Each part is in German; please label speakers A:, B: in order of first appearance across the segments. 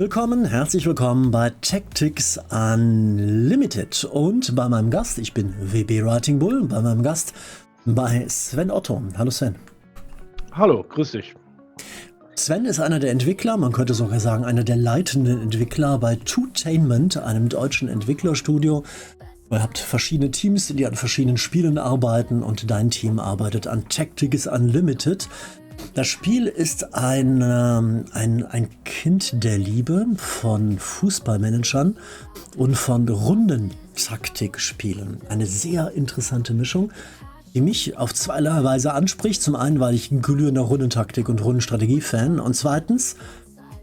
A: Willkommen, herzlich willkommen bei Tactics Unlimited und bei meinem Gast, ich bin WB Writing Bull, bei meinem Gast bei Sven Otto. Hallo Sven.
B: Hallo, grüß dich.
A: Sven ist einer der Entwickler, man könnte sogar sagen einer der leitenden Entwickler bei Twotainment, einem deutschen Entwicklerstudio. Ihr habt verschiedene Teams, die an verschiedenen Spielen arbeiten und dein Team arbeitet an Tactics Unlimited. Das Spiel ist ein Kind der Liebe von Fußballmanagern und von Rundentaktikspielen. Eine sehr interessante Mischung, die mich auf zweierlei Weise anspricht. Zum einen, weil ich ein glühender Rundentaktik- und Rundenstrategie-Fan und zweitens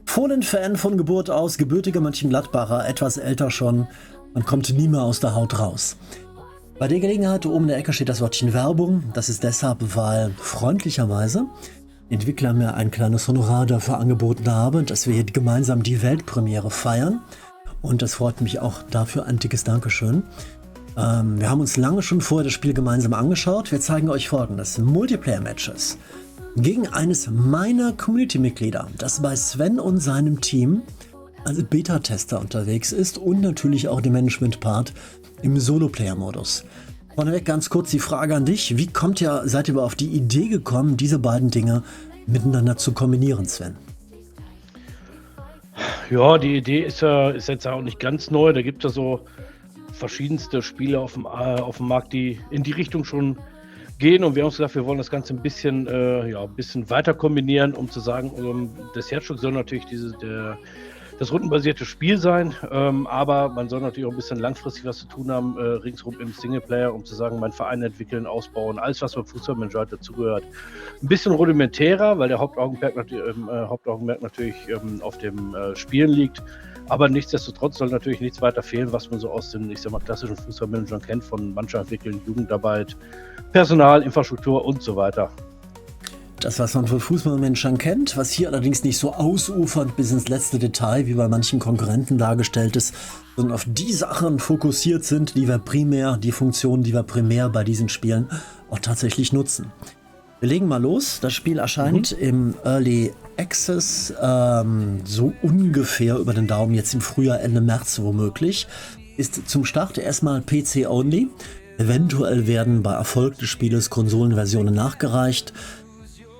A: Fohlen-Fan von Geburt aus, gebürtiger Mönchengladbacher, etwas älter schon. Man kommt nie mehr aus der Haut raus. Bei der Gelegenheit oben in der Ecke steht das Wörtchen Werbung. Das ist deshalb, weil freundlicherweise Entwickler mir ein kleines Honorar dafür angeboten haben, dass wir hier gemeinsam die Weltpremiere feiern. Und das freut mich auch dafür. Ein dickes Dankeschön. Wir haben uns lange schon vorher das Spiel gemeinsam angeschaut. Wir zeigen euch folgendes: Multiplayer-Matches gegen eines meiner Community-Mitglieder, das bei Sven und seinem Team als Beta-Tester unterwegs ist und natürlich auch den Management-Part im Solo-Player-Modus. Vorneweg ganz kurz die Frage an dich: seid ihr auf die Idee gekommen, diese beiden Dinge miteinander zu kombinieren, Sven?
B: Ja, die Idee ist jetzt auch nicht ganz neu. Da gibt es ja so verschiedenste Spiele auf dem Markt, die in die Richtung schon gehen. Und wir haben uns gesagt, wir wollen das Ganze ein bisschen weiter kombinieren, um zu sagen, das Herzstück soll natürlich das rundenbasierte Spiel sein, aber man soll natürlich auch ein bisschen langfristig was zu tun haben, ringsrum im Singleplayer, um zu sagen, mein Verein entwickeln, ausbauen, alles, was beim Fußballmanager halt dazugehört. Ein bisschen rudimentärer, weil der Hauptaugenmerk natürlich auf dem Spielen liegt, aber nichtsdestotrotz soll natürlich nichts weiter fehlen, was man so aus den, klassischen Fußballmanagern kennt, von Mannschaft entwickeln, Jugendarbeit, Personal, Infrastruktur und so weiter.
A: Das, was man von Fußballmanagern kennt, was hier allerdings nicht so ausufernd bis ins letzte Detail wie bei manchen Konkurrenten dargestellt ist, sondern auf die Sachen fokussiert sind, die Funktionen, die wir primär bei diesen Spielen auch tatsächlich nutzen. Wir legen mal los. Das Spiel erscheint im Early Access so ungefähr über den Daumen jetzt im Frühjahr, Ende März womöglich. Ist zum Start erstmal PC-only. Eventuell werden bei Erfolg des Spieles Konsolenversionen nachgereicht.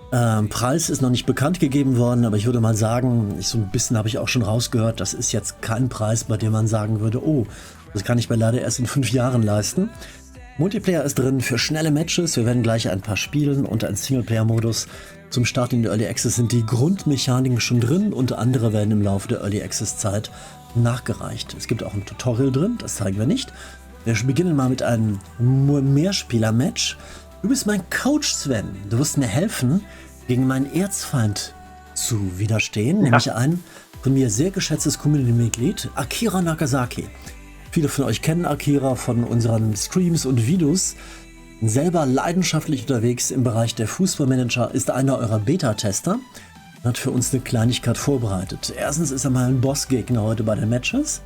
A: Preis ist noch nicht bekannt gegeben worden, aber ich würde mal sagen, so ein bisschen habe ich auch schon rausgehört, das ist jetzt kein Preis, bei dem man sagen würde, oh, das kann ich mir leider erst in 5 Jahren leisten. Multiplayer ist drin für schnelle Matches, wir werden gleich ein paar spielen und ein Singleplayer-Modus. Zum Start in der Early Access sind die Grundmechaniken schon drin und andere werden im Laufe der Early Access-Zeit nachgereicht. Es gibt auch ein Tutorial drin, das zeigen wir nicht. Wir beginnen mal mit einem Mehrspieler-Match. Du bist mein Coach, Sven. Du wirst mir helfen, gegen meinen Erzfeind zu widerstehen, nämlich ein von mir sehr geschätztes Community-Mitglied, Akira Nagasaki. Viele von euch kennen Akira von unseren Streams und Videos. Selber leidenschaftlich unterwegs im Bereich der Fußballmanager, ist einer eurer Beta-Tester und hat für uns eine Kleinigkeit vorbereitet. Erstens ist er mal ein Bossgegner heute bei den Matches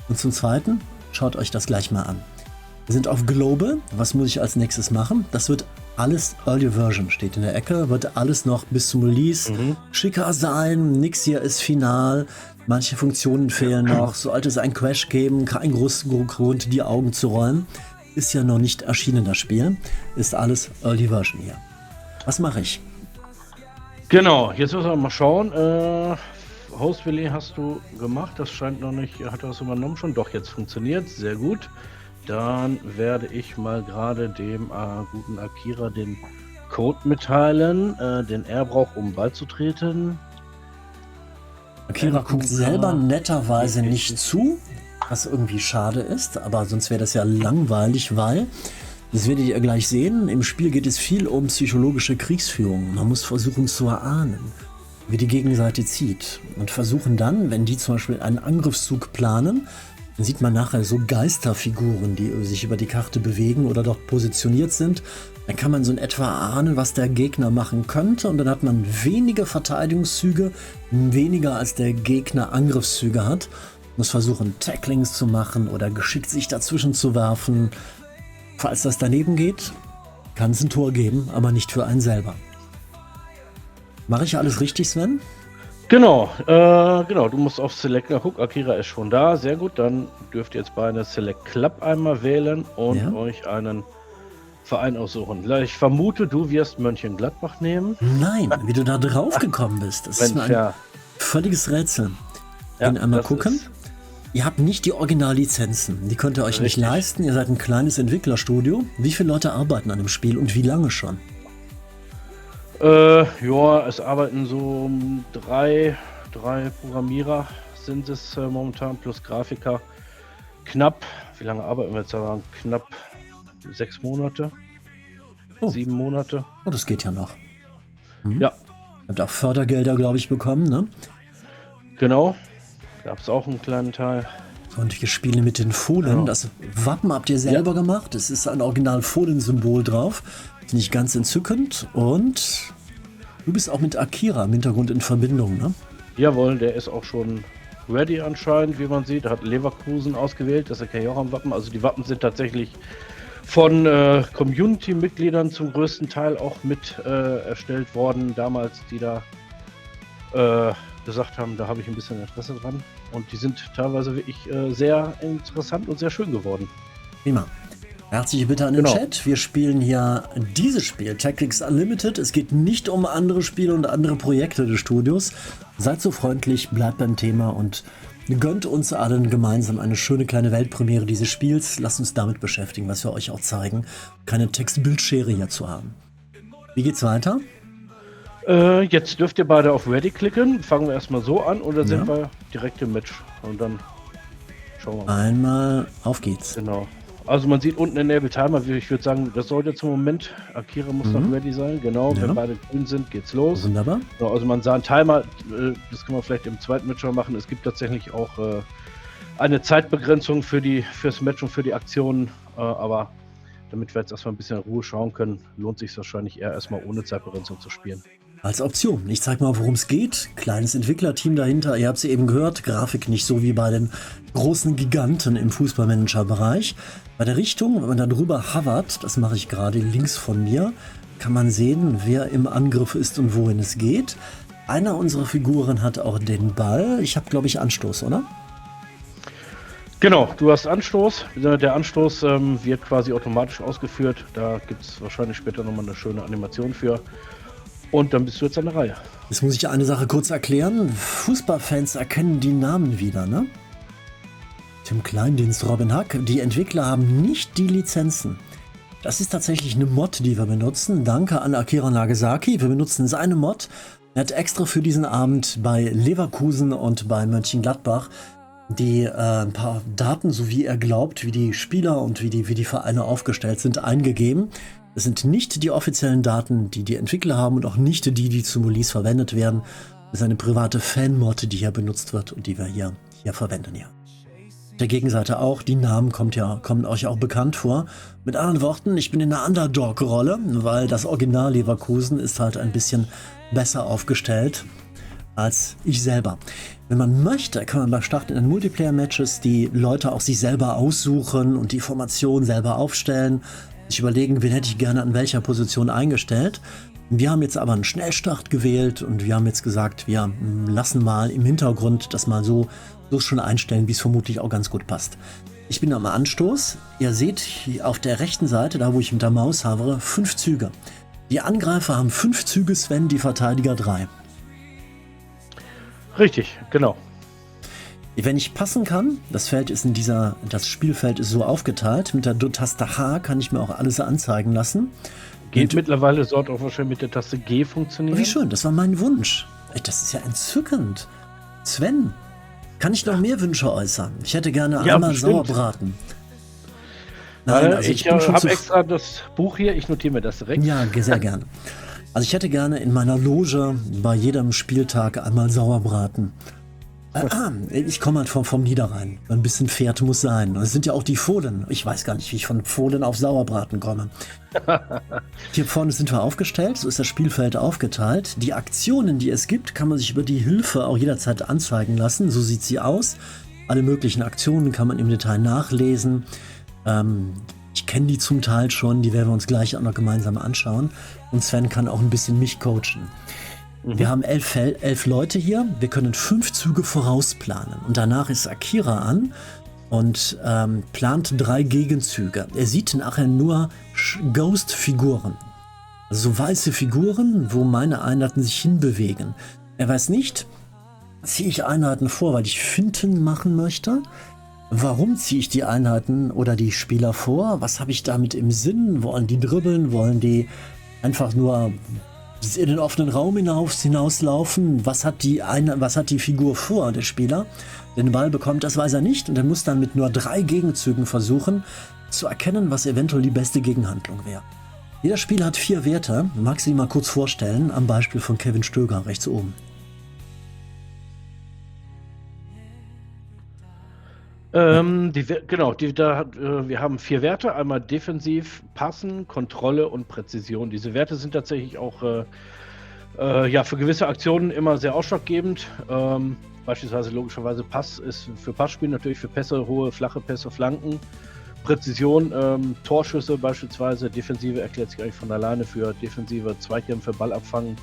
A: und zum Zweiten, schaut euch das gleich mal an. Wir sind auf Global. Was muss ich als nächstes machen? Das wird alles Early Version, steht in der Ecke. Wird alles noch bis zum Release schicker sein. Nix hier ist final. Manche Funktionen fehlen noch. Sollte es einen Crash geben, kein großen Grund, die Augen zu rollen. Ist ja noch nicht erschienen, das Spiel. Ist alles Early Version hier. Was mache ich?
B: Genau, jetzt müssen wir mal schauen. Host Willi hast du gemacht. Das scheint noch nicht. Hat er das übernommen schon? Doch, jetzt funktioniert. Sehr gut. Dann werde ich mal gerade dem guten Akira den Code mitteilen, den er braucht, um beizutreten.
A: Akira guckt selber netterweise nicht zu, was irgendwie schade ist, aber sonst wäre das ja langweilig, weil, das werdet ihr gleich sehen, im Spiel geht es viel um psychologische Kriegsführung. Man muss versuchen zu erahnen, wie die Gegenseite zieht und versuchen dann, wenn die zum Beispiel einen Angriffszug planen, dann sieht man nachher so Geisterfiguren, die sich über die Karte bewegen oder dort positioniert sind. Dann kann man so in etwa ahnen, was der Gegner machen könnte. Und dann hat man weniger Verteidigungszüge, weniger als der Gegner Angriffszüge hat. Muss versuchen, Tacklings zu machen oder geschickt sich dazwischen zu werfen. Falls das daneben geht, kann es ein Tor geben, aber nicht für einen selber. Mache ich alles richtig, Sven?
B: Genau, du musst auf Select, na guck, Akira ist schon da, sehr gut, dann dürft ihr jetzt bei einer Select Club einmal wählen und
A: Ja?
B: euch einen Verein aussuchen. Ich vermute, du wirst Mönchengladbach nehmen.
A: Nein, wie du da drauf gekommen bist, das ist mir
B: Mensch,
A: ein
B: ja.
A: völliges Rätsel.
B: Ja,
A: Gehen einmal
B: das
A: gucken.
B: ist
A: Ihr habt nicht die Originallizenzen, die könnt ihr euch nicht
B: richtig.
A: leisten. Ihr seid ein kleines Entwicklerstudio. Wie viele Leute arbeiten an dem Spiel und wie lange schon?
B: Ja, es arbeiten so drei Programmierer sind es momentan, plus Grafiker. Knapp, wie lange arbeiten wir jetzt daran? Knapp 6 Monate,
A: Oh.
B: 7 Monate.
A: Oh, das geht ja noch.
B: Ja,
A: Ihr habt auch Fördergelder, glaube ich, bekommen, ne?
B: genau. Gab es auch einen kleinen Teil.
A: Und ihr Spiele mit den Fohlen.
B: Genau.
A: Das Wappen habt ihr selber gemacht. Es ist ein original Fohlen-Symbol drauf. Finde ich ganz entzückend. Und du bist auch mit Akira im Hintergrund in Verbindung, ne?
B: Jawohl, der ist auch schon ready anscheinend, wie man sieht. Er hat Leverkusen ausgewählt, das erkenne ich auch am Wappen. Also die Wappen sind tatsächlich von Community-Mitgliedern zum größten Teil auch mit erstellt worden. Damals, die da gesagt haben, da habe ich ein bisschen Interesse dran. Und die sind teilweise wirklich sehr interessant und sehr schön geworden.
A: Prima. Herzliche Bitte an den
B: Genau.
A: Chat. Wir spielen hier dieses Spiel, Tactics Unlimited. Es geht nicht um andere Spiele und andere Projekte des Studios. Seid so freundlich, bleibt beim Thema und gönnt uns allen gemeinsam eine schöne kleine Weltpremiere dieses Spiels. Lasst uns damit beschäftigen, was wir euch auch zeigen. Keine Text-Bildschere hier zu haben. Wie geht's weiter?
B: Jetzt dürft ihr beide auf Ready klicken. Fangen wir erstmal so an und dann
A: Ja.
B: sind wir direkt im Match. Und dann schauen wir mal.
A: Einmal auf geht's.
B: Genau. Also man sieht unten Enable Timer, ich würde sagen, das sollte zum Moment, Akira muss noch ready sein, genau,
A: Ja.
B: wenn beide grün sind, geht's los.
A: Wunderbar.
B: Genau, also man sah einen Timer, das kann man vielleicht im zweiten Match schon machen, es gibt tatsächlich auch eine Zeitbegrenzung fürs Match und für die Aktionen, aber damit wir jetzt erstmal ein bisschen in Ruhe schauen können, lohnt sich wahrscheinlich eher erstmal ohne Zeitbegrenzung zu spielen.
A: Als Option. Ich zeig mal, worum es geht. Kleines Entwicklerteam dahinter. Ihr habt es eben gehört. Grafik nicht so wie bei den großen Giganten im Fußballmanager-Bereich. Bei der Richtung, wenn man da drüber hovert, das mache ich gerade links von mir, kann man sehen, wer im Angriff ist und wohin es geht. Einer unserer Figuren hat auch den Ball. Ich habe, glaube ich, Anstoß, oder?
B: Genau, du hast Anstoß. Der Anstoß wird quasi automatisch ausgeführt. Da gibt es wahrscheinlich später nochmal eine schöne Animation für. Und dann bist du jetzt an der Reihe.
A: Jetzt muss ich eine Sache kurz erklären. Fußballfans erkennen die Namen wieder, ne? Tim Kleindienst, Robin Hack. Die Entwickler haben nicht die Lizenzen. Das ist tatsächlich eine Mod, die wir benutzen. Danke an Akira Nagasaki. Wir benutzen seine Mod. Er hat extra für diesen Abend bei Leverkusen und bei Mönchengladbach die ein paar Daten, so wie er glaubt, wie die Spieler und wie die Vereine aufgestellt sind, eingegeben. Das sind nicht die offiziellen Daten, die die Entwickler haben und auch nicht die zum Release verwendet werden. Das ist eine private Fan-Mod, die hier benutzt wird und die wir hier verwenden, ja. Der Gegenseite auch, die Namen kommen euch auch bekannt vor. Mit anderen Worten, ich bin in einer Underdog-Rolle, weil das Original Leverkusen ist halt ein bisschen besser aufgestellt als ich selber. Wenn man möchte, kann man beim Start in den Multiplayer-Matches die Leute auch sich selber aussuchen und die Formation selber aufstellen, sich überlegen, wen hätte ich gerne an welcher Position eingestellt. Wir haben jetzt aber einen Schnellstart gewählt und wir haben jetzt gesagt, wir lassen mal im Hintergrund das mal so schon einstellen, wie es vermutlich auch ganz gut passt. Ich bin am Anstoß. Ihr seht hier auf der rechten Seite, da wo ich mit der Maus havere, 5 Züge. Die Angreifer haben 5 Züge, Sven, die Verteidiger 3.
B: Richtig, genau.
A: Wenn ich passen kann, das Spielfeld ist so aufgeteilt, mit der Taste H kann ich mir auch alles anzeigen lassen.
B: Geht mittlerweile, sollte auch wahrscheinlich mit der Taste G funktionieren.
A: Wie schön, das war mein Wunsch. Das ist ja entzückend. Sven, kann ich noch mehr Wünsche äußern? Ich hätte gerne einmal
B: bestimmt.
A: Sauerbraten. Nein, also
B: ich
A: bin schon
B: habe extra das Buch hier, ich notiere mir das direkt.
A: Ja, sehr gerne. Also ich hätte gerne in meiner Loge bei jedem Spieltag einmal Sauerbraten. Ich komme halt vom Niederrhein. Ein bisschen Pferd muss sein. Das sind ja auch die Fohlen. Ich weiß gar nicht, wie ich von Fohlen auf Sauerbraten komme. Hier vorne sind wir aufgestellt. So ist das Spielfeld aufgeteilt. Die Aktionen, die es gibt, kann man sich über die Hilfe auch jederzeit anzeigen lassen. So sieht sie aus. Alle möglichen Aktionen kann man im Detail nachlesen. Ich kenne die zum Teil schon. Die werden wir uns gleich auch noch gemeinsam anschauen. Und Sven kann auch ein bisschen mich coachen. Wir haben 11 Leute hier. Wir können 5 Züge vorausplanen. Und danach ist Akira an und plant 3 Gegenzüge. Er sieht nachher nur Ghost-Figuren. Also so weiße Figuren, wo meine Einheiten sich hinbewegen. Er weiß nicht, ziehe ich Einheiten vor, weil ich Finten machen möchte? Warum ziehe ich die Einheiten oder die Spieler vor? Was habe ich damit im Sinn? Wollen die dribbeln? Wollen die einfach nur in den offenen Raum hinauslaufen? Was hat die Figur vor, der Spieler? Den Ball bekommt, das weiß er nicht. Und er muss dann mit nur 3 Gegenzügen versuchen, zu erkennen, was eventuell die beste Gegenhandlung wäre. Jeder Spieler hat 4 Werte. Magst du die mal kurz vorstellen? Am Beispiel von Kevin Stöger rechts oben.
B: Wir haben 4 Werte, einmal defensiv, Passen, Kontrolle und Präzision. Diese Werte sind tatsächlich auch für gewisse Aktionen immer sehr ausschlaggebend. Beispielsweise logischerweise Pass ist für Passspiel natürlich für Pässe, hohe, flache Pässe, Flanken. Präzision, Torschüsse beispielsweise, Defensive erklärt sich eigentlich von alleine für defensive Zweikämpfe, Ball abfangen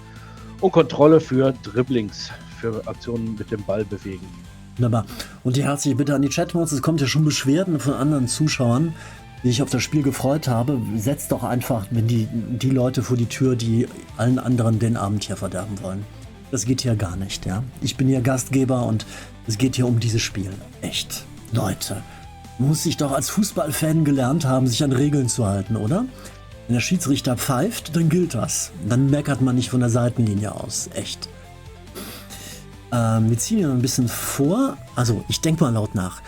B: und Kontrolle für Dribblings, für Aktionen mit dem Ball bewegen.
A: Wunderbar. Und die herzliche Bitte an die Chatmods, es kommt ja schon Beschwerden von anderen Zuschauern, die sich auf das Spiel gefreut habe. Setzt doch einfach die Leute vor die Tür, die allen anderen den Abend hier verderben wollen. Das geht hier gar nicht, ja. Ich bin hier Gastgeber und es geht hier um dieses Spiel. Echt. Leute, muss ich doch als Fußballfan gelernt haben, sich an Regeln zu halten, oder? Wenn der Schiedsrichter pfeift, dann gilt das. Dann meckert man nicht von der Seitenlinie aus. Echt. Wir ziehen hier ein bisschen vor. Also, ich denke mal laut nach.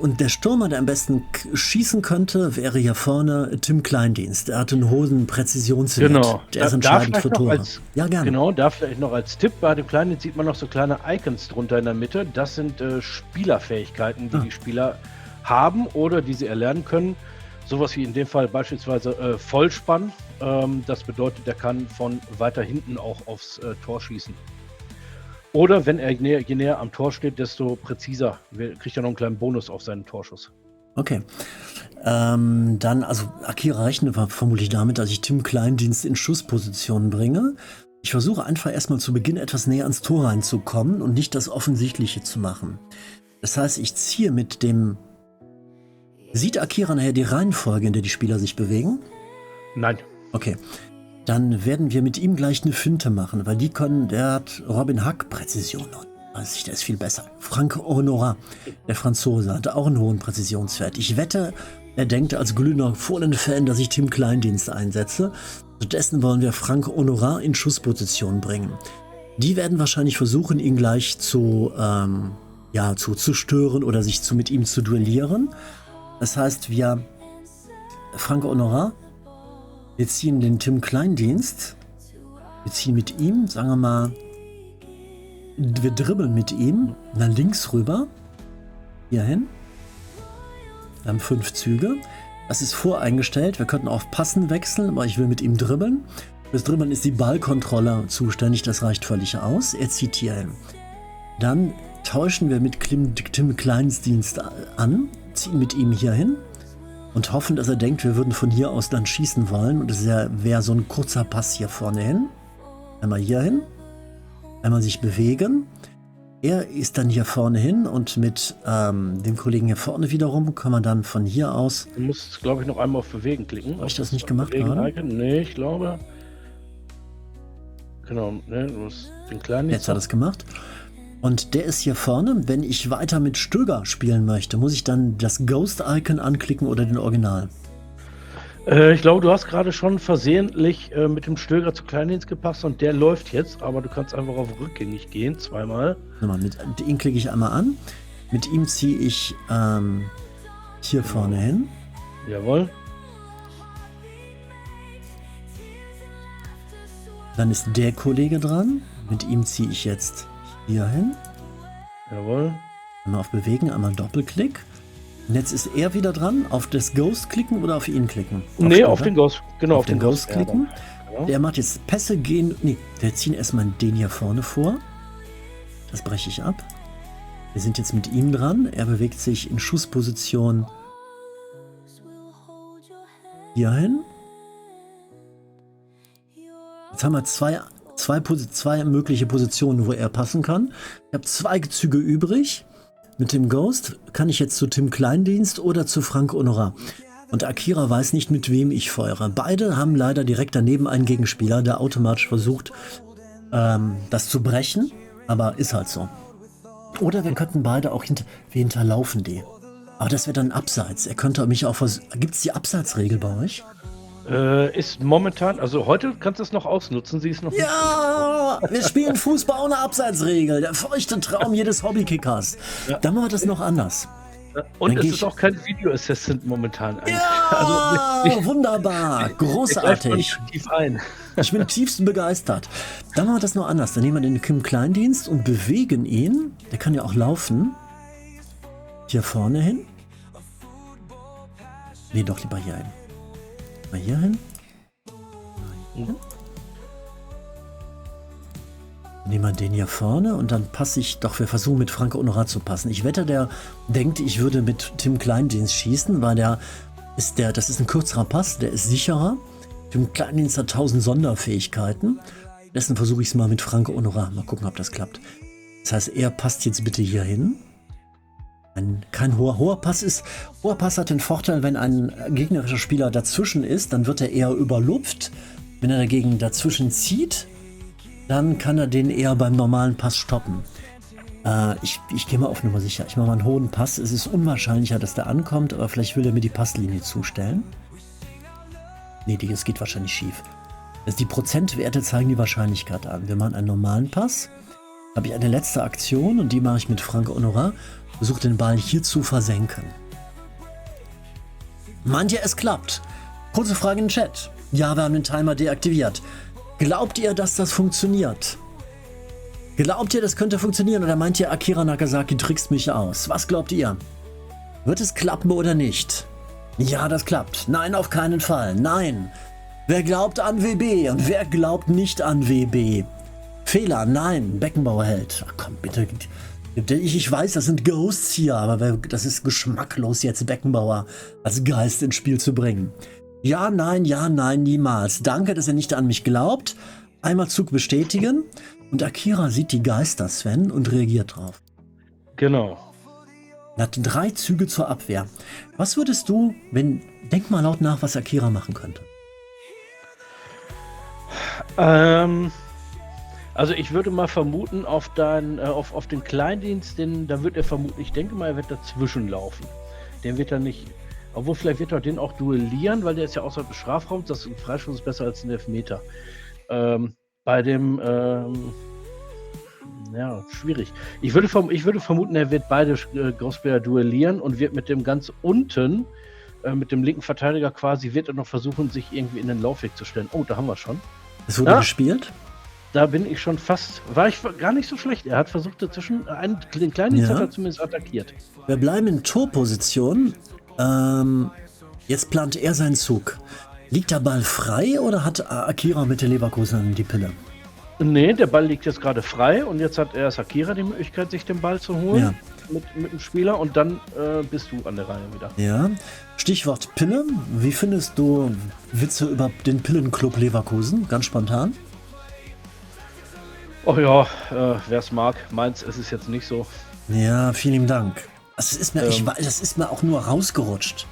A: Und der Stürmer, der am besten schießen könnte, wäre hier vorne Tim Kleindienst. Der hat einen hohen Präzisionswert.
B: Genau.
A: Der ist entscheidend für Tore.
B: Ja, gerne. Genau, da vielleicht noch als Tipp, bei dem Kleindienst sieht man noch so kleine Icons drunter in der Mitte. Das sind Spielerfähigkeiten, die die Spieler haben oder die sie erlernen können. Sowas wie in dem Fall beispielsweise Vollspann. Das bedeutet, er kann von weiter hinten auch aufs Tor schießen. Oder wenn er je näher am Tor steht, desto präziser. Kriegt er noch einen kleinen Bonus auf seinen Torschuss.
A: Okay. Dann, also Akira rechnet vermutlich damit, dass ich Tim Kleindienst in Schussposition bringe. Ich versuche einfach erstmal zu Beginn etwas näher ans Tor reinzukommen und nicht das Offensichtliche zu machen. Das heißt, ich ziehe mit dem... Sieht Akira nachher die Reihenfolge, in der die Spieler sich bewegen?
B: Nein.
A: Okay. Dann werden wir mit ihm gleich eine Finte machen, weil der hat Robin Hack Präzision. Der ist viel besser. Frank Honorat, der Franzose, hat auch einen hohen Präzisionswert. Ich wette, er denkt als glühender Fohlen-Fan, dass ich Tim Kleindienst einsetze. Stattdessen wollen wir Frank Honorat in Schussposition bringen. Die werden wahrscheinlich versuchen, ihn gleich zu stören oder sich mit ihm zu duellieren. Das heißt, Frank Honorat, wir ziehen den Tim Kleindienst, wir ziehen mit ihm, sagen wir mal, wir dribbeln mit ihm nach links rüber, hierhin. Wir haben 5 Züge. Das ist voreingestellt, wir könnten auf Passen wechseln, aber ich will mit ihm dribbeln. Fürs Dribbeln ist die Ballkontrolle zuständig, das reicht völlig aus. Er zieht hierhin. Dann tauschen wir mit Tim Kleindienst an, ziehen mit ihm hierhin. Und hoffen, dass er denkt, wir würden von hier aus dann schießen wollen. Und es wäre so ein kurzer Pass hier vorne hin. Einmal hier hin. Einmal sich bewegen. Er ist dann hier vorne hin und mit dem Kollegen hier vorne wiederum kann man dann von hier aus...
B: Du musst, glaube ich, noch einmal auf Bewegen klicken.
A: Habe ich das nicht gemacht gerade?
B: Nee, ich glaube... Genau, ne, du musst den kleinen...
A: Jetzt hat er es gemacht. Und der ist hier vorne. Wenn ich weiter mit Stöger spielen möchte, muss ich dann das Ghost-Icon anklicken oder den Original?
B: Ich glaube, du hast gerade schon versehentlich mit dem Stöger zu Kleindienst gepasst und der läuft jetzt, aber du kannst einfach auf rückgängig gehen, zweimal.
A: Mit ihm klicke ich einmal an. Mit ihm ziehe ich hier vorne hin.
B: Jawohl.
A: Dann ist der Kollege dran. Mit ihm ziehe ich jetzt hier hin.
B: Jawohl.
A: Einmal auf Bewegen, einmal Doppelklick. Und jetzt ist er wieder dran. Auf das Ghost klicken oder auf ihn klicken?
B: Auf den Ghost. Genau,
A: auf den Ghost klicken.
B: Ja.
A: Der macht jetzt Pässe gehen. Nee, wir ziehen erstmal den hier vorne vor. Das breche ich ab. Wir sind jetzt mit ihm dran. Er bewegt sich in Schussposition hierhin. Jetzt haben wir zwei zwei mögliche Positionen, wo er passen kann. Ich habe 2 Züge übrig. Mit dem Ghost kann ich jetzt zu Tim Kleindienst oder zu Frank Honorat. Und Akira weiß nicht, mit wem ich feuere. Beide haben leider direkt daneben einen Gegenspieler, der automatisch versucht, das zu brechen. Aber ist halt so. Oder wir könnten beide auch wir hinterlaufen die. Aber das wäre dann abseits. Er könnte mich auch Gibt es die Abseitsregel bei euch?
B: Ist momentan, also heute kannst du es noch ausnutzen, sie ist noch
A: Ja, wir spielen Fußball ohne Abseitsregel. Der feuchte Traum jedes Hobbykickers.
B: Ja.
A: Dann machen wir das noch anders.
B: Und
A: Dann
B: es ist auch kein Video Assistant momentan.
A: Ja,
B: also,
A: wunderbar, großartig.
B: Tief ein.
A: Ich bin tiefst begeistert. Dann machen wir das noch anders. Dann nehmen wir den Tim Kleindienst und bewegen ihn. Der kann ja auch laufen. Hier vorne hin. Nee, doch lieber hier hin. Mal hier hin.
B: Mhm.
A: Nehmen wir den hier vorne und dann passe ich doch, wir versuchen mit Frank Honorat zu passen. Ich wette, der denkt, ich würde mit Tim Kleindienst schießen, weil das ist ein kürzerer Pass, der ist sicherer. Tim Kleindienst hat 1000 Sonderfähigkeiten. Dessen versuche ich es mal mit Frank Honorat. Mal gucken, ob das klappt. Das heißt, er passt jetzt bitte hier hin. Kein hoher Pass ist. Hoher Pass hat den Vorteil, wenn ein gegnerischer Spieler dazwischen ist, dann wird er eher überlupft. Wenn er dagegen dazwischen zieht, dann kann er den eher beim normalen Pass stoppen. Ich gehe mal auf Nummer sicher. Ich mache mal einen hohen Pass. Es ist unwahrscheinlicher, dass der ankommt, aber vielleicht will er mir die Passlinie zustellen. Nee, das geht wahrscheinlich schief. Also die Prozentwerte zeigen die Wahrscheinlichkeit an. Wir machen einen normalen Pass. Habe ich eine letzte Aktion und die mache ich mit Frank Honorat. Versuche den Ball hier zu versenken. Meint ihr, es klappt? Kurze Frage in den Chat. Ja, wir haben den Timer deaktiviert. Glaubt ihr, dass das funktioniert? Glaubt ihr, das könnte funktionieren? Oder meint ihr, Akira Nagasaki trickst mich aus? Was glaubt ihr? Wird es klappen oder nicht? Ja, das klappt. Nein, auf keinen Fall. Nein. Wer glaubt an WB und wer glaubt nicht an WB? Fehler, nein. Beckenbauer hält. Ach komm, bitte. Ich weiß, das sind Ghosts hier, aber das ist geschmacklos, jetzt Beckenbauer als Geist ins Spiel zu bringen. Ja, nein, niemals. Danke, dass ihr nicht an mich glaubt. Einmal Zug bestätigen. Und Akira sieht die Geister, Sven, und reagiert drauf.
B: Genau.
A: Er hat 3 Züge zur Abwehr. Was würdest du, denk mal laut nach, was Akira machen könnte.
B: Also ich würde mal vermuten, auf den Kleindienst, da wird er vermutlich, ich denke mal, er wird dazwischen laufen. Den wird er nicht, obwohl vielleicht wird er den auch duellieren, weil der ist ja außerhalb des Strafraums, das ein Freistoß ist besser als ein Elfmeter. Bei dem, ja, schwierig. Ich würde vermuten, er wird beide Ghostplayer duellieren und wird mit dem ganz unten, mit dem linken Verteidiger quasi, wird er noch versuchen, sich irgendwie in den Laufweg zu stellen. Oh, da haben wir schon.
A: Es wurde gespielt?
B: Da bin ich schon war ich gar nicht so schlecht. Er hat versucht dazwischen, den kleinen Dienst hat er zumindest attackiert.
A: Wir bleiben in Torposition. Jetzt plant er seinen Zug. Liegt der Ball frei oder hat Akira mit der Leverkusen die Pille?
B: Nee, der Ball liegt jetzt gerade frei und jetzt hat erst Akira die Möglichkeit, sich den Ball zu holen. Ja. Mit dem Spieler und dann bist du an der Reihe wieder.
A: Ja, Stichwort Pille. Wie findest du Witze über den Pillenclub Leverkusen? Ganz spontan.
B: Oh ja, wer es mag. Meins ist es jetzt nicht so.
A: Ja, vielen Dank. Das ist mir auch nur rausgerutscht.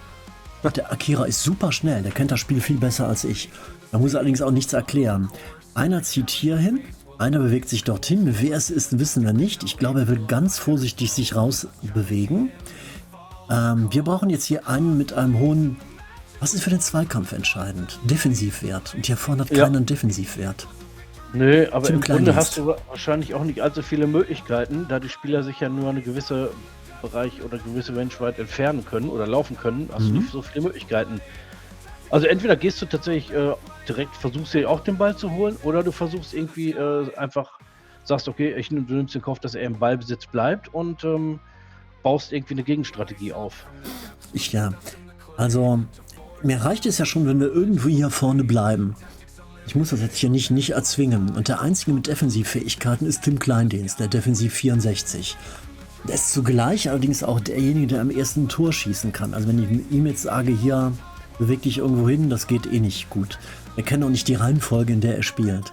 A: Der Akira ist super schnell. Der kennt das Spiel viel besser als ich. Da muss er allerdings auch nichts erklären. Einer zieht hier hin, einer bewegt sich dorthin. Wer es ist, wissen wir nicht. Ich glaube, er will ganz vorsichtig sich rausbewegen. Wir brauchen jetzt hier einen mit einem hohen... Was ist für den Zweikampf entscheidend? Defensivwert. Und hier vorne hat keiner einen Defensivwert.
B: Nö, aber im Grunde hast du wahrscheinlich auch nicht allzu viele Möglichkeiten, da die Spieler sich ja nur eine gewisse Bereich oder gewisse Range weit entfernen können oder laufen können, hast du nicht so viele Möglichkeiten. Also entweder gehst du tatsächlich direkt, versuchst dir auch den Ball zu holen, oder du versuchst irgendwie einfach, sagst, okay, du nimmst den Kauf, dass er im Ballbesitz bleibt und baust irgendwie eine Gegenstrategie auf.
A: Also mir reicht es ja schon, wenn wir irgendwo hier vorne bleiben. Ich muss das jetzt hier nicht erzwingen. Und der Einzige mit Defensivfähigkeiten ist Tim Kleindienst, der Defensiv 64. Der ist zugleich allerdings auch derjenige, der am ersten Tor schießen kann. Also wenn ich ihm jetzt sage, hier, beweg dich irgendwo hin, das geht eh nicht gut. Wir kennen auch nicht die Reihenfolge, in der er spielt.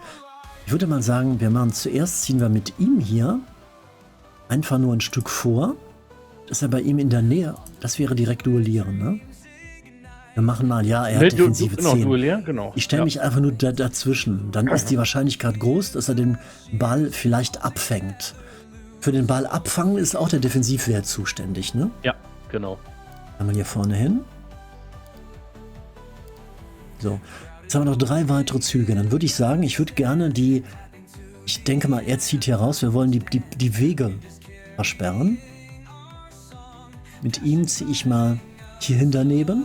A: Ich würde mal sagen, ziehen wir mit ihm hier einfach nur ein Stück vor, dass er bei ihm in der Nähe, das wäre direkt duellieren, ne? Wir machen mal, er hat defensive 10.
B: Duellieren, genau.
A: Ich stelle mich einfach nur dazwischen. Dann ist die Wahrscheinlichkeit groß, dass er den Ball vielleicht abfängt. Für den Ball abfangen ist auch der Defensivwert zuständig, ne?
B: Ja, genau.
A: Einmal hier vorne hin. So, jetzt haben wir noch 3 weitere Züge. Dann würde ich sagen, ich würde gerne ich denke mal, er zieht hier raus. Wir wollen die Wege versperren. Mit ihm ziehe ich mal hierhin daneben.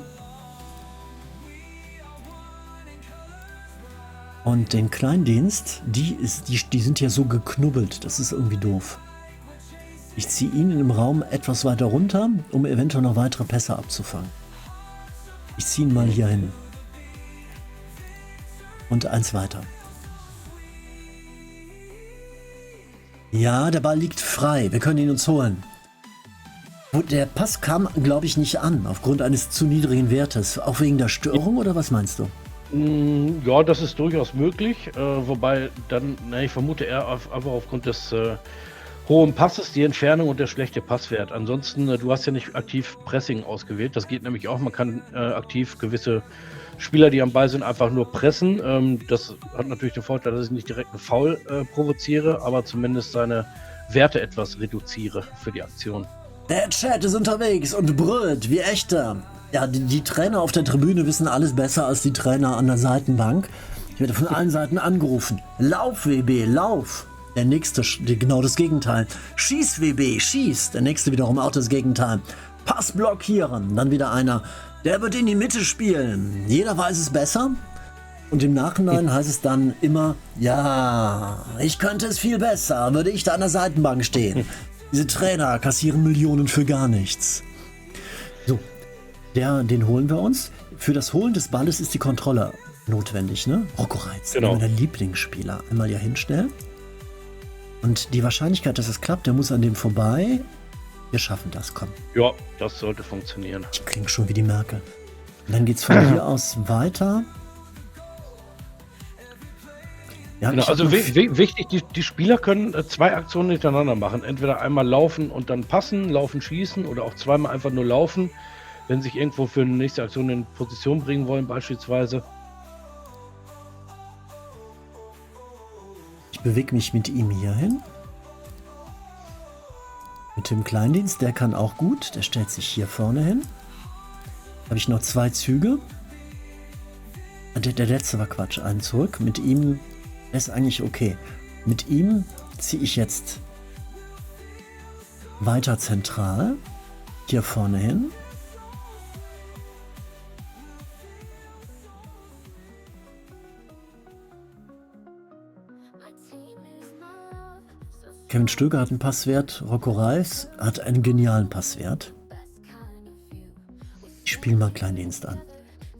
A: Und den Kleindienst, die sind ja so geknubbelt. Das ist irgendwie doof. Ich ziehe ihn in dem Raum etwas weiter runter, um eventuell noch weitere Pässe abzufangen. Ich ziehe ihn mal hier hin. Und 1 weiter. Ja, der Ball liegt frei. Wir können ihn uns holen. Der Pass kam, glaube ich, nicht an, aufgrund eines zu niedrigen Wertes. Auch wegen der Störung, oder was meinst du?
B: Ja, das ist durchaus möglich. Wobei dann, ich vermute eher einfach aufgrund des hohen Passes, die Entfernung und der schlechte Passwert. Ansonsten, du hast ja nicht aktiv Pressing ausgewählt. Das geht nämlich auch. Man kann aktiv gewisse Spieler, die am Ball sind, einfach nur pressen. Das hat natürlich den Vorteil, dass ich nicht direkt einen Foul provoziere, aber zumindest seine Werte etwas reduziere für die Aktion.
A: Der Chat ist unterwegs und brüllt wie echter. Ja, die Trainer auf der Tribüne wissen alles besser als die Trainer an der Seitenbank. Ich werde von allen Seiten angerufen. Lauf, WB, lauf. Der nächste, genau das Gegenteil. Schieß, WB, schieß. Der nächste wiederum auch das Gegenteil. Pass blockieren. Dann wieder einer. Der wird in die Mitte spielen. Jeder weiß es besser. Und im Nachhinein heißt es dann immer, ja, ich könnte es viel besser, würde ich da an der Seitenbank stehen. Diese Trainer kassieren Millionen für gar nichts. So, den holen wir uns. Für das Holen des Balles ist die Kontrolle notwendig, ne? Rocco Reitz,
B: genau.
A: Der Lieblingsspieler. Einmal hier hinstellen. Und die Wahrscheinlichkeit, dass es klappt, der muss an dem vorbei. Wir schaffen das, komm.
B: Ja, das sollte funktionieren.
A: Ich klinge schon wie die Merkel. Und dann geht's von hier aus weiter. Ja,
B: genau, also wichtig, die Spieler können 2 Aktionen hintereinander machen. Entweder einmal laufen und dann passen, laufen, schießen oder auch zweimal einfach nur laufen, wenn sie sich irgendwo für eine nächste Aktion in Position bringen wollen beispielsweise.
A: Ich bewege mich mit ihm hier hin. Mit dem Kleindienst, der kann auch gut. Der stellt sich hier vorne hin. Habe ich noch 2 Züge. Der letzte war Quatsch. Einen zurück. Mit ihm ist eigentlich okay. Mit ihm ziehe ich jetzt weiter zentral. Hier vorne hin. Kevin Stöger hat einen Passwert, Rocco Reis hat einen genialen Passwert. Ich spiele mal Kleindienst an.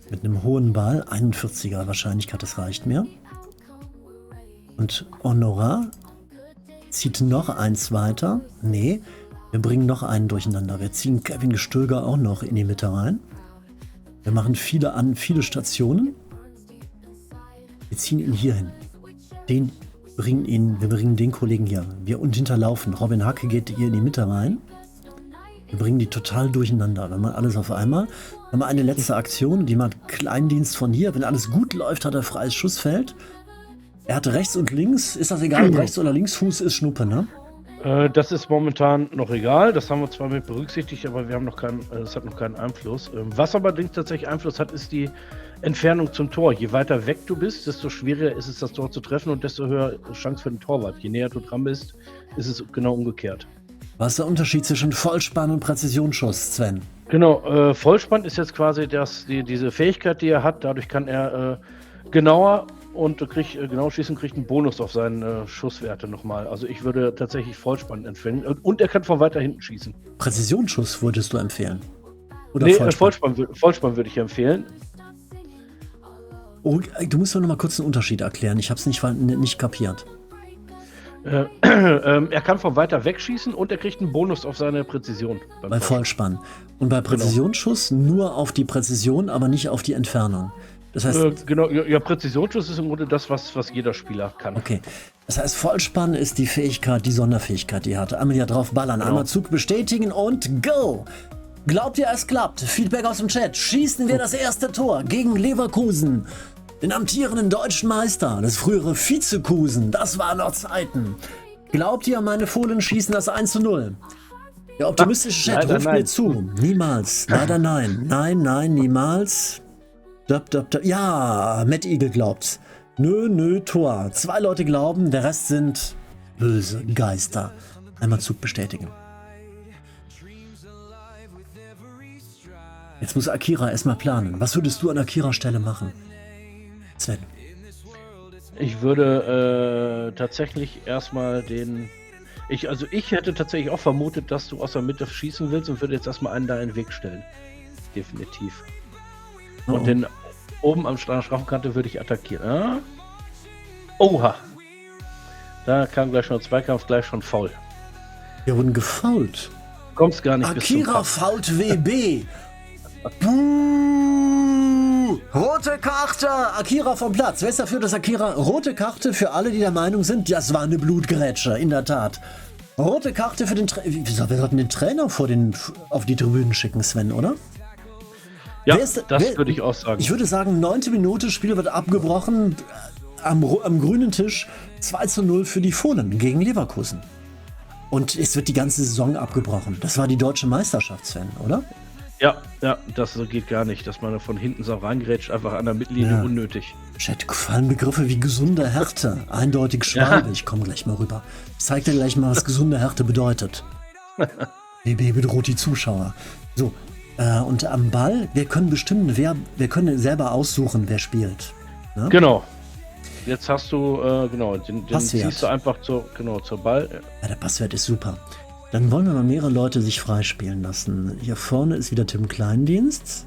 A: Mit einem hohen Ball, 41er Wahrscheinlichkeit, das reicht mir. Und Honorat zieht noch 1 weiter. Nee, wir bringen noch einen durcheinander. Wir ziehen Kevin Stöger auch noch in die Mitte rein. Wir machen viele Stationen. Wir ziehen ihn hier hin. Wir bringen den Kollegen hier. Wir hinterlaufen. Robin Hacke geht hier in die Mitte rein. Wir bringen die total durcheinander. Wir machen alles auf einmal. Wir haben eine letzte Aktion, die macht Kleindienst von hier. Wenn alles gut läuft, hat er freies Schussfeld. Er hat rechts und links. Ist das egal, ob rechts oder links Fuß ist? Schnuppe, ne?
B: Das ist momentan noch egal. Das haben wir zwar mit berücksichtigt, aber wir haben das hat noch keinen Einfluss. Was allerdings tatsächlich Einfluss hat, ist die Entfernung zum Tor. Je weiter weg du bist, desto schwieriger ist es, das Tor zu treffen und desto höher Chance für den Torwart. Je näher du dran bist, ist es genau umgekehrt.
A: Was ist der Unterschied zwischen Vollspann und Präzisionsschuss, Sven?
B: Genau, Vollspann ist jetzt quasi diese Fähigkeit, die er hat. Dadurch kann er genauer und genau schießen, kriegt einen Bonus auf seine Schusswerte nochmal. Also ich würde tatsächlich Vollspann empfehlen. Und er kann von weiter hinten schießen.
A: Präzisionsschuss würdest du empfehlen?
B: Oder nee, Vollspann würde ich empfehlen.
A: Oh, du musst mir noch mal kurz einen Unterschied erklären. Ich habe es nicht kapiert.
B: Er kann von weiter weg schießen und er kriegt einen Bonus auf seine Präzision.
A: Bei Vollspann. Und bei Präzisionsschuss nur auf die Präzision, aber nicht auf die Entfernung. Das heißt,
B: Genau, ja, Präzisionsschuss ist im Grunde das, was jeder Spieler kann.
A: okay. Das heißt, Vollspann ist die Fähigkeit, die Sonderfähigkeit, die er hatte. Einmal hier drauf ballern,
B: Genau.
A: einmal Zug bestätigen und go! Glaubt ihr, es klappt? Feedback aus dem Chat. Schießen wir das erste Tor gegen Leverkusen, den amtierenden deutschen Meister, das frühere Vizekusen. Das waren noch Zeiten. Glaubt ihr, meine Fohlen schießen das 1:0? Der optimistische Chat
B: Leider
A: ruft
B: nein.
A: mir zu. Niemals. Leider nein. Nein, niemals. Ja, Matt Eagle glaubt's. Nö, Tor. 2 Leute glauben, der Rest sind böse Geister. Einmal Zug bestätigen. Jetzt muss Akira erstmal planen. Was würdest du an Akiras Stelle machen? Sven.
B: Ich würde tatsächlich erstmal ich hätte tatsächlich auch vermutet, dass du aus der Mitte schießen willst und würde jetzt erstmal einen da in den Weg stellen. Definitiv.
A: Oh.
B: Und den oben am Strafraumkante würde ich attackieren. Ah? Oha! Da kam gleich schon Zweikampf, gleich schon faul.
A: Wir wurden gefoult.
B: Kommst gar nicht bis zum
A: Akira
B: Kampf.
A: fault WB. Buh! Rote Karte! Akira vom Platz. Wer ist dafür, dass Akira... Rote Karte für alle, die der Meinung sind, das war eine Blutgrätsche, in der Tat. Rote Karte für den Trainer. Wir sollten den Trainer auf die Tribünen schicken, Sven, oder?
B: Ja,
A: Wer ist-
B: das
A: wer-
B: würde ich auch sagen.
A: Ich würde sagen, 9. Minute, Spiel wird abgebrochen. Am grünen Tisch 2:0 für die Fohlen gegen Leverkusen. Und es wird die ganze Saison abgebrochen. Das war die deutsche Meisterschaft, Sven, oder?
B: Ja, das geht gar nicht, dass man da von hinten so reingrätscht, einfach an der Mittellinie
A: Ja.
B: unnötig.
A: Chat, gefallen Begriffe wie gesunde Härte. Eindeutig Schwabe. Ich komme gleich mal rüber. Ich zeig dir gleich mal, was gesunde Härte bedeutet. BB bedroht die Zuschauer. So, und am Ball, wir können bestimmen, wir können selber aussuchen, wer spielt. Ne?
B: Genau. Jetzt hast du, den
A: Passwert.
B: ziehst du einfach zur Ball.
A: Ja, der Passwert ist super. Dann wollen wir mal mehrere Leute sich freispielen lassen. Hier vorne ist wieder Tim Kleindienst.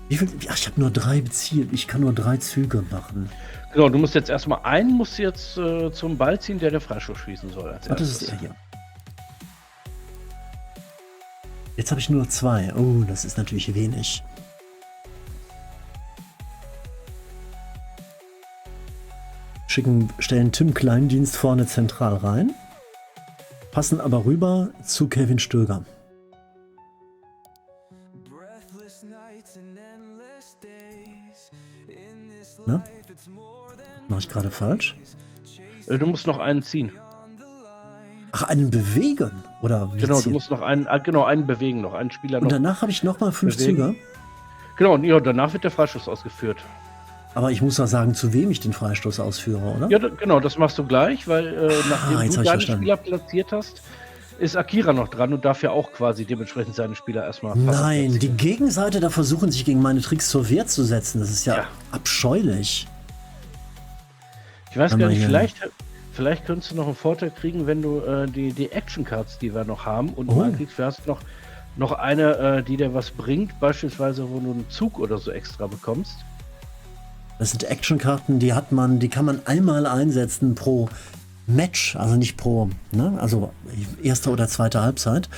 A: Wie viel? Ach, ich habe nur 3 bezielt. Ich kann nur 3 Züge machen.
B: Genau, du musst jetzt erstmal zum Ball ziehen, der Freistoß schießen soll. Als
A: Ach, das
B: erstes.
A: ist er hier. Jetzt habe ich nur 2. Oh, das ist natürlich wenig. Stellen Tim Kleindienst vorne zentral rein, passen aber rüber zu Kevin Stöger. Na? Mache ich gerade falsch?
B: Du musst noch einen ziehen.
A: Ach, einen bewegen? Oder wie
B: Genau, du
A: ziehen?
B: musst noch einen bewegen, noch einen Spieler
A: Und
B: noch.
A: danach habe ich nochmal 5
B: bewegen.
A: Züge.
B: Genau, und ja, danach wird der Freistoß ausgeführt.
A: Aber ich muss ja sagen, zu wem ich den Freistoß ausführe, oder?
B: Ja, genau, das machst du gleich, weil nachdem
A: jetzt
B: du
A: hab ich
B: deinen
A: verstanden.
B: Spieler platziert hast, ist Akira noch dran und darf ja auch quasi dementsprechend seine Spieler erstmal
A: Nein, die
B: platzieren.
A: Gegenseite da versuchen sich gegen meine Tricks zur Wehr zu setzen. Das ist ja,
B: Ja.
A: abscheulich.
B: Ich weiß
A: Einmal
B: gar nicht,
A: hier.
B: vielleicht könntest du noch einen Vorteil kriegen, wenn du die Action-Cards, die wir noch haben, und
A: Oh.
B: anklickst, du hast noch eine, die dir was bringt, beispielsweise, wo du einen Zug oder so extra bekommst.
A: Das sind Actionkarten, die kann man einmal einsetzen pro Match, also nicht pro, ne? Also erste oder zweite Halbzeit.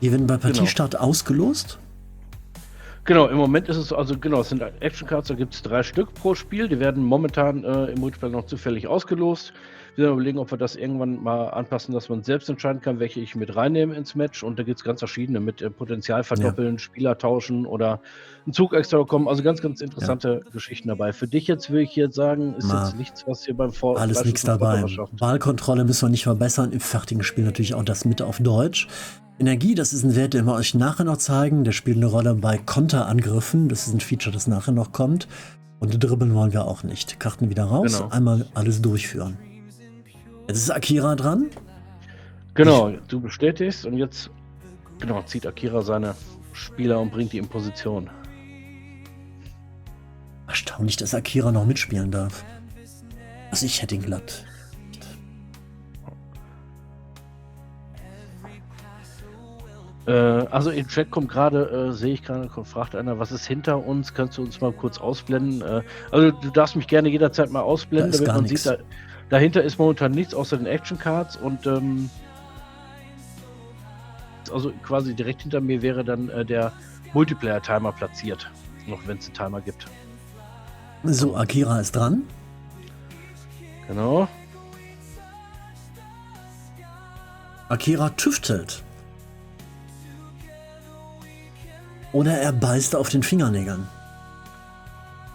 A: Die werden bei Partiestart ausgelost.
B: Genau, im Moment ist es es sind Action-Cards, da gibt es 3 Stück pro Spiel. Die werden momentan im Multiplayer noch zufällig ausgelost. Wir werden überlegen, ob wir das irgendwann mal anpassen, dass man selbst entscheiden kann, welche ich mit reinnehme ins Match. Und da gibt es ganz verschiedene mit Potenzial verdoppeln, Spieler tauschen oder einen Zug extra bekommen. Also ganz, ganz interessante Geschichten dabei. Für dich jetzt würde ich jetzt sagen, ist
A: Mal
B: jetzt nichts, was hier beim
A: Alles nichts dabei. Wahlkontrolle müssen wir nicht verbessern. Im fertigen Spiel natürlich auch das mit auf Deutsch. Energie, das ist ein Wert, den wir euch nachher noch zeigen. Der spielt eine Rolle bei Konterangriffen. Das ist ein Feature, das nachher noch kommt. Und dribbeln wollen wir auch nicht. Karten wieder raus,
B: Genau.
A: einmal alles durchführen. Jetzt ist Akira dran.
B: Genau, du bestätigst und jetzt zieht Akira seine Spieler und bringt die in Position.
A: Erstaunlich, dass Akira noch mitspielen darf. Also ich hätte ihn glatt.
B: Also im Chat kommt gerade, sehe ich gerade, fragt einer, was ist hinter uns? Kannst du uns mal kurz ausblenden? Also du darfst mich gerne jederzeit mal ausblenden,
A: Da ist
B: damit
A: gar
B: man
A: nichts.
B: sieht, dahinter ist momentan nichts außer den Action Cards und also quasi direkt hinter mir wäre dann der Multiplayer-Timer platziert, noch wenn es einen Timer gibt.
A: So, Akira ist dran.
B: Genau.
A: Akira tüftelt. Oder er beißt auf den Fingernägeln.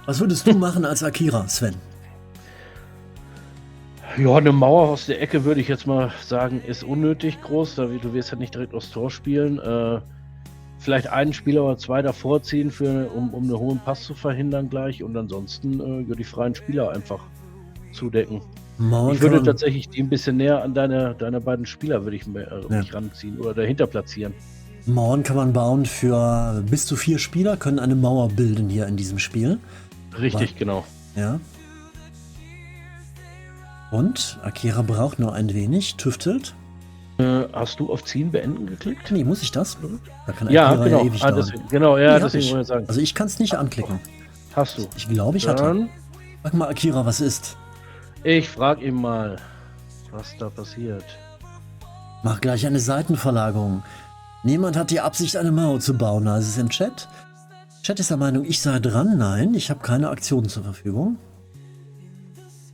A: Was würdest du machen als Akira, Sven?
B: Ja, eine Mauer aus der Ecke würde ich jetzt mal sagen, ist unnötig groß. Du wirst ja nicht direkt aufs Tor spielen. Vielleicht einen Spieler oder zwei davor ziehen, um einen hohen Pass zu verhindern gleich. Und ansonsten die freien Spieler einfach zudecken.
A: Mauern
B: Ich würde
A: kann man,
B: tatsächlich die ein bisschen näher an deine beiden Spieler würde ich mich ranziehen oder dahinter platzieren.
A: Mauern kann man bauen für bis zu 4 Spieler, können eine Mauer bilden hier in diesem Spiel.
B: Richtig, genau.
A: Ja. Und Akira braucht nur ein wenig, tüftelt.
B: Hast du auf Ziehen beenden geklickt?
A: Nee, muss ich das? Da kann
B: Ja,
A: Akira
B: genau.
A: ewig dauern.
B: Deswegen, genau, ja,
A: Nee, hab
B: deswegen
A: ich.
B: wollte ich sagen.
A: Also ich kann es nicht anklicken.
B: Hast du.
A: Ich glaube, ich hatte.
B: Dann,
A: Sag mal, Akira, was ist?
B: ich frage ihn mal, was da passiert.
A: Mach gleich eine Seitenverlagerung. Niemand hat die Absicht, eine Mauer zu bauen. Also ist im Chat. Chat ist der Meinung, ich sei dran. Nein, ich habe keine Aktionen zur Verfügung.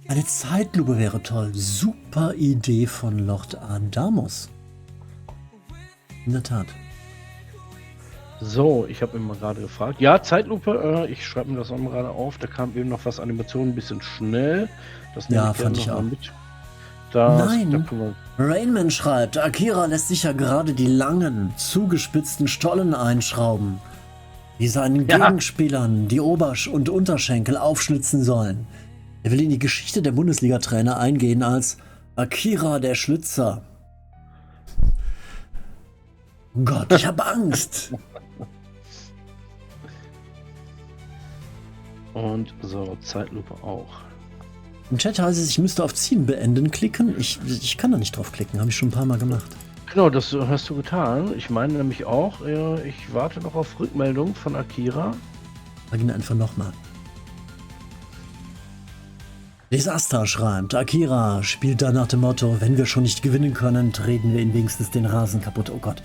A: Eine Zeitlupe wäre toll. Super Idee von Lord Adamos. In der Tat.
B: So, ich habe ihn mal gerade gefragt. Ja, Zeitlupe, ich schreibe mir das auch mal gerade auf. Da kam eben noch was Animationen ein bisschen schnell. Das nehme
A: Ja,
B: ich gerne
A: fand ich
B: noch mal
A: auch.
B: mit. Da
A: Nein.
B: können
A: Rainman schreibt, Akira lässt sich ja gerade die langen, zugespitzten Stollen einschrauben, die seinen
B: Ja.
A: Gegenspielern die Obersch- und Unterschenkel aufschlitzen sollen. Er will in die Geschichte der Bundesliga-Trainer eingehen als Akira der Schlitzer. Gott, ich habe Angst.
B: Und so, Zeitlupe auch.
A: Im Chat heißt es, ich müsste auf Ziehen beenden klicken. Ich kann da nicht drauf klicken, habe ich schon ein paar Mal gemacht.
B: Genau, das hast du getan. Ich meine nämlich auch, ich warte noch auf Rückmeldung von Akira.
A: Sag ihn einfach nochmal. Desaster schreibt, Akira spielt da nach dem Motto, wenn wir schon nicht gewinnen können, treten wir ihn wenigstens den Rasen kaputt. Oh Gott.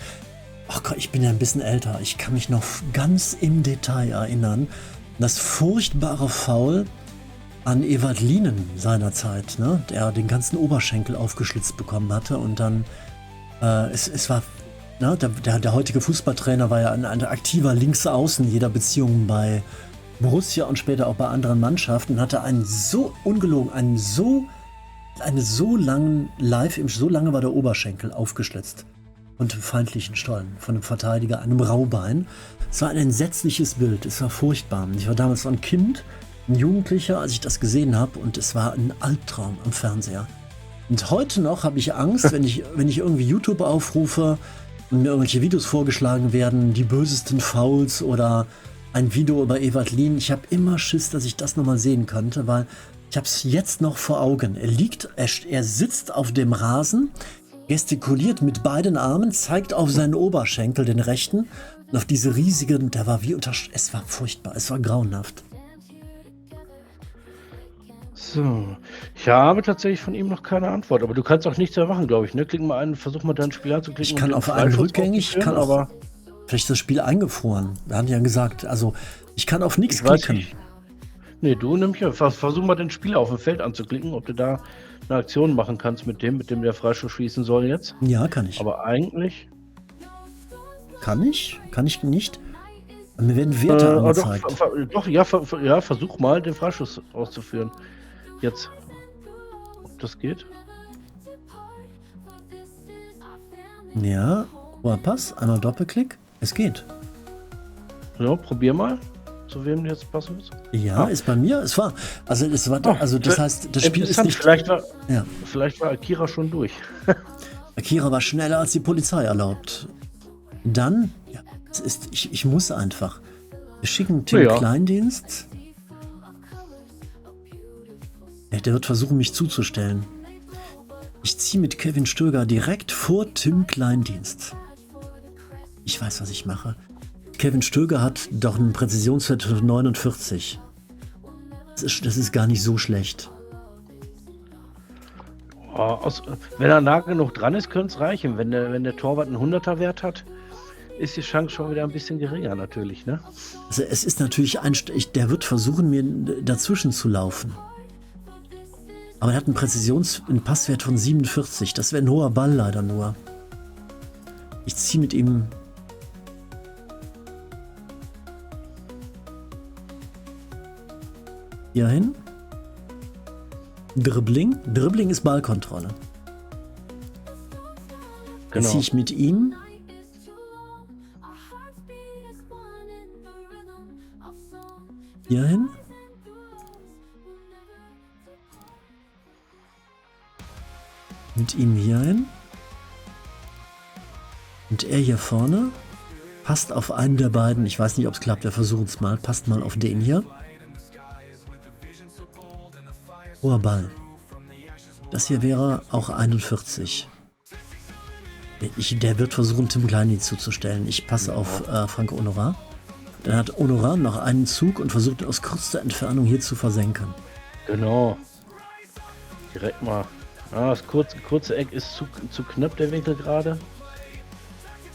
A: Ach Gott, ich bin ja ein bisschen älter. Ich kann mich noch ganz im Detail erinnern. Das furchtbare Foul an Ewald Lienen seinerzeit, ne? Der den ganzen Oberschenkel aufgeschlitzt bekommen hatte und dann, es war, ne? Der heutige Fußballtrainer war ja ein aktiver Linksaußen jeder Beziehung bei Borussia und später auch bei anderen Mannschaften, hatte einen so ungelogen, so lange war der Oberschenkel aufgeschlitzt von feindlichen Stollen, von einem Verteidiger, einem Raubein. Es war ein entsetzliches Bild, es war furchtbar. Ich war damals so ein Kind, ein Jugendlicher, als ich das gesehen habe, und es war ein Albtraum am Fernseher. Und heute noch habe ich Angst, wenn ich irgendwie YouTube aufrufe und mir irgendwelche Videos vorgeschlagen werden, die bösesten Fouls oder ein Video über Ewald Lien. Ich habe immer Schiss, dass ich das nochmal sehen könnte, weil ich habe es jetzt noch vor Augen. Er sitzt auf dem Rasen, gestikuliert mit beiden Armen, zeigt auf seinen Oberschenkel, den rechten, und auf diese riesigen, es war furchtbar, es war grauenhaft.
B: So, ich habe tatsächlich von ihm noch keine Antwort, aber du kannst auch nichts mehr machen, glaube ich, ne? Klick mal einen, versuch mal dein Spiel anzuklicken.
A: Ich kann
B: und
A: auf
B: den
A: einen
B: Freistoß
A: rückgängig, ich kann
B: auszuführen,
A: auch, vielleicht ist das Spiel eingefroren. Wir haben ja gesagt, also ich kann auf nichts
B: ich weiß
A: klicken.
B: nicht. Nee, du nimmst ja, versuch mal den Spieler auf dem Feld anzuklicken, ob du da eine Aktion machen kannst mit dem der Freistoß schießen soll jetzt.
A: Ja, kann ich.
B: Aber eigentlich.
A: Kann ich? Kann ich nicht? Mir werden Werte angezeigt.
B: Ja, versuch mal den Freistoß auszuführen. Jetzt. Ob das geht?
A: Ja, hoher Pass, einmal Doppelklick. Es geht.
B: Ja, probier mal. Zu wem du jetzt passen willst.
A: Ja, ist bei mir. Es war. Also das heißt, das Spiel ist nicht.
B: Vielleicht war Akira schon durch.
A: Akira war schneller als die Polizei erlaubt. Dann, ja, ich muss einfach. Wir schicken Tim Kleindienst. Ja, der wird versuchen, mich zuzustellen. Ich ziehe mit Kevin Stöger direkt vor Tim Kleindienst. Ich weiß, was ich mache. Kevin Stöger hat doch einen Präzisionswert von 49. Das ist gar nicht so schlecht.
B: Wenn er nah genug dran ist, könnte es reichen. Wenn der Torwart einen 100er Wert hat, ist die Chance schon wieder ein bisschen geringer natürlich, ne?
A: Also es ist natürlich der wird versuchen, mir dazwischen zu laufen. Aber er hat einen Passwert von 47. Das wäre ein hoher Ball leider nur. Ich ziehe mit ihm... hier hin. Dribbling. Dribbling ist Ballkontrolle. Dann ziehe ich mit ihm... hier hin. Mit ihm hier hin. Und er hier vorne passt auf einen der beiden. Ich weiß nicht, ob es klappt. Wir versuchen es mal. Passt mal auf den hier. Hoher Ball. Das hier wäre auch 41. Der wird versuchen, Tim Kleini zuzustellen. Ich passe auf Franco Honorat. Dann hat Honorat noch einen Zug und versucht ihn aus kurzer Entfernung hier zu versenken.
B: Genau. Direkt mal. Das kurze Eck ist zu knapp, der Winkel gerade.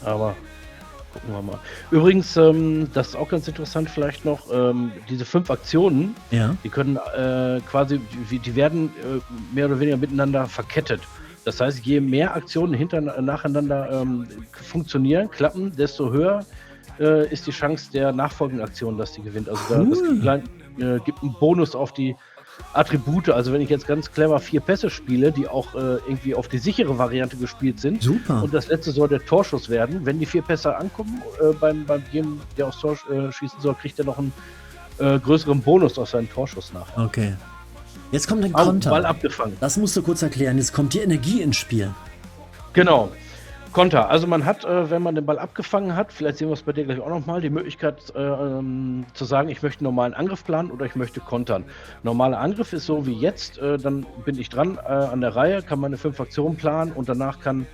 B: Aber gucken wir mal. Übrigens, das ist auch ganz interessant vielleicht noch, diese 5 Aktionen,
A: ja,
B: die können quasi, die werden mehr oder weniger miteinander verkettet. Das heißt, je mehr Aktionen nacheinander funktionieren, klappen, desto höher ist die Chance der nachfolgenden Aktion, dass die gewinnt. Also das gibt einen Bonus auf die Attribute. Also wenn ich jetzt ganz clever 4 Pässe spiele, die auch irgendwie auf die sichere Variante gespielt sind.
A: Super.
B: Und das letzte soll der Torschuss werden. Wenn die 4 Pässe ankommen, beim jedem, der aufs Tor schießen soll, kriegt er noch einen größeren Bonus auf seinen Torschuss nach.
A: Okay. Jetzt kommt ein Konter.
B: Ball abgefangen.
A: Das musst du kurz erklären. Jetzt kommt die Energie ins Spiel.
B: Genau. Konter. Also man hat, wenn man den Ball abgefangen hat, vielleicht sehen wir es bei dir gleich auch nochmal, die Möglichkeit zu sagen, ich möchte einen normalen Angriff planen oder ich möchte kontern. Normaler Angriff ist so wie jetzt, dann bin ich dran an der Reihe, kann meine 5 Aktionen planen und danach kann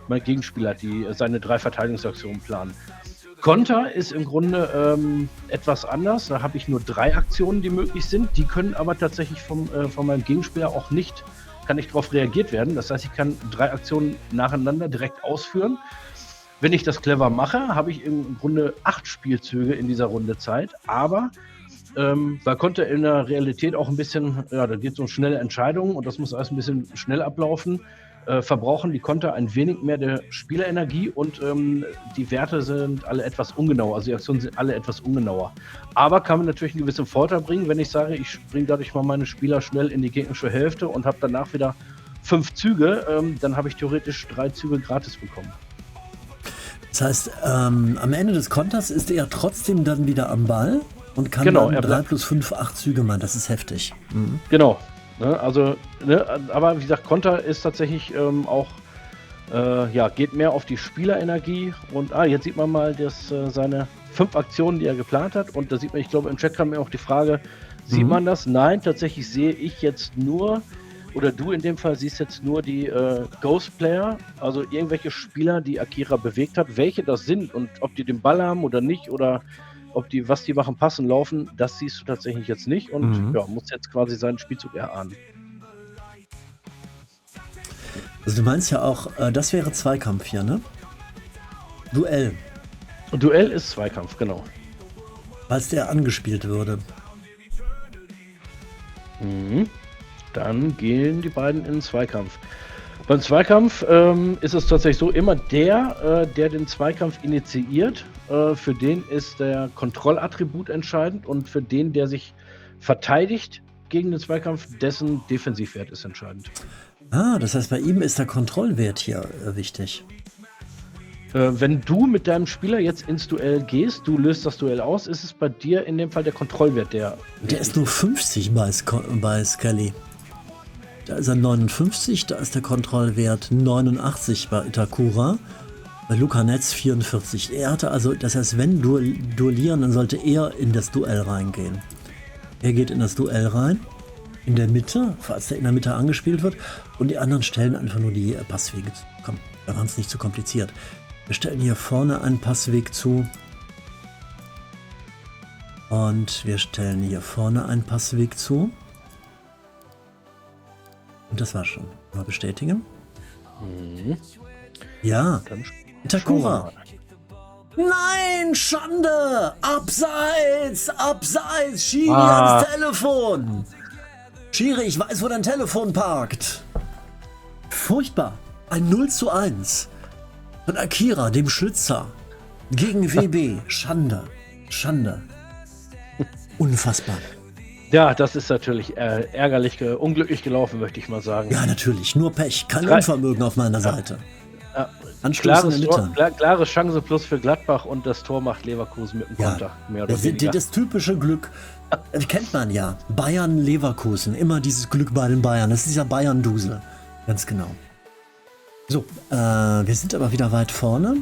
B: mein Gegenspieler seine 3 Verteidigungsaktionen planen. Konter ist im Grunde etwas anders. Da habe ich nur 3 Aktionen, die möglich sind. Die können aber tatsächlich von meinem Gegenspieler auch nicht, kann nicht darauf reagiert werden. Das heißt, ich kann 3 Aktionen nacheinander direkt ausführen. Wenn ich das clever mache, habe ich im Grunde 8 Spielzüge in dieser Runde Zeit. Aber weil Konter in der Realität auch ein bisschen, ja, da geht es um schnelle Entscheidungen und das muss alles ein bisschen schnell ablaufen. Verbrauchen die Konter ein wenig mehr der Spielerenergie und die Werte sind alle etwas ungenauer, also die Aktionen sind alle etwas ungenauer. Aber kann mir natürlich einen gewissen Vorteil bringen, wenn ich sage, ich bringe dadurch mal meine Spieler schnell in die gegnerische Hälfte und habe danach wieder 5 Züge, dann habe ich theoretisch 3 Züge gratis bekommen.
A: Das heißt, am Ende des Konters ist er trotzdem dann wieder am Ball und kann
B: Genau,
A: dann 3 plus 5, 8 Züge machen. Das ist heftig. Mhm.
B: Genau. Also, aber wie gesagt, Konter ist tatsächlich auch, geht mehr auf die Spielerenergie und jetzt sieht man mal, dass seine 5 Aktionen, die er geplant hat, und da sieht man, ich glaube, im Chat kam mir auch die Frage, sieht man das? Nein, tatsächlich sehe ich jetzt nur, oder du in dem Fall siehst jetzt nur die Ghost Player, also irgendwelche Spieler, die Akira bewegt hat, welche das sind und ob die den Ball haben oder nicht oder was die machen, passen, laufen, das siehst du tatsächlich jetzt nicht und muss jetzt quasi seinen Spielzug erahnen.
A: Also du meinst ja auch, das wäre Zweikampf hier, ne? Duell.
B: Duell ist Zweikampf, genau.
A: Falls der angespielt würde.
B: Dann gehen die beiden in den Zweikampf. Beim Zweikampf ist es tatsächlich so, immer der den Zweikampf initiiert, für den ist der Kontrollattribut entscheidend und für den, der sich verteidigt gegen den Zweikampf, dessen Defensivwert ist entscheidend.
A: Das heißt, bei ihm ist der Kontrollwert hier wichtig.
B: Wenn du mit deinem Spieler jetzt ins Duell gehst, du löst das Duell aus, ist es bei dir in dem Fall der Kontrollwert, der
A: ist nur 50 bei Skelly. Da ist er 59, da ist der Kontrollwert 89 bei Itakura, bei Luca Netz 44. Er hatte also, das heißt, wenn duellieren, dann sollte er in das Duell reingehen. Er geht in das Duell rein, in der Mitte, falls der in der Mitte angespielt wird, und die anderen stellen einfach nur die Passwege zu. Komm, wir machen es nicht zu kompliziert. Wir stellen hier vorne einen Passweg zu. Und wir stellen hier vorne einen Passweg zu. Und das war schon. Mal bestätigen. Ja, Itakura. Nein, Schande! Abseits! Abseits! Schiri ans Telefon! Schiri, ich weiß, wo dein Telefon parkt. Furchtbar. Ein 0:1 von Akira, dem Schlitzer, gegen WB. Schande. Schande. Unfassbar.
B: Ja, das ist natürlich ärgerlich, unglücklich gelaufen, möchte ich mal sagen.
A: Ja, natürlich. Nur Pech. Kein Unvermögen auf meiner Seite. Anstoß in der Mitte.
B: Klare Chance plus für Gladbach und das Tor macht Leverkusen mit dem Konter. Mehr oder weniger.
A: Das typische Glück, kennt man ja. Bayern-Leverkusen. Immer dieses Glück bei den Bayern. Das ist dieser Bayern-Dusel. Ganz genau. So, wir sind aber wieder weit vorne.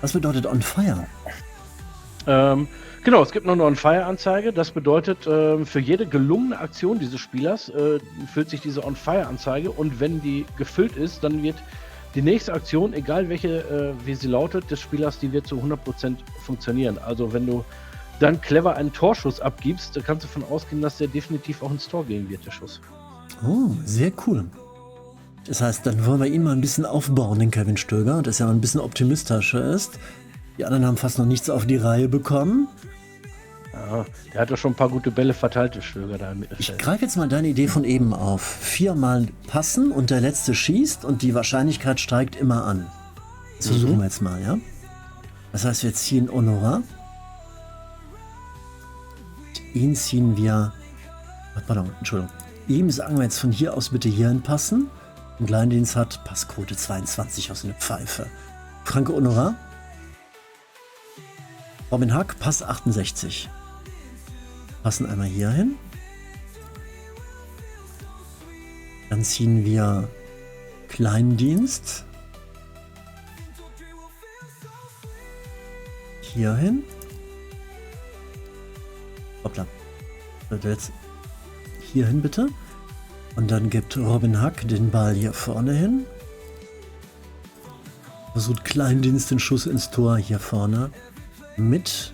A: Was bedeutet on fire?
B: Genau, es gibt noch eine On-Fire-Anzeige. Das bedeutet, für jede gelungene Aktion dieses Spielers füllt sich diese On-Fire-Anzeige und wenn die gefüllt ist, dann wird die nächste Aktion, egal welche, wie sie lautet, des Spielers, die wird zu 100% funktionieren. Also wenn du dann clever einen Torschuss abgibst, dann kannst du davon ausgehen, dass der definitiv auch ins Tor gehen wird, der Schuss.
A: Oh, sehr cool. Das heißt, dann wollen wir ihn mal ein bisschen aufbauen, den Kevin Stöger, dass er mal ein bisschen optimistischer ist. Die anderen haben fast noch nichts auf die Reihe bekommen.
B: Ja, der hat doch schon ein paar gute Bälle verteilt, der Stöger da im Mittelfeld.
A: Ich greife jetzt mal deine Idee von eben auf. 4-mal passen und der Letzte schießt und die Wahrscheinlichkeit steigt immer an. Das versuchen wir jetzt mal, ja? Das heißt, wir ziehen Honora. Ihn ziehen wir... Pardon, Entschuldigung. Ihm sagen wir jetzt von hier aus bitte hierhin passen. Ein Kleindienst hat Passquote 22 aus einer Pfeife. Franke Honora. Robin Hack, Pass 68. Passen einmal hier hin. Dann ziehen wir Kleindienst. Hier hin. Hoppla. Jetzt hier hin bitte. Und dann gibt Robin Hack den Ball hier vorne hin. Versucht Kleindienst den Schuss ins Tor hier vorne. Mit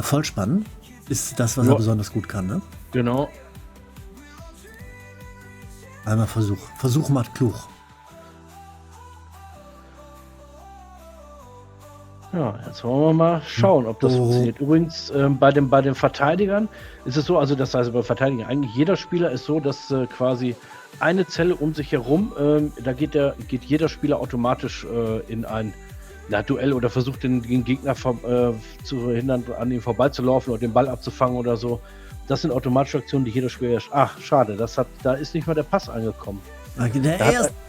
A: Vollspann ist das, was er besonders gut kann, ne?
B: Genau.
A: Einmal Versuch. Versuch macht klug.
B: Ja, jetzt wollen wir mal schauen, ob das funktioniert. Übrigens, bei den Verteidigern ist es so, also das heißt bei Verteidigern, eigentlich jeder Spieler ist so, dass quasi eine Zelle um sich herum, da geht jeder Spieler automatisch in ein Duell oder versucht den Gegner zu verhindern, an ihm vorbeizulaufen oder den Ball abzufangen oder so. Das sind automatische Aktionen, die jeder Spieler... Ach, schade, da ist nicht mal der Pass angekommen.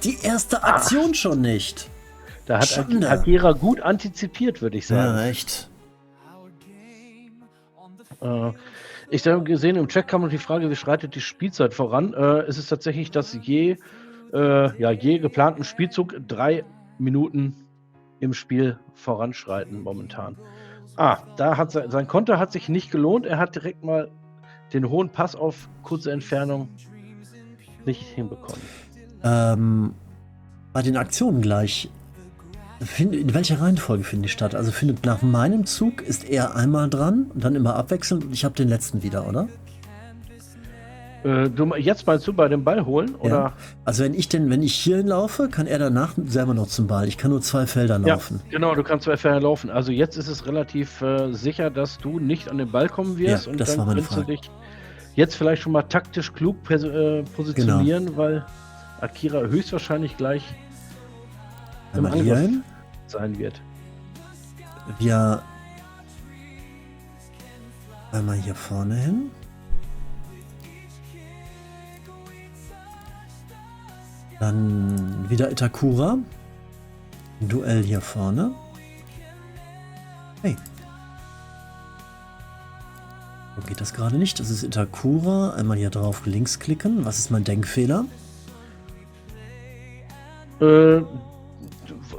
A: Die erste Aktion schon nicht.
B: Da hat Akira gut antizipiert, würde ich sagen.
A: Ja, echt.
B: Ich habe gesehen, im Chat kam noch die Frage, wie schreitet die Spielzeit voran? Es ist tatsächlich, dass je geplanten Spielzug 3 Minuten im Spiel voranschreiten momentan. Da hat sein Konter hat sich nicht gelohnt. Er hat direkt mal den hohen Pass auf kurze Entfernung nicht hinbekommen.
A: Bei den Aktionen gleich. In welcher Reihenfolge finden die statt? Also findet nach meinem Zug ist er einmal dran und dann immer abwechselnd und ich habe den letzten wieder, oder?
B: Jetzt meinst du bei dem Ball holen? Oder?
A: Ja. Also wenn ich hier laufe, kann er danach selber noch zum Ball. Ich kann nur 2 Felder laufen.
B: Ja, genau, du kannst 2 Felder laufen. Also jetzt ist es relativ sicher, dass du nicht an den Ball kommen wirst.
A: Ja,
B: und
A: das
B: dann
A: war meine
B: kannst
A: Frage.
B: du dich jetzt vielleicht schon mal taktisch klug positionieren, weil Akira höchstwahrscheinlich gleich
A: einmal hier hin
B: sein wird.
A: Wir einmal hier vorne hin. Dann wieder Itakura. Ein Duell hier vorne. Hey. So geht das gerade nicht. Das ist Itakura. Einmal hier drauf links klicken. Was ist mein Denkfehler?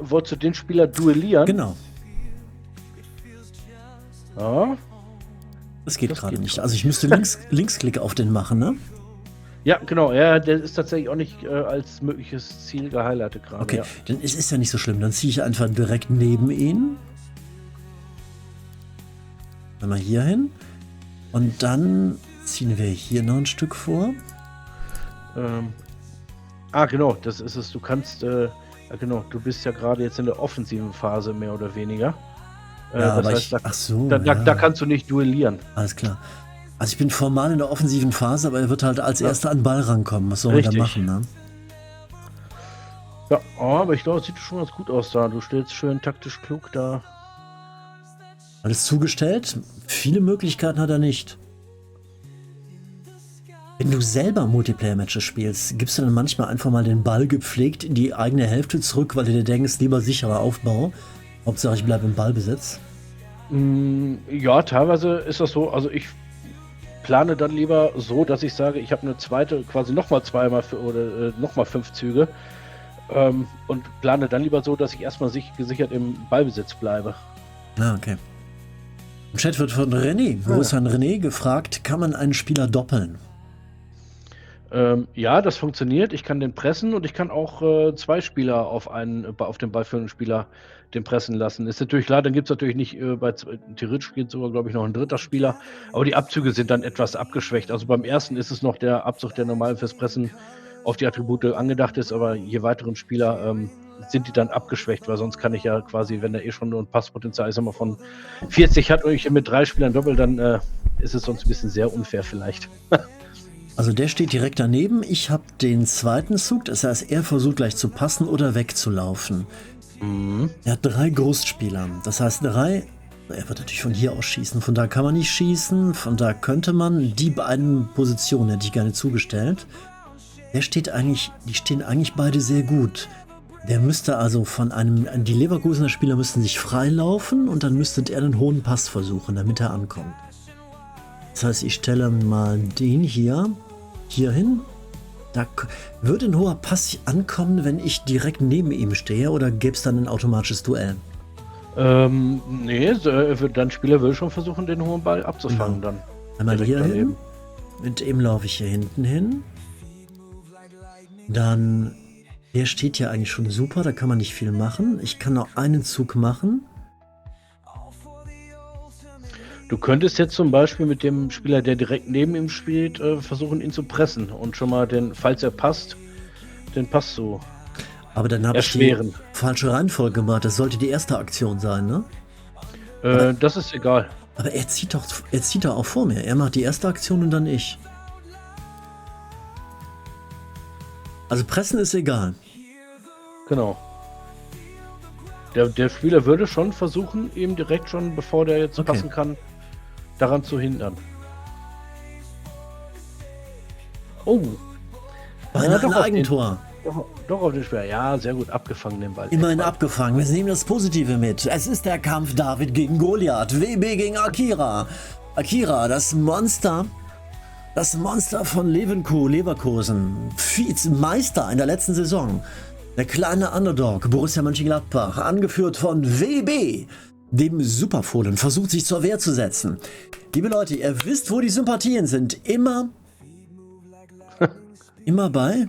B: Wolltest du den Spieler duellieren?
A: Genau.
B: Ja.
A: Das geht gerade nicht. Also ich müsste Linksklick auf den machen, ne?
B: Ja, genau. Ja, der ist tatsächlich auch nicht als mögliches Ziel gehighlightet gerade.
A: Okay, dann ist ja nicht so schlimm. Dann ziehe ich einfach direkt neben ihn. Einmal hier hin. Und dann ziehen wir hier noch ein Stück vor.
B: Genau, das ist es. Du kannst Ja, genau, du bist ja gerade jetzt in der offensiven Phase, mehr oder weniger.
A: Ja,
B: Das
A: aber
B: heißt,
A: ach so,
B: da
A: ja,
B: kannst du nicht duellieren.
A: alles klar. Also ich bin formal in der offensiven Phase, aber er wird halt als
B: Ja,
A: Erster an den Ball rankommen. Was soll man da
B: richtig.
A: machen, ne?
B: Ja, aber ich glaube, es sieht schon ganz gut aus da. Du stehst schön taktisch klug da.
A: Alles zugestellt. Viele Möglichkeiten hat er nicht. Wenn du selber Multiplayer-Matches spielst, gibst du dann manchmal einfach mal den Ball gepflegt in die eigene Hälfte zurück, weil du dir denkst, lieber sicherer Aufbau. Hauptsache ich bleibe im Ballbesitz.
B: Ja, teilweise ist das so. Also ich plane dann lieber so, dass ich sage, ich habe eine zweite, quasi nochmal zweimal oder nochmal 5 Züge. Und plane dann lieber so, dass ich erstmal gesichert im Ballbesitz bleibe.
A: Ah, okay. Im Chat wird von René, Grüße an René, gefragt, kann man einen Spieler doppeln?
B: Ja, das funktioniert. Ich kann den pressen und ich kann auch 2 Spieler auf den ballführenden Spieler den pressen lassen. Ist natürlich klar, dann gibt es natürlich nicht, theoretisch geht sogar, glaube ich, noch ein dritter Spieler, aber die Abzüge sind dann etwas abgeschwächt. Also beim ersten ist es noch der Abzug, der normal fürs Pressen auf die Attribute angedacht ist, aber je weiteren Spieler sind die dann abgeschwächt, weil sonst kann ich ja quasi, wenn er eh schon nur ein Passpotenzial, ich sag mal, von 40 hat und ich mit 3 Spielern doppelt, dann ist es sonst ein bisschen sehr unfair vielleicht.
A: Also der steht direkt daneben. Ich habe den zweiten Zug, das heißt, er versucht gleich zu passen oder wegzulaufen. Er hat 3 Großspieler. Das heißt, 3. Er wird natürlich von hier aus schießen. Von da kann man nicht schießen. Von da könnte man. Die beiden Positionen hätte ich gerne zugestellt. Die stehen eigentlich beide sehr gut. Der müsste also die Leverkusener Spieler müssten sich freilaufen und dann müsste er einen hohen Pass versuchen, damit er ankommt. Das heißt, ich stelle mal den hier hin. Da würde ein hoher Pass ankommen, wenn ich direkt neben ihm stehe, oder gäbe es dann ein automatisches Duell?
B: Nee, dein Spieler will schon versuchen, den hohen Ball abzufangen dann.
A: Einmal
B: Direkt
A: hier hin.
B: daneben.
A: Mit dem laufe ich hier hinten hin. Dann, der steht ja eigentlich schon super, da kann man nicht viel machen. Ich kann noch einen Zug machen.
B: Du könntest jetzt zum Beispiel mit dem Spieler, der direkt neben ihm spielt, versuchen, ihn zu pressen und schon mal falls er passt, den Pass zu
A: Aber dann habe ich die
B: erschweren.
A: falsche Reihenfolge gemacht. Das sollte die erste Aktion sein, ne?
B: Das ist egal.
A: Aber er zieht doch auch vor mir. Er macht die erste Aktion und dann ich. Also pressen ist egal.
B: Genau. Der Spieler würde schon versuchen, ihm direkt schon, bevor der jetzt
A: Okay.
B: passen kann, daran zu hindern. Oh,
A: Beinahe
B: doch
A: ein
B: auf
A: Eigentor.
B: doch auf den Spieler. Ja, sehr gut abgefangen, den Ball.
A: Immerhin abgefangen. Wir nehmen das Positive mit. Es ist der Kampf David gegen Goliath. WB gegen Akira. Akira, das Monster von Leverkusen. Vizemeister in der letzten Saison. Der kleine Underdog, Borussia Mönchengladbach, angeführt von WB, dem Superfohlen, versucht sich zur Wehr zu setzen. Liebe Leute, ihr wisst, wo die Sympathien sind. Immer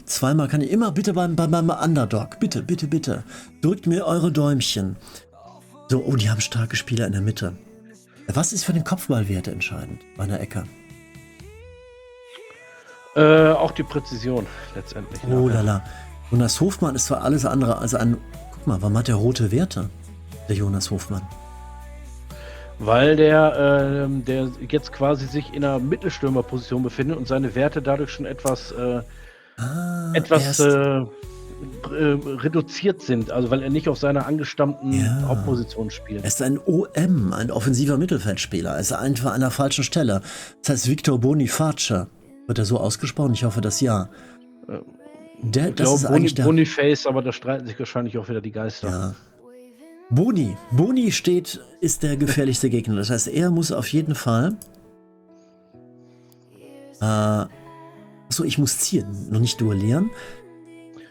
A: zweimal kann ich, immer bitte beim Underdog. Bitte, bitte, bitte. Drückt mir eure Däumchen. So, oh, die haben starke Spieler in der Mitte. Was ist für den Kopfballwert entscheidend bei einer Ecke?
B: Auch die Präzision letztendlich.
A: Oh
B: nachher.
A: lala. Jonas Hofmann ist zwar alles andere als ein... Guck mal, warum hat der rote Werte? Der Jonas Hofmann.
B: Weil der jetzt quasi sich in einer Mittelstürmerposition befindet und seine Werte dadurch schon etwas reduziert sind. Also weil er nicht auf seiner angestammten
A: Ja.
B: Hauptposition spielt.
A: Er ist ein OM, ein offensiver Mittelfeldspieler. Er ist einfach an der falschen Stelle. Das heißt Victor Boniface. Wird er so ausgesprochen? Ich hoffe, das ja.
B: Ich
A: Das
B: glaube
A: ist eigentlich der...
B: Boniface, aber da streiten sich wahrscheinlich auch wieder die Geister.
A: Ja. Boni ist der gefährlichste Gegner. Das heißt, er muss auf jeden Fall... Achso, ich muss ziehen, noch nicht duellieren.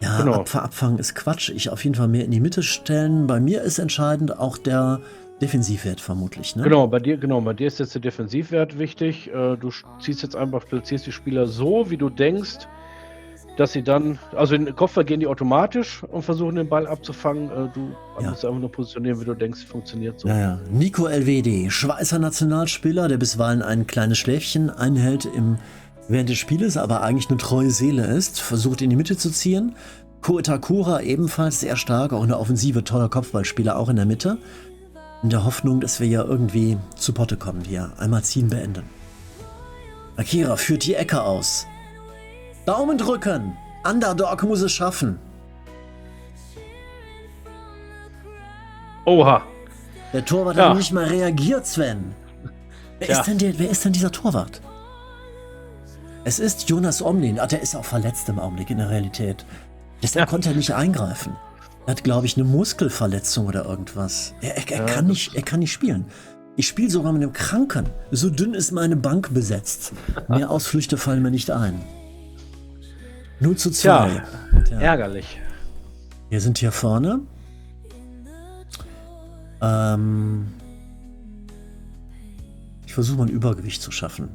A: Ja,
B: Genau.
A: Abfangen ist Quatsch. Ich auf jeden Fall mehr in die Mitte stellen. Bei mir ist entscheidend auch der Defensivwert vermutlich. Ne?
B: Genau, bei dir ist jetzt der Defensivwert wichtig. Du ziehst jetzt einfach, platzierst die Spieler so, wie du denkst, dass sie dann, also in den Kopfball gehen die automatisch und versuchen den Ball abzufangen. Du musst einfach nur positionieren, wie du denkst, funktioniert so.
A: Ja. Nico LWD, Schweizer Nationalspieler, der bisweilen ein kleines Schläfchen einhält während des Spieles, aber eigentlich eine treue Seele ist, versucht in die Mitte zu ziehen. Ko Itakura ebenfalls sehr stark, auch in der Offensive, toller Kopfballspieler, auch in der Mitte. In der Hoffnung, dass wir ja irgendwie zu Potte kommen, hier einmal ziehen beenden. Akira führt die Ecke aus. Daumen drücken! Underdog muss es schaffen.
B: Oha.
A: Der Torwart
B: Ja.
A: hat nicht mal reagiert, Sven. Wer ist denn dieser Torwart? Es ist Jonas Omlin. Der ist auch verletzt im Augenblick in der Realität. Deshalb konnte er nicht eingreifen. Er hat, glaube ich, eine Muskelverletzung oder irgendwas. Er kann nicht spielen. Ich spiele sogar mit einem Kranken. So dünn ist meine Bank besetzt. Mehr Ausflüchte fallen mir nicht ein. 0:2.
B: Tja, ärgerlich.
A: Wir sind hier vorne. Ich versuche mal ein Übergewicht zu schaffen.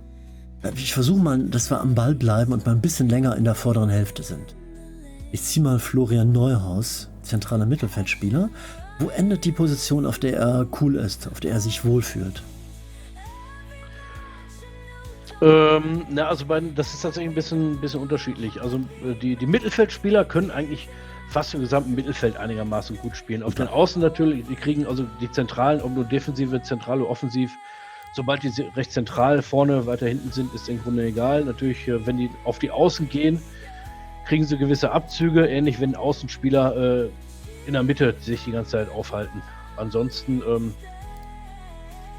A: Ich versuche mal, dass wir am Ball bleiben und mal ein bisschen länger in der vorderen Hälfte sind. Ich ziehe mal Florian Neuhaus, zentraler Mittelfeldspieler. Wo endet die Position, auf der er cool ist, auf der er sich wohlfühlt?
B: Also das ist tatsächlich ein bisschen unterschiedlich. Also die Mittelfeldspieler können eigentlich fast im gesamten Mittelfeld einigermaßen gut spielen. Auf den Außen natürlich, die kriegen also die Zentralen, ob nur Defensive, Zentrale, Offensiv. Sobald die recht zentral vorne weiter hinten sind, ist im Grunde egal. Natürlich, wenn die auf die Außen gehen, kriegen sie gewisse Abzüge, ähnlich wenn Außenspieler in der Mitte sich die ganze Zeit aufhalten. Ansonsten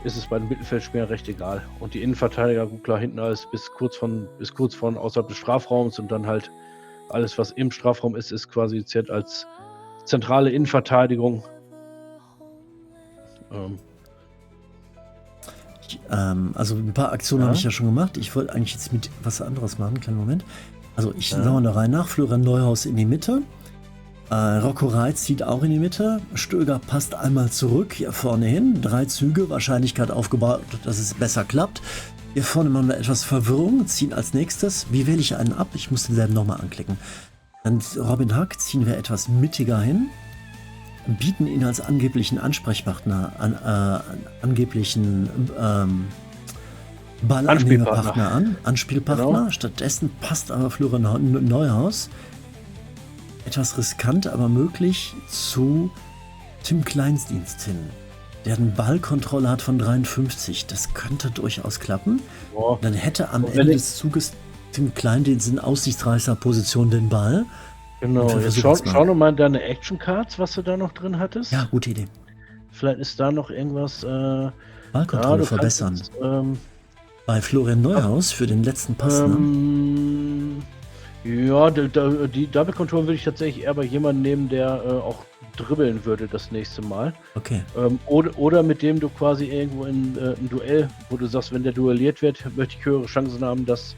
B: ist es bei den Mittelfeldspielern recht egal. Und die Innenverteidiger, gut klar, hinten alles bis kurz von außerhalb des Strafraums und dann halt alles, was im Strafraum ist quasi zählt als zentrale Innenverteidigung.
A: Also ein paar Aktionen habe ich ja schon gemacht. Ich wollte eigentlich jetzt mit was anderes machen. Kleinen Moment. Also ich schaue mal da rein nach. Florian Neuhaus in die Mitte. Rocco Reitz zieht auch in die Mitte. Stöger passt einmal zurück, hier vorne hin. 3 Züge, Wahrscheinlichkeit aufgebaut, dass es besser klappt. Hier vorne machen wir etwas Verwirrung, ziehen als nächstes. Wie wähle ich einen ab? Ich muss denselben nochmal anklicken. Dann Robin Hack ziehen wir etwas mittiger hin. Bieten ihn als angeblichen Ansprechpartner, angeblichen Ballannehmerpartner an. Anspielpartner. Genau. Stattdessen passt aber Florian Neuhaus. Etwas riskant, aber möglich zu Tim Kleinsdienst hin, der eine Ballkontrolle hat von 53. Das könnte durchaus klappen. Oh. Dann hätte am Ende des Zuges Tim Kleindienst in aussichtsreicher Position den Ball.
B: Genau, jetzt schau noch mal in deine Action Cards, was du da noch drin hattest.
A: Ja, gute Idee.
B: Vielleicht ist da noch irgendwas.
A: Ballkontrolle verbessern. Jetzt, bei Florian Neuhaus für den letzten Pass.
B: Ja, die Double Control würde ich tatsächlich eher bei jemandem nehmen, der auch dribbeln würde das nächste Mal.
A: Okay.
B: Oder mit dem du quasi irgendwo in ein Duell, wo du sagst, wenn der duelliert wird, möchte ich höhere Chancen haben, dass.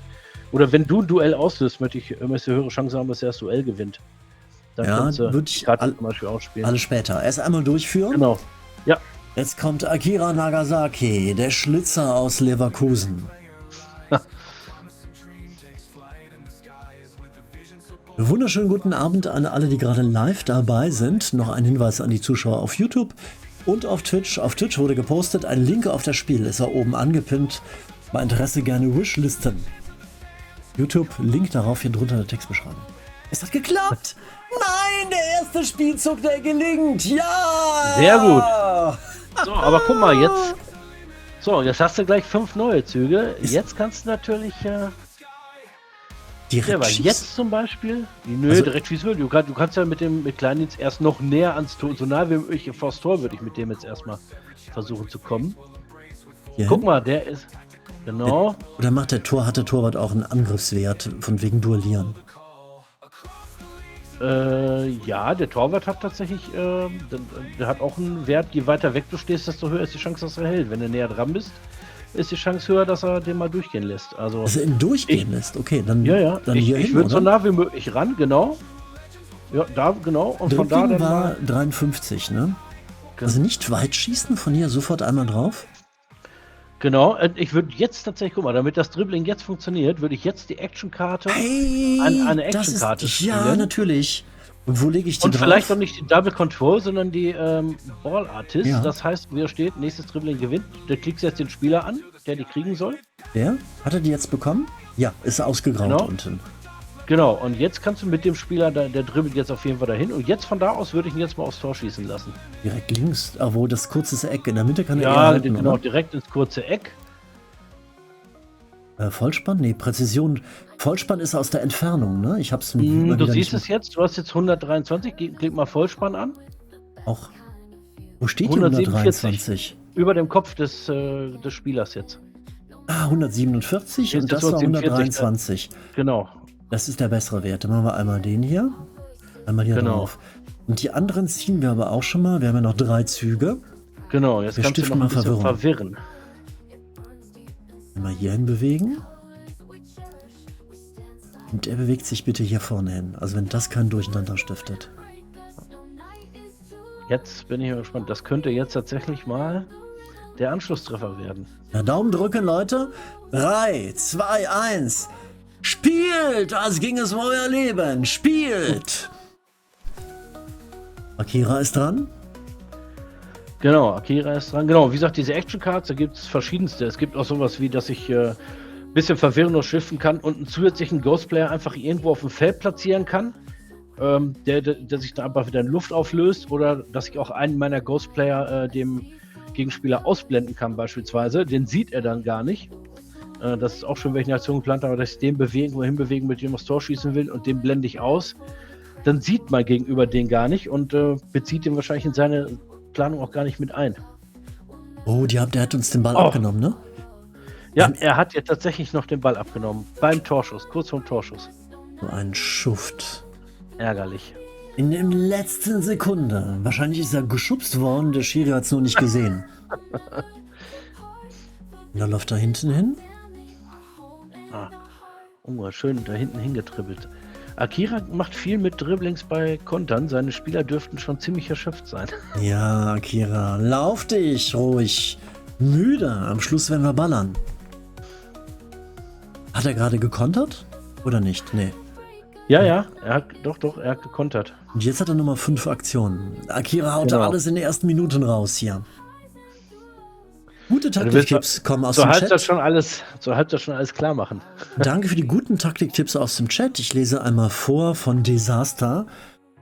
B: Oder wenn du ein Duell auslöst, möchte ich höhere Chancen haben, dass er das Duell gewinnt. Dann
A: würde ich
B: zum Beispiel auch spielen.
A: Alles später. Erst einmal durchführen.
B: Genau. Ja.
A: Jetzt kommt Akira Nagasaki, der Schlitzer aus Leverkusen. Wunderschönen guten Abend an alle, die gerade live dabei sind. Noch ein Hinweis an die Zuschauer auf YouTube und auf Twitch. Auf Twitch wurde gepostet, ein Link auf das Spiel ist da oben angepinnt. Bei Interesse gerne Wishlisten. YouTube, Link darauf hier drunter in der Textbeschreibung. Es hat geklappt! Nein, der erste Spielzug, der gelingt! Ja!
B: Sehr gut! So, aber guck mal, jetzt. So, jetzt hast du gleich 5 neue Züge. Jetzt kannst du natürlich.
A: Direkt
B: aber jetzt zum Beispiel. Nö, direkt schießen. Du kannst ja mit Kleindienst erst noch näher ans Tor. So nah wie möglich vors Tor würde ich mit dem jetzt erstmal versuchen zu kommen. Yeah. Guck mal, der ist. Genau.
A: Oder hat der Torwart auch einen Angriffswert von wegen Duellieren?
B: Ja, der Torwart hat tatsächlich, der hat auch einen Wert, je weiter weg du stehst, desto höher ist die Chance, dass er hält. Wenn du näher dran bist, ist die Chance höher, dass er den mal durchgehen lässt. Also,
A: dass er ihn durchgehen lässt? Okay, dann,
B: ja.
A: Dann
B: ich würde so nah wie möglich ran, genau. Ja, da, genau. Und
A: Dribbling
B: von da dann
A: war
B: mal
A: 53, ne? Also nicht weit schießen, von hier sofort einmal drauf?
B: Genau, ich würde jetzt tatsächlich, guck mal, damit das Dribbling jetzt funktioniert, würde ich jetzt die Actionkarte
A: an
B: eine Actionkarte spielen.
A: Ja, natürlich. Und wo lege ich die
B: und
A: drauf?
B: Vielleicht auch nicht die Double Control, sondern die Ball Artist.
A: Ja.
B: Das heißt, wie er steht, nächstes Dribbling gewinnt. Du klickst jetzt den Spieler an, der die kriegen soll.
A: Der? Hat er die jetzt bekommen? Ja, ist ausgegraut unten.
B: Genau, und jetzt kannst du mit dem Spieler, der dribbelt jetzt auf jeden Fall dahin. Und jetzt von da aus würde ich ihn jetzt mal aufs Tor schießen lassen.
A: Direkt links, wo das kurze Eck, in der Mitte kann er eher
B: Ja,
A: halten,
B: genau,
A: oder?
B: direkt ins kurze Eck.
A: Vollspann? Nee, Präzision. Vollspann ist aus der Entfernung, ne? Ich hab's mal
B: Du
A: wieder
B: siehst
A: nicht
B: es jetzt, du hast jetzt 123, klick mal Vollspann an.
A: auch. Wo steht die
B: 147.
A: 123?
B: Über dem Kopf des Spielers jetzt.
A: Ah, 147
B: Jetzt
A: und das
B: ist
A: war
B: 147,
A: 123.
B: Genau,
A: Das ist der bessere Wert. Dann machen wir einmal den hier. Einmal hier
B: Genau.
A: drauf. Und die anderen ziehen wir aber auch schon mal. Wir haben ja noch 3 Züge.
B: genau. Jetzt
A: Wir
B: kannst du
A: stiften
B: noch ein
A: mal
B: bisschen verwirren.
A: Mal hier hin bewegen. Und er bewegt sich bitte hier vorne hin. Also wenn das kein Durcheinander stiftet.
B: Jetzt bin ich mal gespannt. Das könnte jetzt tatsächlich mal der Anschlusstreffer werden.
A: Ja, Daumen drücken, Leute. 3, 2, 1. Spielt, als ging es um euer Leben. Spielt. Akira ist dran.
B: Genau, Akira ist dran. Genau, wie gesagt, diese Action Cards, da gibt es verschiedenste. Es gibt auch sowas wie, dass ich ein bisschen verwirrend schriften kann und einen zusätzlichen Ghost Player einfach irgendwo auf dem Feld platzieren kann, der sich dann einfach wieder in Luft auflöst, oder dass ich auch einen meiner Ghost Player dem Gegenspieler ausblenden kann beispielsweise. Den sieht er dann gar nicht. Das ist auch schon, welche Aktion geplant habe, dass ich den wohin bewegen, mit dem aufs Tor schießen will, und den blende ich aus. Dann sieht mein Gegenüber den gar nicht und bezieht den wahrscheinlich in seine Planung auch gar nicht mit ein.
A: Oh, der hat uns den Ball abgenommen, ne?
B: Ja, er hat jetzt tatsächlich noch den Ball abgenommen. Beim Torschuss, kurz vorm Torschuss.
A: So ein Schuft.
B: Ärgerlich.
A: In der letzten Sekunde. Wahrscheinlich ist er geschubst worden, der Schiri hat es nur nicht gesehen. Und dann läuft er hinten hin.
B: Oh, schön da hinten hingetribbelt. Akira macht viel mit Dribblings bei Kontern. Seine Spieler dürften schon ziemlich erschöpft sein.
A: Ja, Akira, lauf dich ruhig. Müde, am Schluss werden wir ballern. Hat er gerade gekontert? Oder nicht? Nee.
B: Ja, er hat gekontert.
A: Und jetzt hat er Nummer 5 Aktionen. Akira haut
B: Genau.
A: alles in den ersten Minuten raus hier. Gute Taktiktipps kommen aus dem Chat.
B: So halb das schon alles klar machen.
A: Danke für die guten Taktiktipps aus dem Chat. Ich lese einmal vor von Desaster.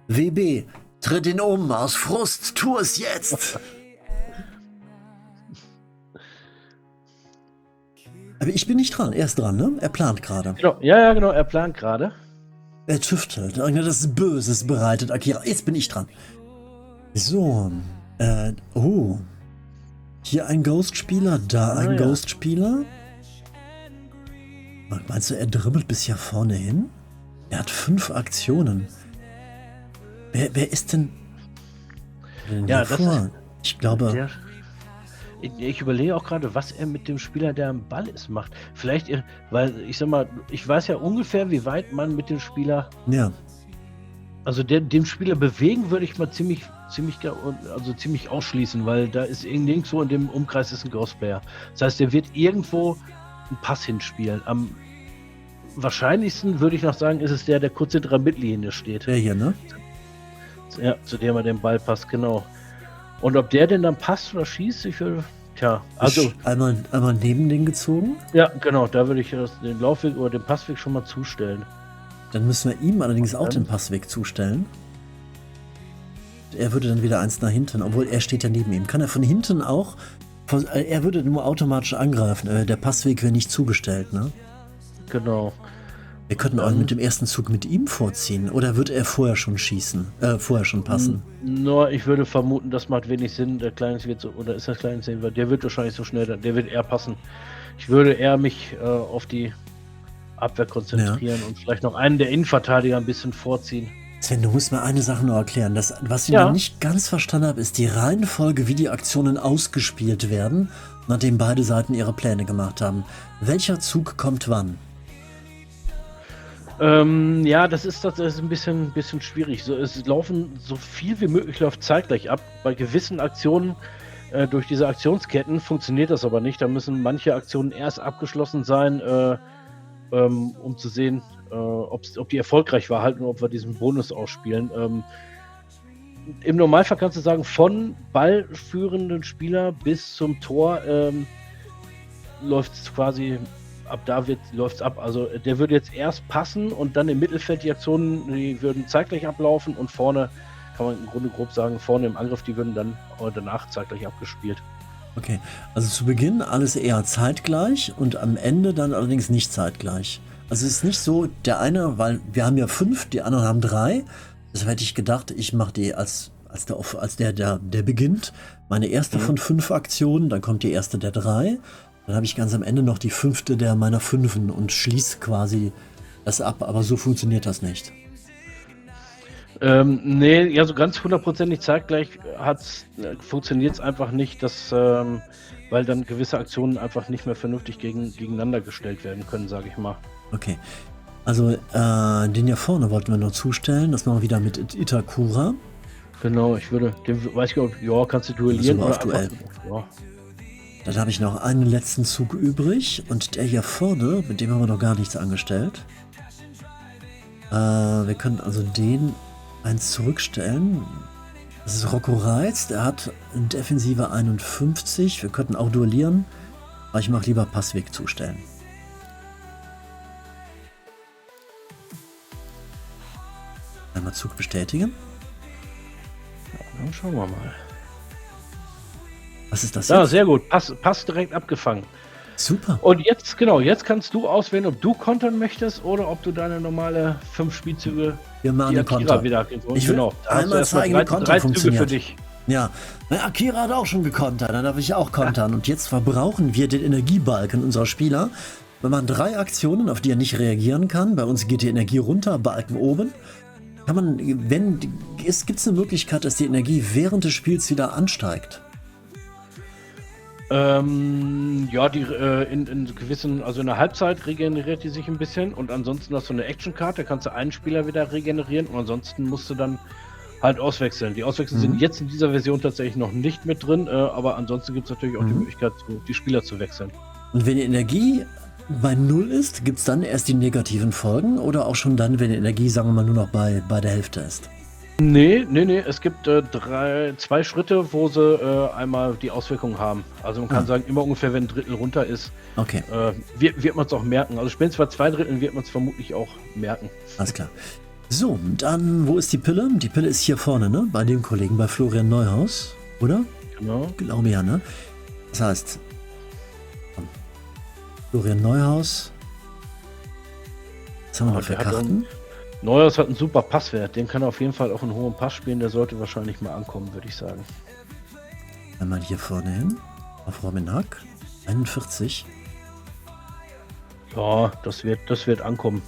A: WB, tritt ihn um, aus Frust, tu es jetzt. Aber ich bin nicht dran, er ist dran, ne? Er plant gerade.
B: Genau. Ja, genau, er plant gerade.
A: Er tüftelt, irgendwas Böses bereitet Akira. Jetzt bin ich dran. So, hier ein Ghost-Spieler, da ein Ghost-Spieler. Meinst du, er dribbelt bis hier vorne hin? Er hat 5 Aktionen. Wer ist denn
B: Ja,
A: davor? Ich glaube,
B: ich überlege auch gerade, was er mit dem Spieler, der am Ball ist, macht. Vielleicht, weil ich sag mal, ich weiß ja ungefähr, wie weit man mit dem Spieler,
A: ja,
B: also dem Spieler bewegen würde ich mal ziemlich ausschließen, weil da ist nirgendwo in dem Umkreis ist ein Ghost-Player. Das heißt, der wird irgendwo einen Pass hinspielen. Am wahrscheinlichsten würde ich noch sagen, ist es der kurz hinter der Mittellinie steht.
A: der hier, ne?
B: Ja, zu dem er den Ball passt, genau. Und ob der denn dann passt oder schießt, ich würde, also
A: Einmal neben den gezogen.
B: ja, genau, da würde ich den Laufweg oder den Passweg schon mal zustellen.
A: Dann müssen wir ihm allerdings auch den Passweg zustellen. Er würde dann wieder eins nach hinten, obwohl er steht ja neben ihm. Kann er von hinten auch? Er würde nur automatisch angreifen. Der Passweg wäre nicht zugestellt, ne?
B: Genau.
A: Wir könnten auch mit dem ersten Zug mit ihm vorziehen. Oder wird er vorher schon schießen? Vorher schon passen?
B: Nur, ich würde vermuten, das macht wenig Sinn. Der Kleines wird so, oder ist das Kleines, der wird wahrscheinlich so schnell, der wird eher passen. Ich würde eher mich auf die Abwehr konzentrieren und vielleicht noch einen der Innenverteidiger ein bisschen vorziehen.
A: Sven, du musst mir eine Sache nur erklären. Was ich noch nicht ganz verstanden habe, ist die Reihenfolge, wie die Aktionen ausgespielt werden, nachdem beide Seiten ihre Pläne gemacht haben. Welcher Zug kommt wann?
B: Das ist ein bisschen schwierig. Es laufen so viel wie möglich läuft zeitgleich ab. Bei gewissen Aktionen durch diese Aktionsketten funktioniert das aber nicht. Da müssen manche Aktionen erst abgeschlossen sein, um zu sehen, ob die erfolgreich war halt und ob wir diesen Bonus ausspielen. Im Normalfall kannst du sagen, von ballführenden Spieler bis zum Tor läuft es quasi ab da läuft es ab. Also der würde jetzt erst passen und dann im Mittelfeld die Aktionen, die würden zeitgleich ablaufen und vorne, kann man im Grunde grob sagen, vorne im Angriff, die würden dann danach zeitgleich abgespielt.
A: Okay, also zu Beginn alles eher zeitgleich und am Ende dann allerdings nicht zeitgleich. Also es ist nicht so, der eine, weil wir haben ja 5, die anderen haben 3. Deshalb hätte ich gedacht, ich mache die als der beginnt, meine erste von 5 Aktionen, dann kommt die erste der 3. Dann habe ich ganz am Ende noch die 5. der meiner 5 und schließe quasi das ab, aber so funktioniert das nicht.
B: Nee, ja, so ganz hundertprozentig zeitgleich funktioniert es einfach nicht, weil dann gewisse Aktionen einfach nicht mehr vernünftig gegeneinander gestellt werden können, sage ich mal.
A: Okay, also den hier vorne wollten wir noch zustellen, das machen wir wieder mit Itakura.
B: Genau, weiß ich nicht, ja, kannst du duellieren
A: oder
B: einfach,
A: Duell.
B: Ja.
A: Dann habe ich noch einen letzten Zug übrig und der hier vorne, mit dem haben wir noch gar nichts angestellt. Wir können also den eins zurückstellen. Das ist Rocco Reitz, der hat eine Defensive 51. Wir könnten auch duellieren, aber ich mache lieber Passweg zustellen. Einmal Zug bestätigen.
B: Dann schauen wir mal.
A: Was ist das
B: Ja,
A: jetzt?
B: sehr gut. Pass direkt abgefangen.
A: Super.
B: Und jetzt kannst du auswählen, ob du kontern möchtest oder ob du deine normale 5 Spielzüge
A: Wir machen
B: die
A: den
B: Akira
A: Konter.
B: wieder.
A: Ich will
B: Da hast du
A: einmal
B: erstmal
A: zeigen, wie Konter
B: 3 Züge für
A: funktioniert.
B: dich.
A: Ja, Akira hat auch schon gekontert, dann darf ich auch kontern. Und jetzt verbrauchen wir den Energiebalken unserer Spieler. Wir machen 3 Aktionen, auf die er nicht reagieren kann. Bei uns geht die Energie runter, Balken oben. Gibt es eine Möglichkeit, dass die Energie während des Spiels wieder ansteigt?
B: Ja, die in gewissen, also in der Halbzeit regeneriert die sich ein bisschen und ansonsten hast du eine Action-Card, da kannst du einen Spieler wieder regenerieren und ansonsten musst du dann halt auswechseln. Die Auswechsel sind jetzt in dieser Version tatsächlich noch nicht mit drin, aber ansonsten gibt es natürlich auch die Möglichkeit, die Spieler zu wechseln.
A: Und wenn die Energie bei 0 ist, gibt es dann erst die negativen Folgen oder auch schon dann, wenn die Energie, sagen wir mal, nur noch bei der Hälfte ist?
B: Nee, es gibt 2 Schritte, wo sie einmal die Auswirkungen haben. Also man kann sagen, immer ungefähr, wenn ein Drittel runter ist,
A: Okay,
B: wird man es auch merken. Also spätestens bei 2 Dritteln wird man es vermutlich auch merken.
A: alles klar. So, dann, wo ist die Pille? Die Pille ist hier vorne, ne? Bei dem Kollegen, bei Florian Neuhaus, oder?
B: Genau.
A: Glaube ja, ne? Das heißt, Florian Neuhaus. Was haben wir noch für
B: der hat
A: Karten?
B: Neuhaus hat einen super Passwert. Den kann er auf jeden Fall auch einen hohen Pass spielen. Der sollte wahrscheinlich mal ankommen, würde ich sagen.
A: Einmal hier vorne hin. Auf Robin Hack. 41.
B: Ja, das wird ankommen.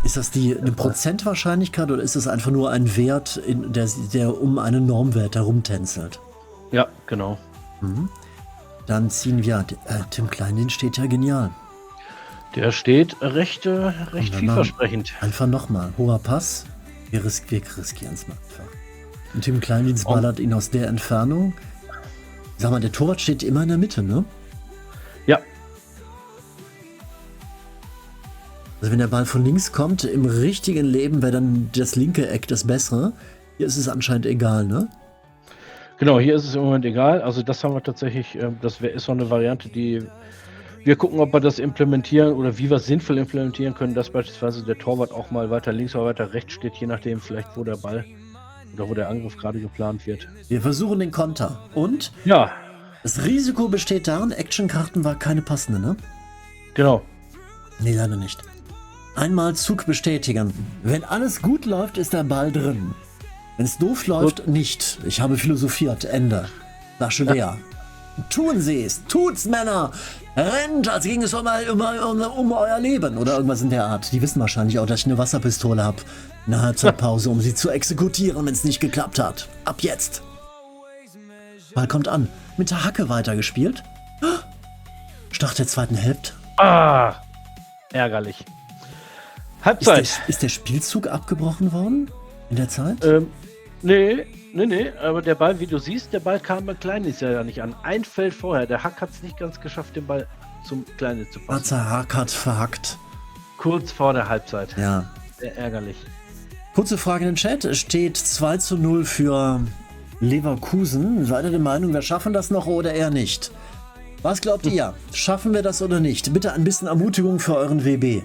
A: Ist das eine Prozentwahrscheinlichkeit oder ist es einfach nur ein Wert, der um einen Normwert herumtänzelt?
B: Ja, genau.
A: Dann ziehen wir. Tim Klein, den steht ja genial.
B: Der steht recht vielversprechend.
A: Einfach nochmal. Hoher Pass. Wir riskieren es mal einfach. Und Tim Kleindienst ballert ihn aus der Entfernung. Sag mal, der Torwart steht immer in der Mitte, ne?
B: Ja.
A: Also wenn der Ball von links kommt, im richtigen Leben wäre dann das linke Eck das bessere. Hier ist es anscheinend egal, ne?
B: Genau, hier ist es im Moment egal. Also das haben wir tatsächlich, ist so eine Variante, die wir gucken, ob wir das implementieren oder wie wir es sinnvoll implementieren können, dass beispielsweise der Torwart auch mal weiter links oder weiter rechts steht, je nachdem vielleicht, wo der Ball oder wo der Angriff gerade geplant wird.
A: Wir versuchen den Konter. Und
B: Ja,
A: das Risiko besteht darin, Actionkarten war keine passende, ne?
B: genau.
A: Nee, leider nicht. Einmal Zug bestätigen. Wenn alles gut läuft, ist der Ball drin. Wenn es doof läuft, nicht. Ich habe philosophiert. Ende. Flasche leer. Tun Sie es. Tut's, Männer. Rennt, als ging es um euer Leben. Oder irgendwas in der Art. Die wissen wahrscheinlich auch, dass ich eine Wasserpistole habe. Eine Halbzeitpause, um sie zu exekutieren, wenn es nicht geklappt hat. Ab jetzt. Ball kommt an. Mit der Hacke weitergespielt. Start der zweiten Hälfte.
B: Ah, ärgerlich. Halbzeit.
A: Ist der Spielzug abgebrochen worden in der Zeit?
B: Nee, aber der Ball, wie du siehst, der Ball kam bei Kleines ja nicht an. Ein Feld vorher. Der Hack hat es nicht ganz geschafft, den Ball zum Kleines zu passen.
A: Schwarzer Hack hat verhackt.
B: Kurz vor der Halbzeit.
A: Ja.
B: Sehr ärgerlich.
A: Kurze Frage in den Chat. Es steht 2:0 für Leverkusen. Seid ihr der Meinung, wir schaffen das noch oder eher nicht? Was glaubt ihr? Schaffen wir das oder nicht? Bitte ein bisschen Ermutigung für euren WB.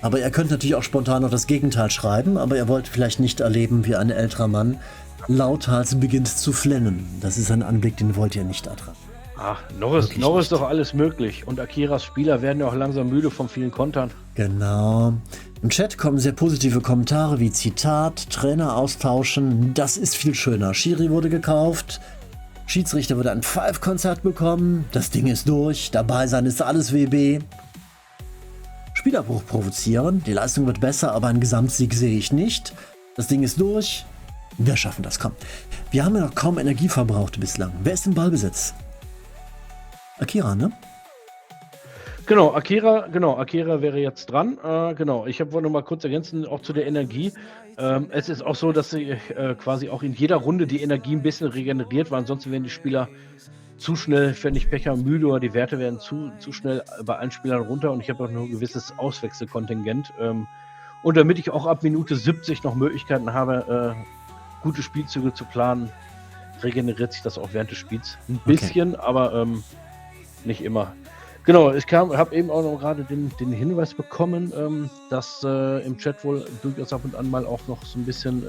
A: Aber ihr könnt natürlich auch spontan noch das Gegenteil schreiben, aber ihr wollt vielleicht nicht erleben, wie ein älterer Mann lauthals beginnt zu flennen. Das ist ein Anblick, den wollt ihr nicht ertragen.
B: Ach, noch ist doch alles möglich. Und Akiras Spieler werden ja auch langsam müde von vielen Kontern.
A: Genau. Im Chat kommen sehr positive Kommentare wie Zitat, Trainer austauschen, das ist viel schöner. Schiri wurde gekauft, Schiedsrichter wurde ein Five-Konzert bekommen, das Ding ist durch, dabei sein ist alles WB. Spielerbruch provozieren, die Leistung wird besser, aber einen Gesamtsieg sehe ich nicht. Das Ding ist durch, wir schaffen das, komm. Wir haben ja noch kaum Energie verbraucht bislang. Wer ist im Ballbesitz? Akira, ne?
B: Genau, Akira wäre jetzt dran. Genau, ich wollte noch mal kurz ergänzen, auch zu der Energie. Es ist auch so, dass sie quasi auch in jeder Runde die Energie ein bisschen regeneriert, weil ansonsten werden die Spieler zu schnell, wenn ich Pech habe, müde oder die Werte werden zu schnell bei allen Spielern runter und ich habe auch nur ein gewisses Auswechselkontingent. Und damit ich auch ab Minute 70 noch Möglichkeiten habe, gute Spielzüge zu planen, regeneriert sich das auch während des Spiels ein bisschen, aber nicht immer. Genau, ich habe eben auch noch gerade den Hinweis bekommen, dass im Chat wohl durchaus ab und an mal auch noch so ein bisschen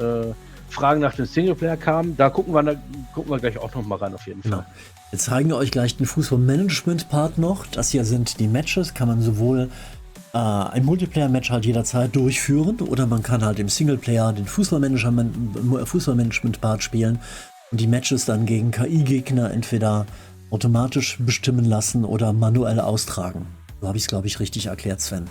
B: Fragen nach dem Singleplayer kamen. Da gucken wir gleich auch noch mal rein auf jeden Fall.
A: Genau. Wir zeigen euch gleich den Fußball-Management-Part noch. Das hier sind die Matches, kann man sowohl ein Multiplayer-Match halt jederzeit durchführen oder man kann halt im Singleplayer den Fußballmanagement-Part spielen und die Matches dann gegen KI-Gegner entweder automatisch bestimmen lassen oder manuell austragen. So habe ich es, glaube ich, richtig erklärt, Sven.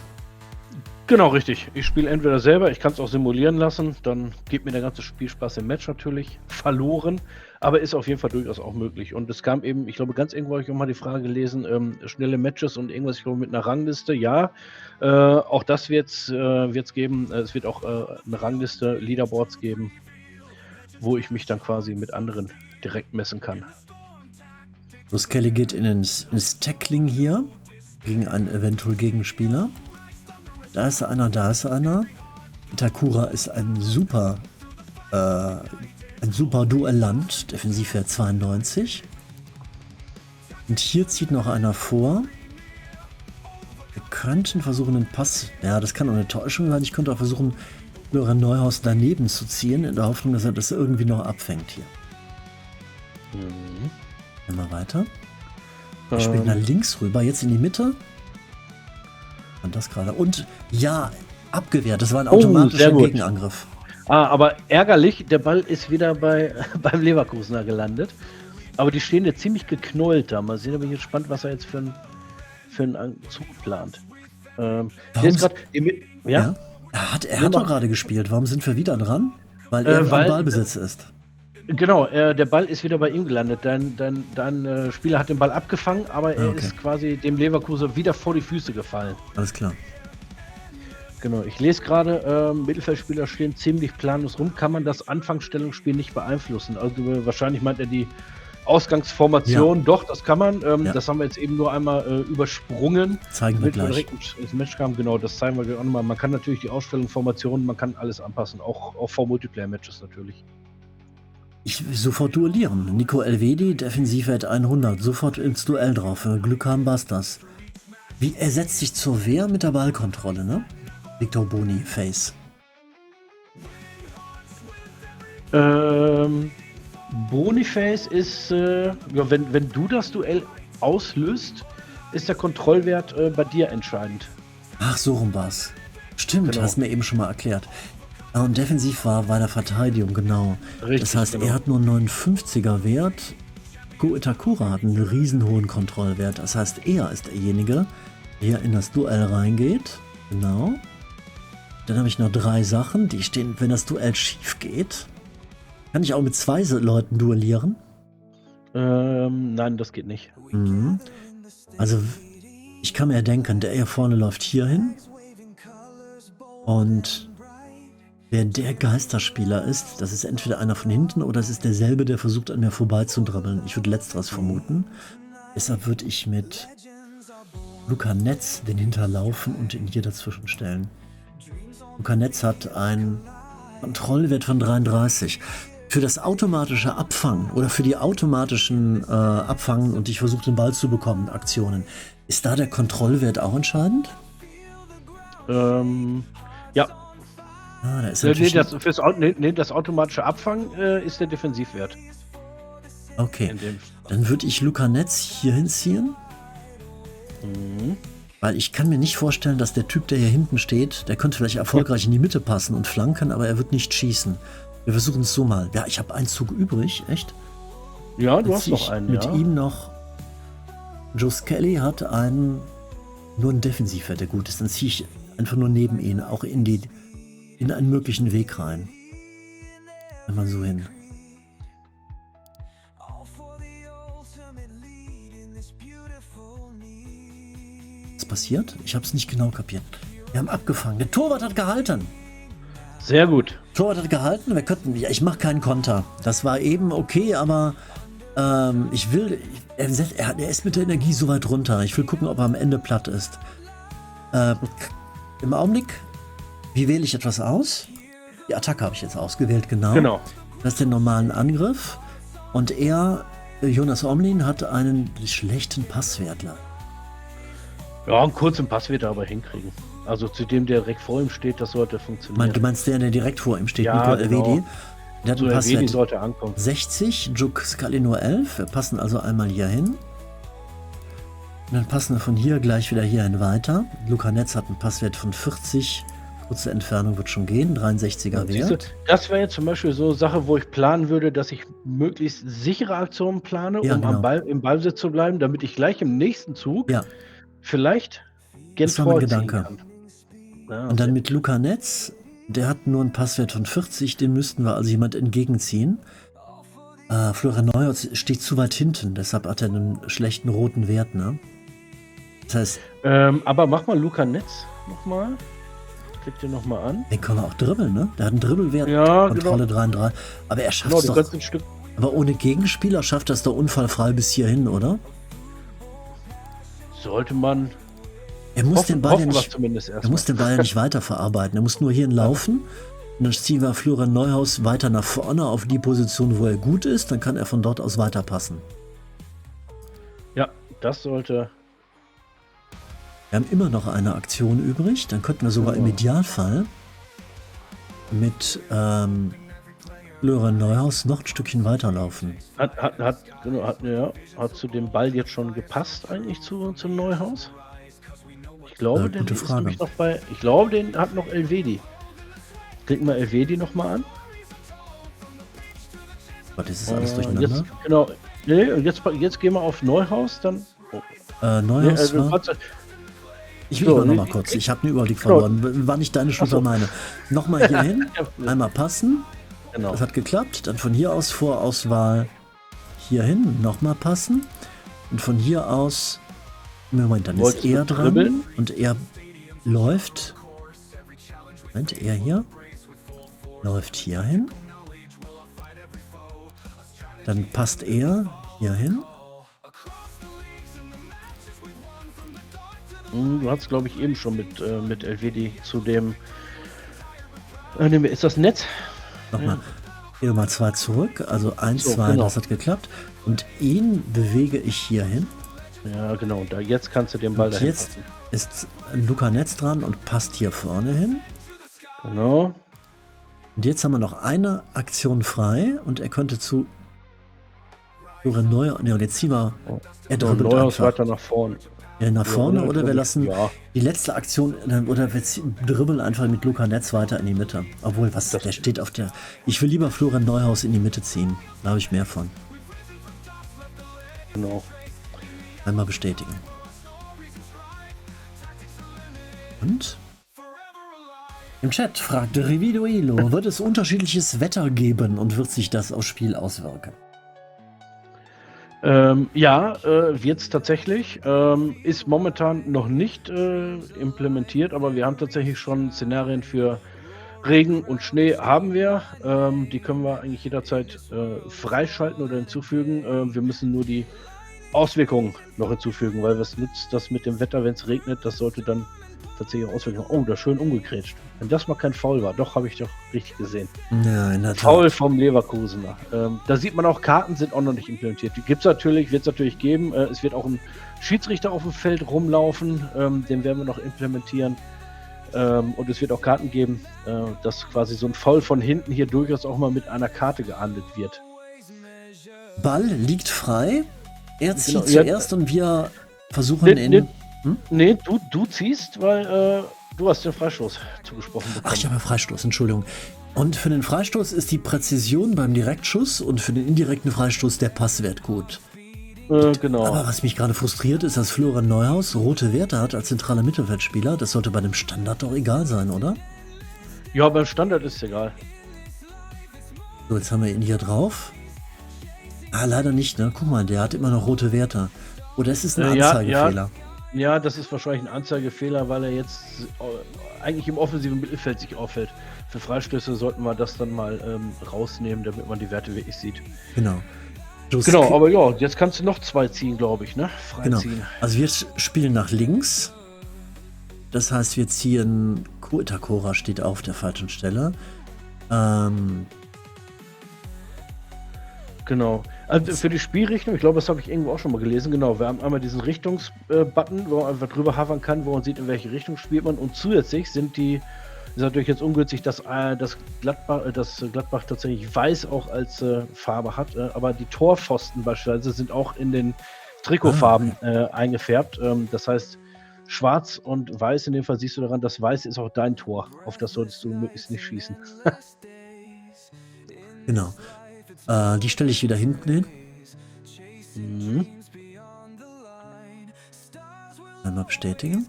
B: Genau, richtig. Ich spiele entweder selber, ich kann es auch simulieren lassen, dann geht mir der ganze Spielspaß im Match natürlich verloren, aber ist auf jeden Fall durchaus auch möglich. Und es kam eben, ich glaube, ganz irgendwo habe ich auch mal die Frage gelesen, schnelle Matches und irgendwas, ich glaube, mit einer Rangliste. Ja, auch das wird es geben. Es wird auch eine Rangliste, Leaderboards geben, wo ich mich dann quasi mit anderen direkt messen kann.
A: Bruce Kelly geht ins Tackling hier gegen einen eventuell Gegenspieler. Da ist einer, da ist einer. Itakura ist ein super Duellant, Defensivwert 92. Und hier zieht noch einer vor. Wir könnten versuchen, einen Pass. Ja, das kann auch eine Täuschung sein. Ich könnte auch versuchen, Florian Neuhaus daneben zu ziehen, in der Hoffnung, dass er das irgendwie noch abfängt hier. Immer weiter. Ich spiele nach links rüber, jetzt in die Mitte. Und das gerade. Und ja, abgewehrt. Das war ein automatischer Gegenangriff.
B: Aber ärgerlich, der Ball ist wieder beim Leverkusener gelandet. Aber die stehen jetzt ziemlich geknollt da. Mal sehen, aber ich bin gespannt, was er jetzt für einen Zug plant. Der ist grad, ja?
A: Er hat doch gerade gespielt. Warum sind wir wieder dran? Weil er am Ballbesitz ist.
B: Genau, der Ball ist wieder bei ihm gelandet. Dein Spieler hat den Ball abgefangen, aber er ist quasi dem Leverkusen wieder vor die Füße gefallen.
A: Alles klar.
B: Genau, ich lese gerade, Mittelfeldspieler stehen ziemlich planlos rum. Kann man das Anfangsstellungsspiel nicht beeinflussen? Also wahrscheinlich meint er die Ausgangsformation. Ja. Doch, das kann man. Das haben wir jetzt eben nur einmal übersprungen.
A: Zeigen wir gleich.
B: Direkt ins Match kam. Genau, das zeigen wir gleich auch nochmal. Man kann natürlich die Ausstellung, Formationen, man kann alles anpassen. Auch vor Multiplayer-Matches natürlich.
A: Ich will sofort duellieren. Nico Elvedi, Defensivwert 100. Sofort ins Duell drauf. Wenn wir Glück haben, passt das. Wie er setzt sich zur Wehr mit der Ballkontrolle, ne? Victor Boniface.
B: Boniface ist, wenn du das Duell auslöst, ist der Kontrollwert bei dir entscheidend.
A: Ach, so rum war's. Stimmt,
B: Genau.
A: hast mir eben schon mal erklärt. Und defensiv war bei der Verteidigung, genau.
B: Richtig,
A: das heißt,
B: genau.
A: er hat nur einen 59er Wert. Go Itakura hat einen riesenhohen Kontrollwert. Das heißt, er ist derjenige, der in das Duell reingeht. Genau. Dann habe ich noch 3 Sachen, die stehen, wenn das Duell schief geht. Kann ich auch mit 2 Leuten duellieren?
B: Nein, das geht nicht.
A: Mhm. Also, ich kann mir denken, der hier vorne läuft hier hin. Und wer der Geisterspieler ist, das ist entweder einer von hinten oder es ist derselbe, der versucht, an mir vorbeizudribbeln. Ich würde letzteres vermuten. Deshalb würde ich mit Luca Netz den hinterlaufen und ihn hier dazwischen stellen. Luca Netz hat einen Kontrollwert von 33. Für das automatische Abfangen oder für die automatischen Abfangen und ich versuche den Ball zu bekommen, Aktionen, ist da der Kontrollwert auch entscheidend?
B: Ja.
A: Ah, da ist
B: Nee,
A: natürlich
B: das automatische Abfangen ist der Defensivwert.
A: okay.
B: In dem.
A: Dann würde ich Luca Netz hier hinziehen,
B: Mhm.
A: weil ich kann mir nicht vorstellen, dass der Typ, der hier hinten steht, der könnte vielleicht erfolgreich in die Mitte passen und flanken, aber er wird nicht schießen. Wir versuchen es so mal. Ja, ich habe einen Zug übrig, echt?
B: Ja, du
A: Dann
B: hast
A: zieh
B: noch
A: ich
B: einen,
A: mit
B: ja.
A: ihm noch. Joe Skelly hat nur einen Defensivwert, der gut ist. Dann ziehe ich einfach nur neben ihn, auch in einen möglichen Weg rein. Einmal so hin. Was passiert? Ich habe es nicht genau kapiert. Wir haben abgefangen. Der Torwart hat gehalten.
B: Sehr gut.
A: Torwart hat gehalten. Ja, ich mache keinen Konter. Das war eben okay, aber er ist mit der Energie so weit runter. Ich will gucken, ob er am Ende platt ist. Im Augenblick, wie wähle ich etwas aus? Die Attacke habe ich jetzt ausgewählt, genau.
B: Genau.
A: Das ist der normalen Angriff. Und Jonas Omlin, hat einen schlechten Passwertler.
B: Ja, einen kurzen Pass wird er aber hinkriegen. Also zu dem, der direkt vor ihm steht, das sollte funktionieren.
A: Du meinst der direkt vor ihm steht,
B: Ja,
A: Nico
B: genau.
A: Elvedi? Der hat
B: So
A: einen
B: Elvedi
A: Passwert
B: sollte ankommen.
A: 60, Juk Scully nur 11. Wir passen also einmal hier hin. Und dann passen wir von hier gleich wieder hierhin weiter. Luca Netz hat einen Passwert von 40. Kurze Entfernung wird schon gehen, 63er
B: Siehst du,
A: Wert.
B: das wäre jetzt zum Beispiel so eine Sache, wo ich planen würde, dass ich möglichst sichere Aktionen plane,
A: Ja,
B: um
A: genau.
B: im Ballbesitz zu bleiben, damit ich gleich im nächsten Zug
A: Ja,
B: vielleicht
A: das war mein
B: vorziehen
A: Gedanke.
B: kann. Ja,
A: Und dann mit Luca Netz, der hat nur einen Passwert von 40, den müssten wir also jemand entgegenziehen. Florian Neuhaus steht zu weit hinten, deshalb hat er einen schlechten roten Wert, ne? Das heißt,
B: aber mach mal Luca Netz nochmal. Klick den nochmal an.
A: den kann er auch dribbeln, ne? Der hat einen Dribbelwert,
B: Ja,
A: Kontrolle
B: genau.
A: 3-3. Aber er schafft
B: Genau,
A: es
B: du
A: doch.
B: kannst ein Stück.
A: Aber ohne Gegenspieler schafft das doch unfallfrei bis hierhin, oder?
B: Sollte man.
A: Er muss den Ball ja
B: hoffen wir
A: nicht,
B: zumindest
A: er
B: erstmal.
A: muss den Ball ja nicht weiterverarbeiten. Er muss nur hierhin laufen. Und dann ziehen wir Florian Neuhaus weiter nach vorne auf die Position, wo er gut ist. Dann kann er von dort aus weiterpassen.
B: Ja, das sollte.
A: Wir haben immer noch eine Aktion übrig. Dann könnten wir sogar im Idealfall mit Florian Neuhaus noch ein Stückchen weiterlaufen.
B: Hat zu dem Ball jetzt schon gepasst eigentlich zum Neuhaus? Ich glaube,
A: Gute
B: ist
A: Frage.
B: nämlich noch bei. Ich glaube, den hat noch Elvedi. Klicken wir Elvedi nochmal an.
A: Gott, das ist alles durcheinander.
B: Jetzt, genau. Nee, und jetzt gehen wir auf Neuhaus, dann.
A: Neuhaus war...
B: warte.
A: Ich will
B: So,
A: mal noch mal
B: nee,
A: kurz. Ich habe einen Überblick
B: genau.
A: verloren. War nicht deine Schuld, war meine. Nochmal hier hin. Einmal passen.
B: Genau.
A: Das hat geklappt. Dann von hier aus Vorauswahl hier hin. Nochmal passen. Und von hier aus... Moment, dann
B: Wolltest
A: ist er
B: du
A: dran.
B: dribbeln?
A: Und er läuft... Moment, er hier. Läuft hier hin. Dann passt er hier hin.
B: Du hast, glaube ich, eben schon mit Elvedi zu dem. Ist das Netz?
A: Nochmal. Gehen wir mal 2 zurück. Also 1,
B: So,
A: 2,
B: genau.
A: das hat geklappt. Und ihn bewege ich hier hin.
B: Ja, genau. Und jetzt kannst du den Ball
A: Und
B: dahin
A: jetzt
B: passen.
A: ist Luca Netz dran und passt hier vorne hin.
B: Genau.
A: Und jetzt haben wir noch eine Aktion frei und er könnte zu Florian Neuhaus. Ne, jetzt ziehen wir. Er
B: So,
A: dribbelt
B: Neuhaus
A: einfach.
B: weiter nach vorn.
A: Nach vorne
B: Ja,
A: oder wir lassen
B: ja.
A: die letzte Aktion oder wir dribbeln einfach mit Luca Netz weiter in die Mitte. Obwohl, der steht auf der. Ich will lieber Florian Neuhaus in die Mitte ziehen. Da habe ich mehr von.
B: Genau.
A: Einmal bestätigen. Und? Im Chat fragt Reviduelo, wird es unterschiedliches Wetter geben und wird sich das aufs Spiel auswirken?
B: Wird es tatsächlich. Ist momentan noch nicht implementiert, aber wir haben tatsächlich schon Szenarien für Regen und Schnee haben wir. Die können wir eigentlich jederzeit freischalten oder hinzufügen. Wir müssen nur die Auswirkungen noch hinzufügen, weil was nützt das mit dem Wetter, wenn es regnet? Das sollte dann tatsächlich auswirken. Oh, da schön umgegrätscht. Wenn das mal kein Foul war, doch, habe ich doch richtig gesehen.
A: Ja, in der Tat.
B: Foul vom Leverkusener. Da sieht man auch, Karten sind auch noch nicht implementiert. Die wird es natürlich geben. Es wird auch ein Schiedsrichter auf dem Feld rumlaufen. Den werden wir noch implementieren. Und es wird auch Karten geben, dass quasi so ein Foul von hinten hier durchaus auch mal mit einer Karte geahndet wird.
A: Ball liegt frei. Er zieht
B: Genau,
A: zuerst und wir versuchen
B: Nee, du ziehst, weil du hast den Freistoß zugesprochen bekommen.
A: Ach, ich habe ja Freistoß, Entschuldigung. Und für den Freistoß ist die Präzision beim Direktschuss und für den indirekten Freistoß der Passwert gut.
B: Genau.
A: Aber was mich gerade frustriert, ist, dass Florian Neuhaus rote Werte hat als zentraler Mittelfeldspieler. Das sollte bei dem Standard doch egal sein, oder?
B: Ja, beim Standard ist es egal.
A: So, jetzt haben wir ihn hier drauf. Ah, leider nicht, ne? Guck mal, der hat immer noch rote Werte. Oder ist es ein Anzeigefehler?
B: Ja, das ist wahrscheinlich ein Anzeigefehler, weil er jetzt eigentlich im offensiven Mittelfeld sich auffällt. Für Freistöße sollten wir das dann mal rausnehmen, damit man die Werte wirklich sieht.
A: Genau.
B: Genau, aber ja, jetzt kannst du noch 2 ziehen, glaube ich, ne?
A: Genau.
B: Freiziehen.
A: Also wir spielen nach links. Das heißt, wir ziehen... Itakura steht auf der falschen Stelle.
B: Genau. Also für die Spielrichtung, ich glaube, das habe ich irgendwo auch schon mal gelesen. Genau, wir haben einmal diesen Richtungsbutton, wo man einfach drüber hovern kann, wo man sieht, in welche Richtung spielt man. Und zusätzlich ist natürlich jetzt ungünstig, dass Gladbach tatsächlich weiß auch als Farbe hat, aber die Torpfosten beispielsweise sind auch in den Trikotfarben eingefärbt. Das heißt, schwarz und weiß, in dem Fall siehst du daran, das Weiß ist auch dein Tor. Auf das solltest du möglichst nicht schießen.
A: Genau. Die stelle ich wieder hinten hin.
B: Mhm.
A: Einmal bestätigen.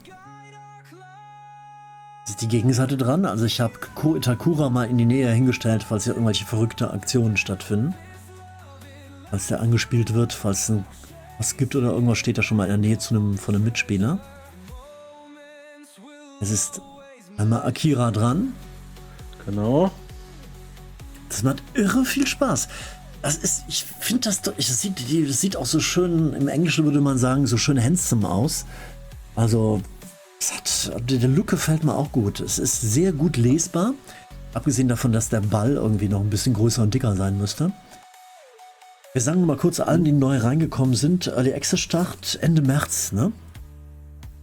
A: Ist die Gegenseite dran. Also ich habe Ko Itakura mal in die Nähe hingestellt, falls hier irgendwelche verrückte Aktionen stattfinden. Falls der angespielt wird, falls es was gibt oder irgendwas, steht da schon mal in der Nähe von einem Mitspieler. Es ist einmal Akira dran.
B: Genau.
A: Das macht irre viel Spaß. Ich finde das sieht auch so schön, im Englischen würde man sagen, so schön handsome aus. Also, der Look gefällt mir auch gut. Es ist sehr gut lesbar. Abgesehen davon, dass der Ball irgendwie noch ein bisschen größer und dicker sein müsste. Wir sagen mal kurz allen, die neu reingekommen sind, Early Access Start Ende März, ne?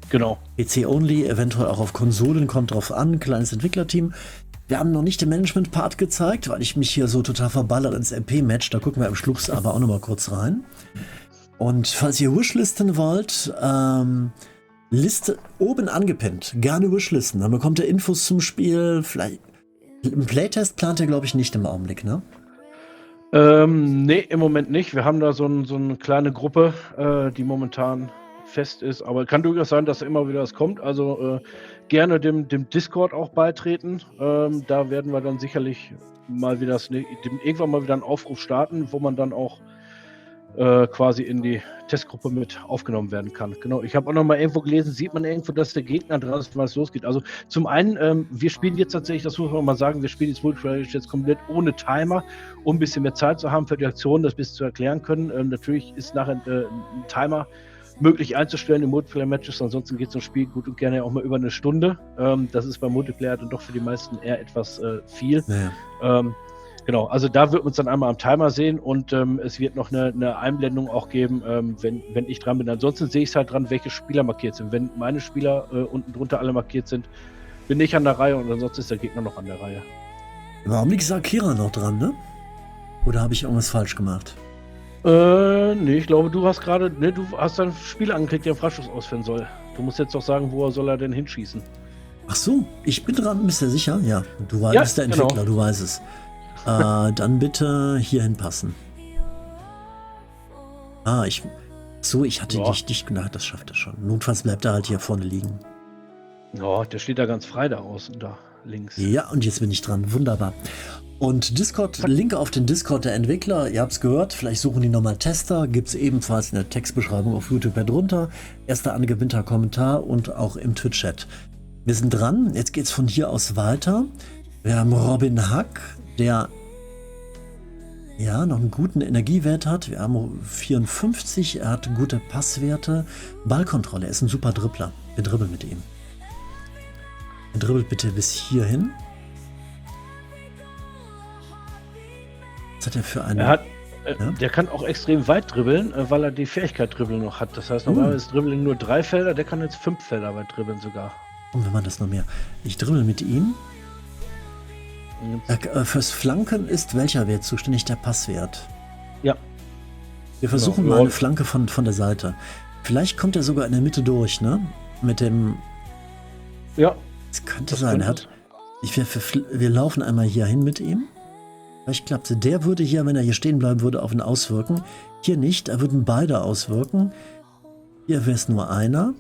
B: Genau.
A: PC only, eventuell auch auf Konsolen, kommt drauf an, kleines Entwicklerteam. Wir haben noch nicht den Management-Part gezeigt, weil ich mich hier so total verballert ins MP-Match. Da gucken wir am Schluss aber auch noch mal kurz rein. Und falls ihr Wishlisten wollt, Liste oben angepinnt. Gerne Wishlisten. Dann bekommt ihr Infos zum Spiel. Vielleicht einen Playtest plant ihr, glaube ich, nicht im Augenblick, ne?
B: Nee, im Moment nicht. Wir haben da so eine kleine Gruppe, die momentan fest ist, aber kann durchaus sein, dass immer wieder was kommt. Also gerne dem Discord auch beitreten. Da werden wir dann sicherlich mal wieder irgendwann mal wieder einen Aufruf starten, wo man dann auch quasi in die Testgruppe mit aufgenommen werden kann. Genau, ich habe auch noch mal irgendwo gelesen, sieht man irgendwo, dass der Gegner dran ist, was losgeht. Also zum einen, wir spielen jetzt tatsächlich, das muss man mal sagen, wir spielen jetzt komplett ohne Timer, um ein bisschen mehr Zeit zu haben für die Aktion, das ein bisschen zu erklären können. Natürlich ist nachher ein Timer möglich einzustellen in Multiplayer-Matches, ansonsten geht so ein Spiel gut und gerne auch mal über eine Stunde. Das ist beim Multiplayer dann doch für die meisten eher etwas viel. Ja. Genau, also da wird man uns dann einmal am Timer sehen und es wird noch eine Einblendung auch geben, wenn ich dran bin. Ansonsten sehe ich es halt dran, welche Spieler markiert sind. Wenn meine Spieler unten drunter alle markiert sind, bin ich an der Reihe und ansonsten ist der Gegner noch an der Reihe.
A: Warum liegt Akira noch dran, ne? Oder habe ich irgendwas falsch gemacht?
B: Nee, ich glaube, du hast deinen Spieler angeklickt, der einen Freistoß ausführen soll. Du musst jetzt doch sagen, soll er denn hinschießen?
A: Ach so, ich bin dran, bist du sicher? Ja, du bist der Entwickler, genau. Du weißt es. Dann bitte hier hinpassen. Ich hatte dich gedacht, das schafft er schon. Notfalls bleibt er halt hier vorne liegen.
B: Ja, der steht da ganz frei da außen, da links.
A: Ja, und jetzt bin ich dran. Wunderbar. Und Discord, Link auf den Discord der Entwickler, ihr habt es gehört, vielleicht suchen die nochmal Tester, gibt es ebenfalls in der Textbeschreibung auf YouTube darunter. Erster angewinnter Kommentar und auch im Twitch-Chat. Wir sind dran, jetzt geht es von hier aus weiter. Wir haben Robin Hack, der noch einen guten Energiewert hat. Wir haben 54, er hat gute Passwerte. Ballkontrolle, er ist ein super Dribbler. Wir dribbeln mit ihm. Dribbelt bitte bis hierhin. Was hat er für eine...
B: Ja?
A: Ja?
B: Der kann auch extrem weit dribbeln, weil er die Fähigkeit Dribbeln noch hat. Das heißt, normalerweise ist Dribbling nur 3 Felder, der kann jetzt 5 Felder weit dribbeln sogar.
A: Und wenn man das noch mehr... Ich dribbel mit ihm. Fürs Flanken ist welcher Wert zuständig? Der Passwert.
B: Ja.
A: Wir versuchen
B: Genau.
A: mal eine Flanke von der Seite. Vielleicht kommt er sogar in der Mitte durch, ne? Mit dem...
B: Ja.
A: Es könnte sein, er hat... Wir laufen einmal hier hin mit ihm. Vielleicht klappt es. Der würde hier, wenn er hier stehen bleiben würde, auf ihn auswirken. Hier nicht, da würden beide auswirken. Hier wäre es nur einer.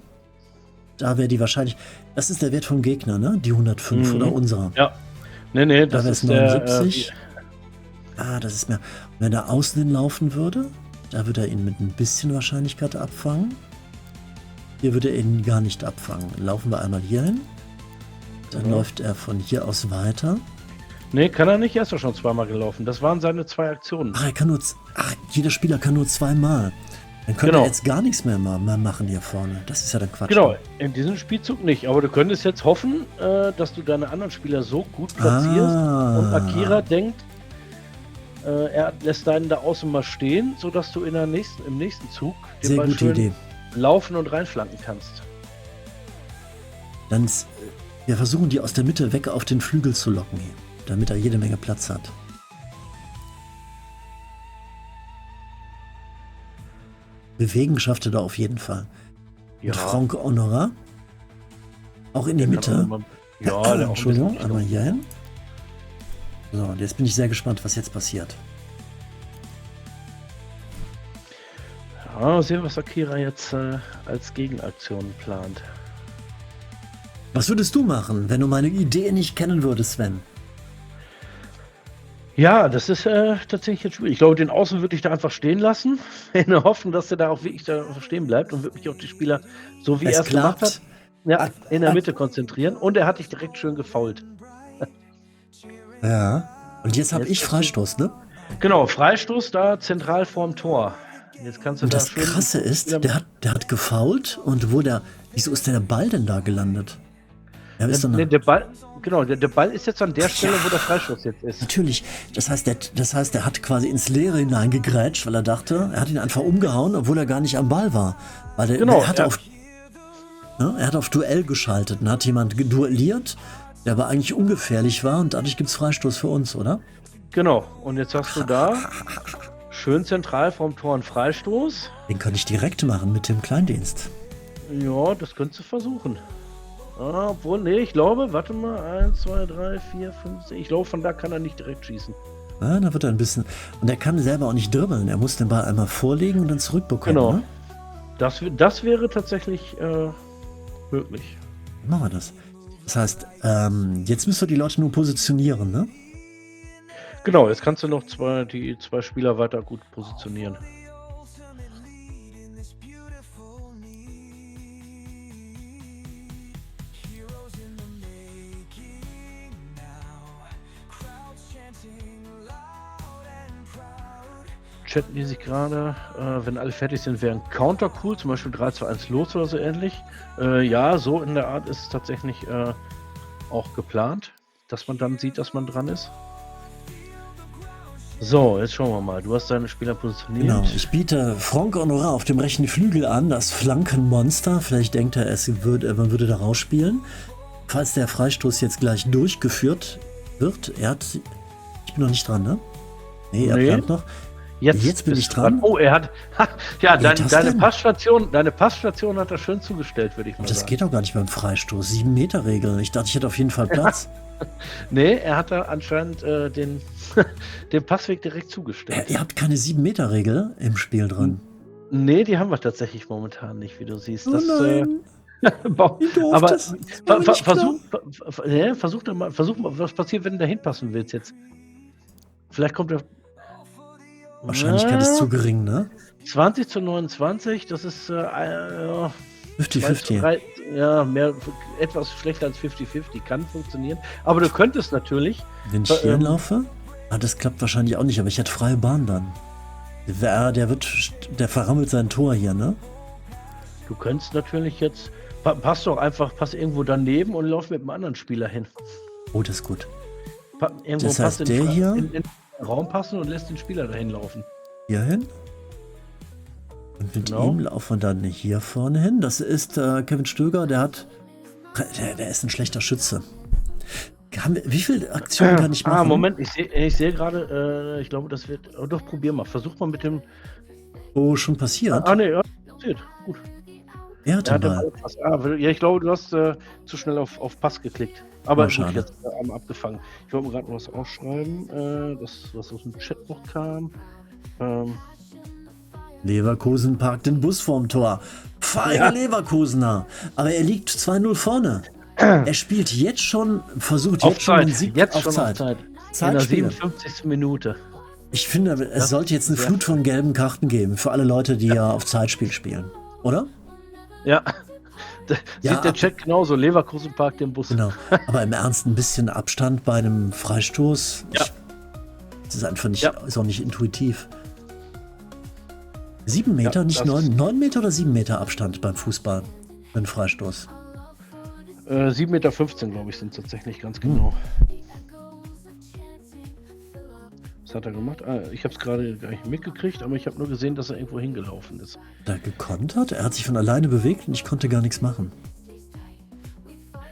A: Da wäre die wahrscheinlich... Das ist der Wert vom Gegner, ne? Die 105 oder unserer.
B: Ja. Nee,
A: Da
B: das
A: wäre es
B: ist
A: 79. Das ist mehr. Und wenn er außen hin laufen würde, da würde er ihn mit ein bisschen Wahrscheinlichkeit abfangen. Hier würde er ihn gar nicht abfangen. Laufen wir einmal hier hin. Dann läuft er von hier aus weiter.
B: Nee, kann er nicht. Er ist doch schon zweimal gelaufen. Das waren seine 2 Aktionen.
A: Er kann nur... jeder Spieler kann nur zweimal. Dann könnte er jetzt gar nichts mehr machen hier vorne. Das ist ja dann Quatsch.
B: Genau, in diesem Spielzug nicht. Aber du könntest jetzt hoffen, dass du deine anderen Spieler so gut platzierst und Akira denkt, er lässt deinen da außen mal stehen, sodass du im nächsten Zug den
A: Sehr
B: Ball
A: gute
B: schön
A: Idee.
B: laufen und reinflanken kannst.
A: Dann wir versuchen die aus der Mitte weg auf den Flügel zu locken hier, damit er jede Menge Platz hat. Bewegen schafft er da auf jeden Fall.
B: Ja,
A: Und Franck Honorat auch in die
B: der
A: Mitte.
B: kann auch mal- ja, der auch ein
A: Entschuldigung,
B: bisschen-
A: einmal hier hin. So, und jetzt bin ich sehr gespannt, was jetzt passiert.
B: Ja, mal sehen, was Akira jetzt als Gegenaktion plant.
A: Was würdest du machen, wenn du meine Idee nicht kennen würdest, Sven?
B: Ja, das ist tatsächlich jetzt schwierig. Ich glaube, den Außen würde ich da einfach stehen lassen, in der Hoffnung, dass der da auch wirklich da stehen bleibt und würde mich auf die Spieler, so wie er es gemacht hat, ja, in der Mitte konzentrieren. Und er hat dich direkt schön gefoult.
A: Ja. Und jetzt habe
B: Jetzt
A: ich Freistoß, ne?
B: Genau, Freistoß da zentral vorm Tor. Jetzt kannst du
A: Und
B: da
A: das
B: schön...
A: Krasse ist, der hat gefoult und wieso ist der Ball denn da gelandet? Er ist
B: Nee, der Ball, genau, der Ball ist jetzt an der Stelle, wo der Freistoß jetzt ist.
A: Natürlich. Das heißt, der hat quasi ins Leere hineingegrätscht, weil er dachte, er hat ihn einfach umgehauen, obwohl er gar nicht am Ball war. Weil er hat auf Duell geschaltet und hat jemand duelliert, der aber eigentlich ungefährlich war und dadurch gibt es Freistoß für uns, oder?
B: Genau, und jetzt hast du da schön zentral vorm Tor einen Freistoß.
A: Den kann ich direkt machen mit dem Kleindienst.
B: Ja, das könntest du versuchen. Obwohl, nee, ich glaube, warte mal, 1, 2, 3, 4, 5, 6. Ich glaube, von da kann er nicht direkt schießen.
A: Ja, da wird er ein bisschen... Und er kann selber auch nicht dribbeln. Er muss den Ball einmal vorlegen und dann zurückbekommen.
B: Genau.
A: Ne?
B: Das wäre tatsächlich möglich.
A: Machen wir das. Das heißt, jetzt müssen wir die Leute nur positionieren, ne?
B: Genau, jetzt kannst du noch die zwei Spieler weiter gut positionieren. Chatten die sich gerade, wenn alle fertig sind, wäre ein Counter cool, zum Beispiel 3-2-1 los oder so ähnlich. Ja, so in der Art ist es tatsächlich auch geplant, dass man dann sieht, dass man dran ist. So, jetzt schauen wir mal. Du hast deine Spieler positioniert.
A: Genau, ich biete Franck Honorat auf dem rechten Flügel an, das Flankenmonster. Vielleicht denkt er, man würde da rausspielen. Falls der Freistoß jetzt gleich durchgeführt wird, ich bin noch nicht dran, ne? Nee, er plant noch. Jetzt bin ich dran.
B: Oh, er hat. Ja, deine
A: denn?
B: Passstation hat er schön zugestellt, würde ich mal
A: Das
B: sagen.
A: geht doch gar nicht beim Freistoß. 7-Meter-Regel. Ich dachte, ich hätte auf jeden Fall Platz.
B: Nee, er hat da anscheinend den Passweg direkt zugestellt.
A: Ihr habt keine 7-Meter-Regel im Spiel drin.
B: Nee, die haben wir tatsächlich momentan nicht, wie du siehst.
A: Oh
B: Das,
A: nein. Wie doof,
B: aber
A: das war mir nicht klar.
B: versuch mal, was passiert, wenn du da hinpassen willst jetzt. Vielleicht kommt er.
A: Wahrscheinlichkeit ist zu gering, ne?
B: 20:29, das ist
A: 50-50.
B: ja, etwas schlechter als 50-50, kann funktionieren. Aber du könntest natürlich.
A: Wenn ich hier hinlaufe? Das klappt wahrscheinlich auch nicht, aber ich hätte freie Bahn dann. Der verrammelt sein Tor hier, ne?
B: Du könntest natürlich jetzt. Pass irgendwo daneben und lauf mit einem anderen Spieler hin.
A: Oh, das ist gut.
B: Irgendwo
A: Das heißt, der hier
B: in den Raum passen und lässt den Spieler dahin laufen.
A: hier hin. Und mit
B: Genau.
A: ihm laufen wir dann hier vorne hin. Das ist Kevin Stöger, der ist ein schlechter Schütze. Wie viele Aktionen kann ich machen?
B: Moment, ich sehe gerade, ich glaube, das wird. Doch, probier mal. Versuch mal mit dem.
A: Oh, schon passiert?
B: Nee, ja, passiert. Gut.
A: Er hat
B: Er
A: den
B: hat den
A: Ball.
B: Ball fast. Ja, ich glaube, du hast zu schnell auf Pass geklickt. Aber gut,
A: schade.
B: jetzt einmal abgefangen. Ich wollte mir gerade noch was aufschreiben, was aus dem Chat noch kam.
A: Leverkusen parkt den Bus vorm Tor. Feige Leverkusener. Aber er liegt 2-0 vorne. Er spielt jetzt schon, versucht jetzt schon den Sieg auf Zeit.
B: In der
A: Zeitspiel.
B: 57. Minute.
A: Ich finde, es sollte jetzt eine Flut von gelben Karten geben für alle Leute, die ja auf Zeitspiel spielen. Oder?
B: Ja.
A: Ja,
B: Sieht der Chat genauso. Leverkusen parkt den Bus.
A: Genau. Aber im Ernst ein bisschen Abstand bei einem Freistoß.
B: Ja.
A: Das ist einfach nicht,
B: Ja.
A: ist auch nicht intuitiv. 7 Meter,
B: Ja,
A: nicht
B: das
A: 9. 9 Meter oder 7 Meter Abstand beim Fußball. Beim Freistoß.
B: 7,15 Meter, glaube ich, sind tatsächlich ganz genau. Was hat er gemacht? Ich habe es gerade gar nicht mitgekriegt, aber ich habe nur gesehen, dass er irgendwo hingelaufen ist.
A: Da gekontert? Er hat sich von alleine bewegt und ich konnte gar nichts machen.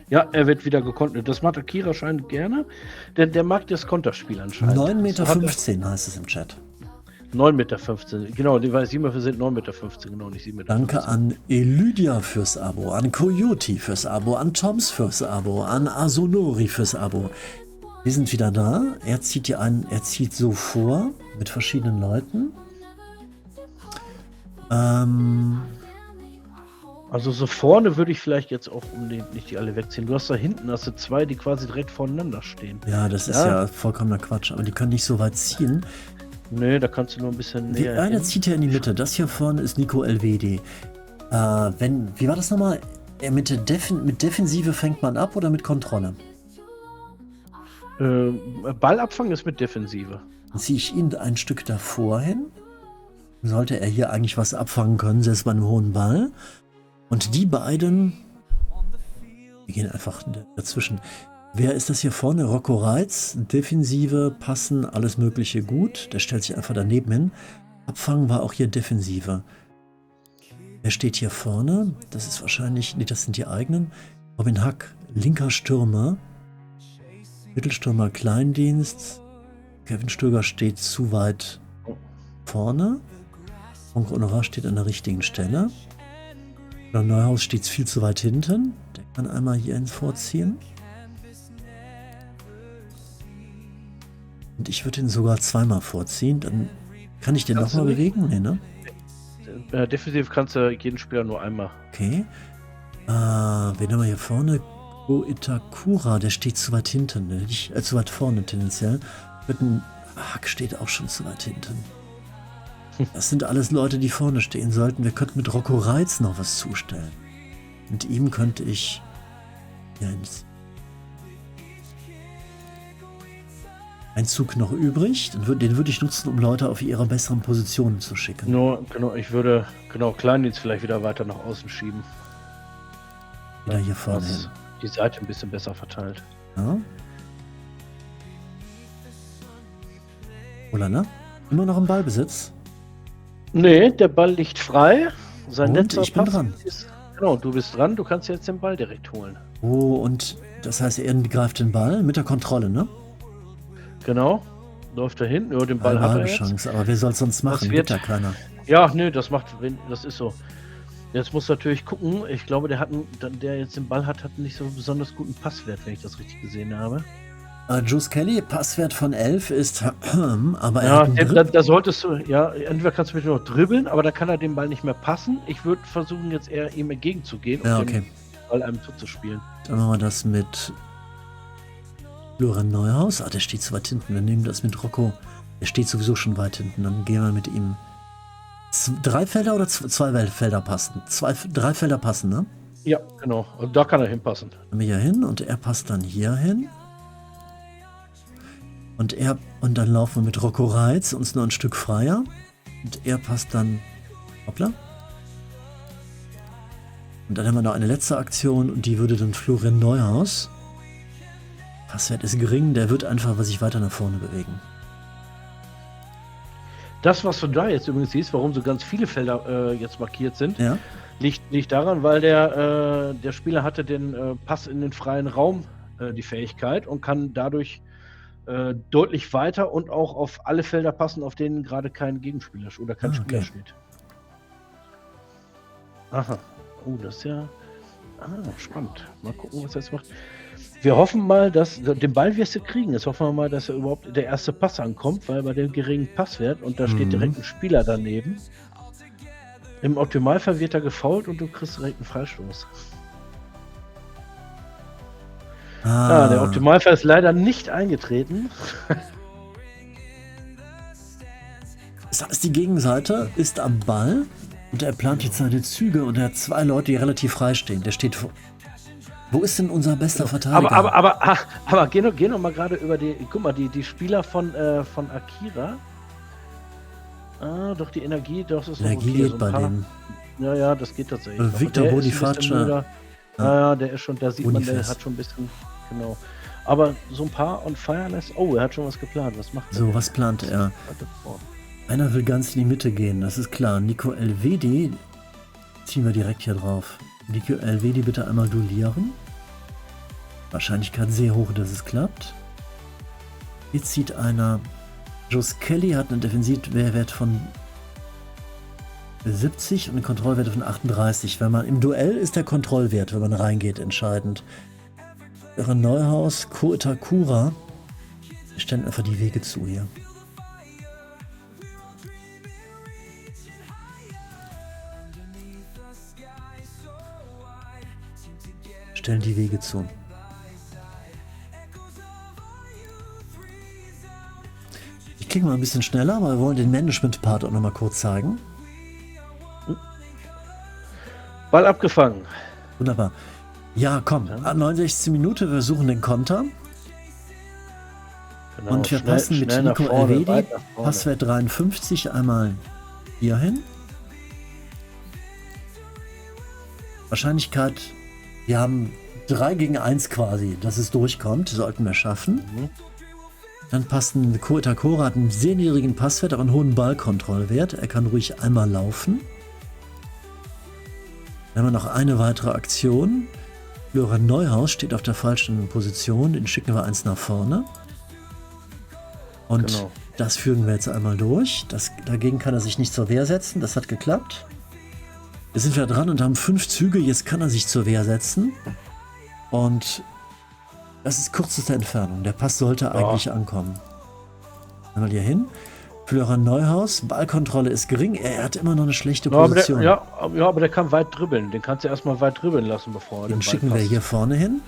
B: Ja, er wird wieder gekontert. Das macht Akira anscheinend gerne, denn der mag das Konterspiel anscheinend.
A: 9,15 Meter heißt es im Chat.
B: 9,15 Meter. Genau, die weiß 7 Meter sind 9,15 Meter, genau, nicht 7,15 Meter.
A: Danke an Elydia fürs Abo, an Coyote fürs Abo, an Toms fürs Abo, an Asonori fürs Abo. Wir sind wieder da. Er zieht so vor mit verschiedenen Leuten.
B: Also so vorne würde ich vielleicht jetzt auch nicht die alle wegziehen. Du hast da hinten, hast du zwei, die quasi direkt voneinander stehen.
A: Ja, das ist ja vollkommener Quatsch, aber die können nicht so weit ziehen.
B: Nee, da kannst du nur ein bisschen näher
A: Einer
B: hin.
A: zieht ja in die Mitte. Das hier vorne ist Nico Elvedi. Wie war das nochmal? Mit Defensive fängt man ab oder mit Kontrolle?
B: Ballabfang ist mit Defensive.
A: Dann ziehe ich ihn ein Stück davor hin. Sollte er hier eigentlich was abfangen können, selbst bei einem hohen Ball. Und die beiden, wir gehen einfach dazwischen. Wer ist das hier vorne? Rocco Reitz. Defensive, Passen, alles Mögliche gut. Der stellt sich einfach daneben hin. Abfangen war auch hier Defensive. Wer steht hier vorne? Das ist wahrscheinlich, nee, das sind die eigenen. Robin Hack, linker Stürmer. Mittelstürmer Kleindienst. Kevin Stöger steht zu weit vorne. Frank Honorar steht an der richtigen Stelle. Der Neuhaus steht viel zu weit hinten. Der kann einmal hier ins Vorziehen. Und ich würde ihn sogar zweimal vorziehen. Dann kann ich den nochmal bewegen? Nee, ne?
B: Defensiv kannst du jeden Spieler nur einmal.
A: Okay. Wen haben wir hier vorne? Go Itakura, der steht zu weit hinten. Ne? Zu weit vorne tendenziell. Hack steht auch schon zu weit hinten. Das sind alles Leute, die vorne stehen sollten. Wir könnten mit Rocco Reitz noch was zustellen. Mit ihm könnte ich hier ein Zug noch übrig. Den würde ich nutzen, um Leute auf ihre besseren Positionen zu schicken.
B: Ich würde Kleindienst vielleicht wieder weiter nach außen schieben.
A: Wieder hier vorne hin.
B: Die Seite ein bisschen besser verteilt.
A: Ja. Oder ne? Immer noch im Ballbesitz.
B: Nee, der Ball liegt frei. Sein
A: Und
B: letzter
A: ich bin
B: Pass
A: dran.
B: Genau, du bist dran. Du kannst jetzt den Ball direkt holen.
A: Oh, und das heißt, er greift den Ball mit der Kontrolle, ne?
B: Genau. Läuft er hin. Den Ball
A: Eine
B: hat er
A: halbe
B: jetzt.
A: Chance, aber wer soll es sonst machen?
B: wird-
A: Gibt ja keiner.
B: Ja, nee, das ist so. Jetzt musst du natürlich gucken. Ich glaube, der jetzt den Ball hat nicht so einen besonders guten Passwert, wenn ich das richtig gesehen habe.
A: Juice Kelly, Passwert von 11 ist, aber er
B: Ja,
A: hat einen
B: da solltest du, entweder kannst du mit noch dribbeln, aber da kann er den Ball nicht mehr passen. Ich würde versuchen, jetzt eher ihm entgegenzugehen und
A: Ja,
B: den
A: okay.
B: Ball einem zuzuspielen.
A: Dann machen wir das mit Florian Neuhaus. Der steht zu weit hinten. Wir nehmen das mit Rocco. Der steht sowieso schon weit hinten. Dann gehen wir mit ihm. 3 Felder oder 2 Felder passen? 3 Felder passen, ne?
B: Ja, genau. Und da kann er hinpassen.
A: Dann wir hier hin und er passt dann hier hin. Und dann laufen wir mit Rocco Reitz uns nur ein Stück freier. Und er passt dann. Hoppla. Und dann haben wir noch eine letzte Aktion und die würde dann Florian Neuhaus. Passwert ist gering, der wird einfach sich weiter nach vorne bewegen.
B: Das, was du da jetzt übrigens siehst, warum so ganz viele Felder jetzt markiert sind,
A: Ja?
B: liegt daran, weil der Spieler hatte den Pass in den freien Raum, die Fähigkeit, und kann dadurch deutlich weiter und auch auf alle Felder passen, auf denen gerade kein Gegenspieler oder kein Spieler
A: Okay.
B: steht. Aha. Oh, das ist ja spannend. Mal gucken, was er jetzt macht. Wir hoffen mal, dass den Ball wirst du kriegen. Jetzt hoffen wir mal, dass er überhaupt der erste Pass ankommt, weil bei dem geringen Passwert und da steht direkt ein Spieler daneben. Im Optimalfall wird er gefoult und du kriegst direkt einen Freistoß. Ja, der Optimalfall ist leider nicht eingetreten.
A: Das heißt, die Gegenseite ist am Ball und er plant jetzt seine Züge und er hat 2 Leute, die relativ frei stehen. Der steht vor. Wo ist denn unser bester Verteidiger?
B: Aber geh noch mal gerade über guck mal, die Spieler von Akira. Doch, die Energie, das ist
A: Energie
B: okay.
A: geht bei denen.
B: Ja, das geht tatsächlich.
A: Victor Boniface.
B: Ja, der ist schon, da sieht
A: Boniface.
B: man, der hat schon ein bisschen, genau. Aber so ein paar on Fireless, oh, er hat schon was geplant. Was macht er?
A: So, was plant er? Einer will ganz in die Mitte gehen, das ist klar. Nico Elvedi ziehen wir direkt hier drauf. Nico Elvedi bitte einmal duellieren. Wahrscheinlichkeit sehr hoch, dass es klappt. Jetzt zieht einer. Joe Kelly hat einen Defensivwert von 70 und einen Kontrollwert von 38. Wenn man im Duell ist der Kontrollwert, wenn man reingeht, entscheidend. Florian Neuhaus, Ko Itakura. Wir stellen einfach die Wege zu hier. Stellen die Wege zu. Ich klicke mal ein bisschen schneller, aber wir wollen den Management-Part auch noch mal kurz zeigen.
B: Ball abgefangen.
A: Wunderbar. Ja, komm, 69. Minute, wir suchen den Konter.
B: Genau,
A: Und wir passen mit Nico Elvedi, Passwert 53, einmal hier hin. Wahrscheinlichkeit, wir haben 3 gegen 1 quasi, dass es durchkommt, sollten wir schaffen. Dann passt ein Ko Itakura, hat einen sehr niedrigen Passwert, aber einen hohen Ballkontrollwert. Er kann ruhig einmal laufen. Dann haben wir noch eine weitere Aktion. Florian Neuhaus steht auf der falschen Position, den schicken wir eins nach vorne. Und
B: Genau.
A: das führen wir jetzt einmal durch. Dagegen kann er sich nicht zur Wehr setzen, das hat geklappt. Jetzt sind wir dran und haben 5 Züge, jetzt kann er sich zur Wehr setzen. Und das ist kürzeste Entfernung, der Pass sollte eigentlich ankommen. Einmal hier hin. Florian Neuhaus, Ballkontrolle ist gering, er hat immer noch eine schlechte Position.
B: Aber der kann weit dribbeln. Den kannst du erstmal weit dribbeln lassen, bevor er
A: Den
B: den
A: schicken
B: Ball
A: wir
B: passt.
A: hier vorne hin.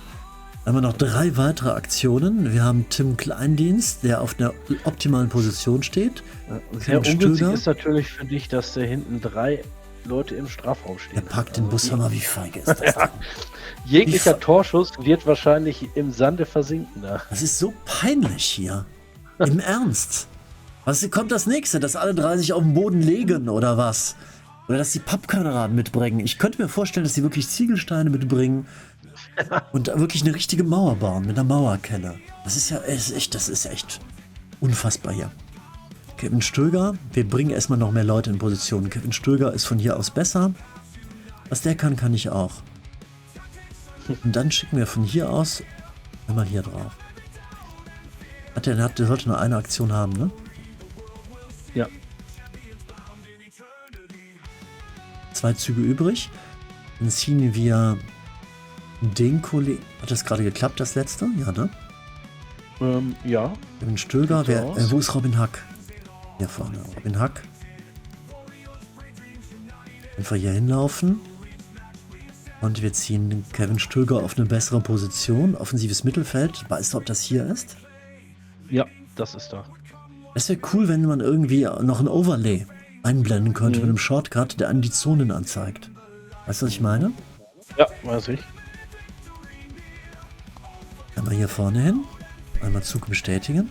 A: Dann haben wir noch 3 weitere Aktionen. Wir haben Tim Kleindienst, der auf der optimalen Position steht.
B: Sehr
A: Kevin
B: ungünstig
A: Stöger.
B: ist natürlich für dich, dass da hinten 3 Leute im Strafraum
A: Der
B: stehen.
A: packt den Bus, hör mal, wie feige ist das denn?
B: Jeglicher Torschuss wird wahrscheinlich im Sande versinken. Da.
A: Das ist so peinlich hier. Im Ernst. Was kommt das nächste? Dass alle 3 sich auf den Boden legen oder was? Oder dass die Pappkameraden mitbringen. Ich könnte mir vorstellen, dass sie wirklich Ziegelsteine mitbringen und da wirklich eine richtige Mauer bauen mit einer Mauerkelle. Das ist echt unfassbar hier. Kevin Stöger, wir bringen erstmal noch mehr Leute in Position. Kevin Stöger ist von hier aus besser. Was der kann, kann ich auch. Und dann schicken wir von hier aus einmal hier drauf. Der sollte nur eine Aktion haben, ne?
B: Ja.
A: 2 Züge übrig. Dann ziehen wir den Kollegen. Hat das gerade geklappt, das letzte? Ja, ne?
B: Ja.
A: Kevin Stöger.
B: Sieht so aus.
A: Wo ist Robin Hack? Hier vorne. Robin Hack. Einfach hier hinlaufen. Und wir ziehen Kevin Stöger auf eine bessere Position. Offensives Mittelfeld. Weißt du, ob das hier ist?
B: Ja, das ist da.
A: Es wäre cool, wenn man irgendwie noch ein Overlay einblenden könnte mit einem Shortcut, der einem die Zonen anzeigt. Weißt du, was ich meine?
B: Ja, weiß ich.
A: Einmal hier vorne hin. Einmal Zug bestätigen.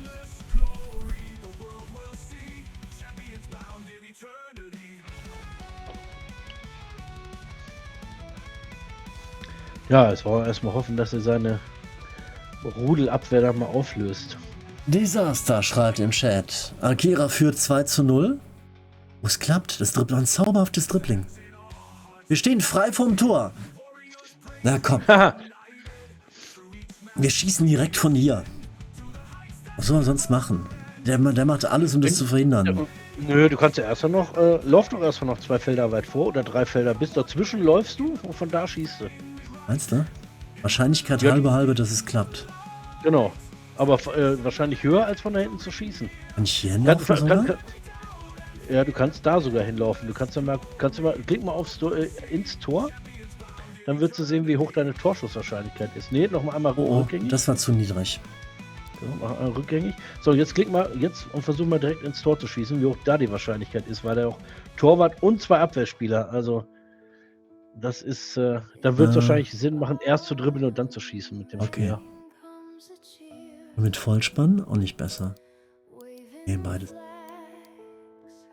B: Ja, jetzt wollen wir erstmal hoffen, dass er seine Rudelabwehr da mal auflöst.
A: Desaster, schreibt im Chat. Akira führt 2:0. Wo es klappt, das Dribbling, ein zauberhaftes Dribbling. Wir stehen frei vorm Tor. Na komm. Wir schießen direkt von hier. Was soll man sonst machen? Der macht alles, um das zu verhindern.
B: Nö, du kannst ja erstmal noch, lauf doch erstmal noch 2 Felder weit vor oder 3 Felder. Bis dazwischen läufst du und von da schießt du.
A: Meinst du? Wahrscheinlichkeit
B: Ja.
A: halbe, dass es klappt.
B: Genau. Aber wahrscheinlich höher, als von da hinten zu schießen.
A: Kann ich hier hinlaufen sogar?
B: Ja, du kannst da sogar hinlaufen. Du kannst ja mal, klick mal ins Tor. Dann wirst du sehen, wie hoch deine Torschusswahrscheinlichkeit ist. Nee, noch mal einmal
A: Oh,
B: rückgängig.
A: das war zu niedrig.
B: Ja, noch einmal rückgängig. So, jetzt klick mal und versuch mal direkt ins Tor zu schießen, wie hoch da die Wahrscheinlichkeit ist, weil der auch Torwart und 2 Abwehrspieler. Also, das ist, da wird es wahrscheinlich Sinn machen, erst zu dribbeln und dann zu schießen mit dem Spieler.
A: Mit Vollspann auch nicht besser. Nee, beides.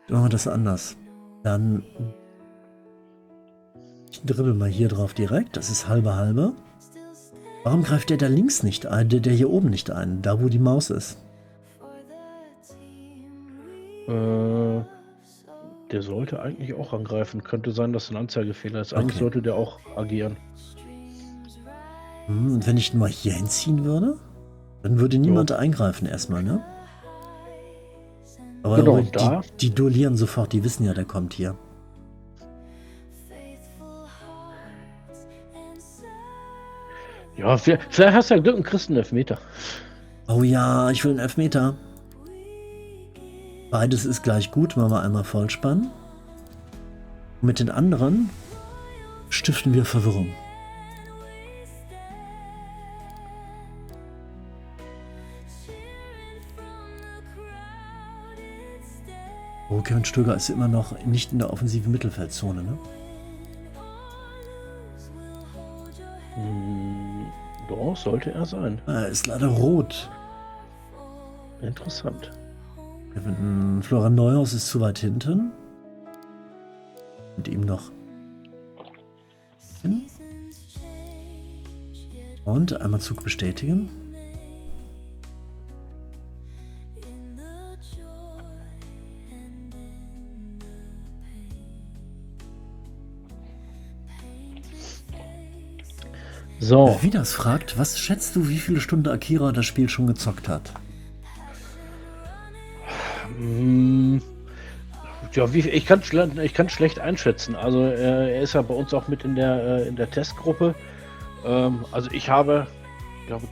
A: Dann machen wir das anders. Dann ich dribbel mal hier drauf direkt. Das ist halbe. Warum greift der da links nicht ein? Der hier oben nicht ein? Da, wo die Maus ist.
B: Der sollte eigentlich auch angreifen. Könnte sein, dass ein Anzeigefehler ist. Eigentlich sollte der auch agieren.
A: Und wenn ich ihn mal hier hinziehen würde, dann würde niemand eingreifen erstmal, ne? Aber
B: Genau,
A: die duellieren sofort. Die wissen ja, der kommt hier.
B: Ja, vielleicht hast du ja Glück und kriegst einen Elfmeter.
A: Oh ja, ich will einen Elfmeter. Beides ist gleich gut. Machen wir einmal Vollspann. Und mit den anderen stiften wir Verwirrung. Oh, Kevin Stöger ist immer noch nicht in der offensiven Mittelfeldzone, ne?
B: Doch, sollte er sein.
A: Er ist leider rot.
B: Interessant.
A: Florian Neuhaus ist zu weit hinten. Und ihm noch hin. Und einmal Zug bestätigen.
B: So.
A: Wie das fragt, was schätzt du, wie viele Stunden Akira das Spiel schon gezockt hat?
B: Ja, ich kann schlecht einschätzen. Also er ist ja bei uns auch mit in der Testgruppe. Also ich habe, glaube